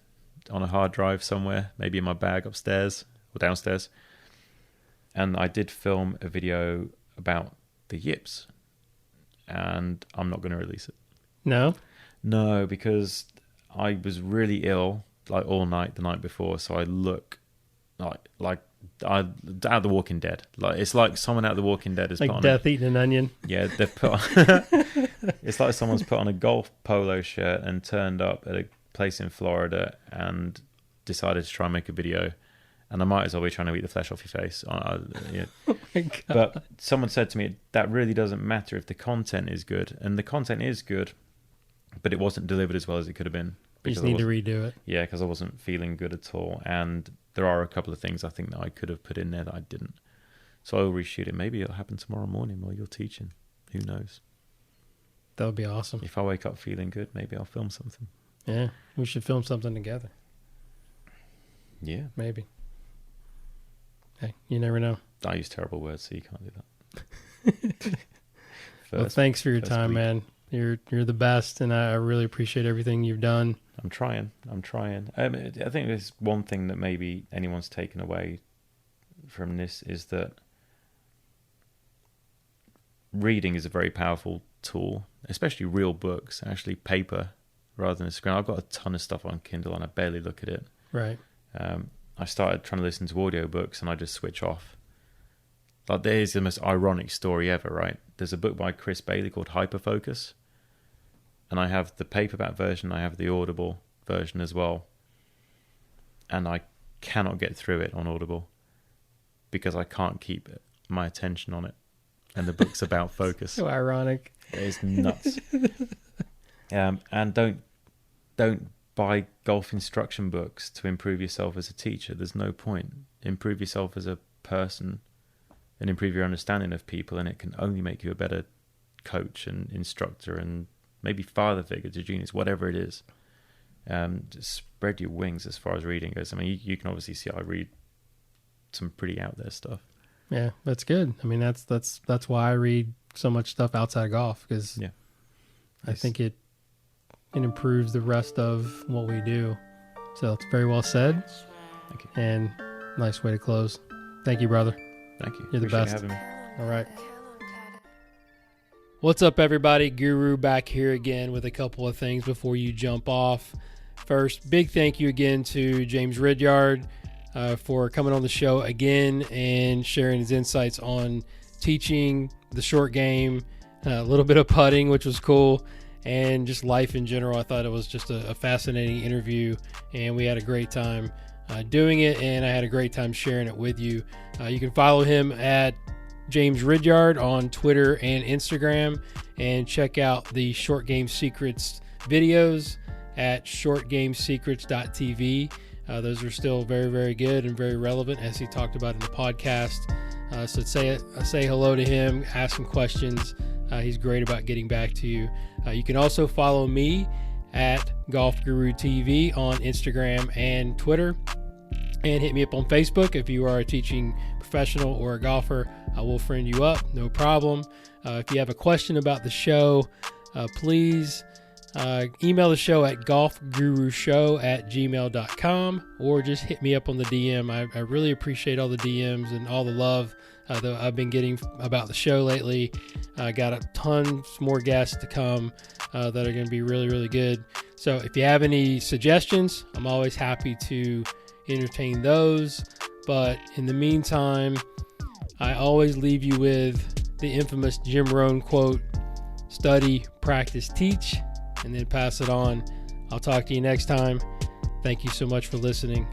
F: on a hard drive somewhere, maybe in my bag upstairs or downstairs. And I did film a video about the yips, and I'm not going to release it. No, because I was really ill like all night the night before, so I look like out of The Walking Dead. Like it's like someone out of The Walking Dead has
E: like
F: put on
E: death eating an onion.
F: Yeah, they've put on it's like someone's put on a golf polo shirt and turned up at a place in Florida and decided to try and make a video, and I might as well be trying to eat the flesh off your face. Yeah.
E: Oh my God.
F: But someone said to me, that really doesn't matter if the content is good, and the content is good, but it wasn't delivered as well as it could have been.
E: You just need to redo it.
F: Yeah, because I wasn't feeling good at all, and there are a couple of things I think that I could have put in there that I didn't. So I'll reshoot it. Maybe it'll happen tomorrow morning while you're teaching. Who knows?
E: That would be awesome.
F: If I wake up feeling good, maybe I'll film something.
E: Yeah, we should film something together.
F: Yeah.
E: Maybe. Hey, you never know.
F: I use terrible words, so you can't do that.
E: Well, thanks for your time, man. You're the best, and I really appreciate everything you've done.
F: I'm trying. I think there's one thing that maybe anyone's taken away from this is that reading is a very powerful tool, especially real books, actually paper rather than a screen. I've got a ton of stuff on Kindle and I barely look at it.
E: Right.
F: I started trying to listen to audiobooks and I just switch off. Like, there's the most ironic story ever, right? There's a book by Chris Bailey called Hyperfocus, and I have the paperback version, I have the Audible version as well, and I cannot get through it on Audible because I can't keep my attention on it, and the book's about focus.
E: So ironic.
F: It's nuts. And don't buy golf instruction books to improve yourself as a teacher. There's no point. Improve yourself as a person and improve your understanding of people, and it can only make you a better coach and instructor and maybe father figure to juniors, whatever it is. Just spread your wings as far as reading goes. I mean, you can obviously see I read some pretty out there stuff.
E: Yeah, that's good. I mean, that's why I read so much stuff outside of golf, because I think it improves the rest of what we do. So it's very well said.
F: Thank you.
E: And nice way to close. Thank you, brother.
F: Thank you.
E: You're the
F: Appreciate
E: best.
F: you having me.
E: All right. What's up, everybody? Guru back here again with a couple of things before you jump off. First, big thank you again to James Ridyard for coming on the show again and sharing his insights on teaching the short game, a little bit of putting, which was cool, and just life in general. I thought it was just a fascinating interview, and we had a great time doing it, and I had a great time sharing it with you. You can follow him at James Ridyard on Twitter and Instagram, and check out the Short Game Secrets videos at shortgamesecrets.tv. Those are still very, very good and very relevant, as he talked about in the podcast. So say hello to him, ask him questions. He's great about getting back to you. You can also follow me at Golf Guru TV on Instagram and Twitter, and hit me up on Facebook if you are a teaching professional or a golfer. I will friend you up, no problem. If you have a question about the show, please email the show at golfgurushow@gmail.com, or just hit me up on the DM. I really appreciate all the DMs and all the love that I've been getting about the show lately. I got a ton more guests to come that are going to be really, really good. So if you have any suggestions, I'm always happy to entertain those. But in the meantime, I always leave you with the infamous Jim Rohn quote: study, practice, teach, and then pass it on. I'll talk to you next time. Thank you so much for listening.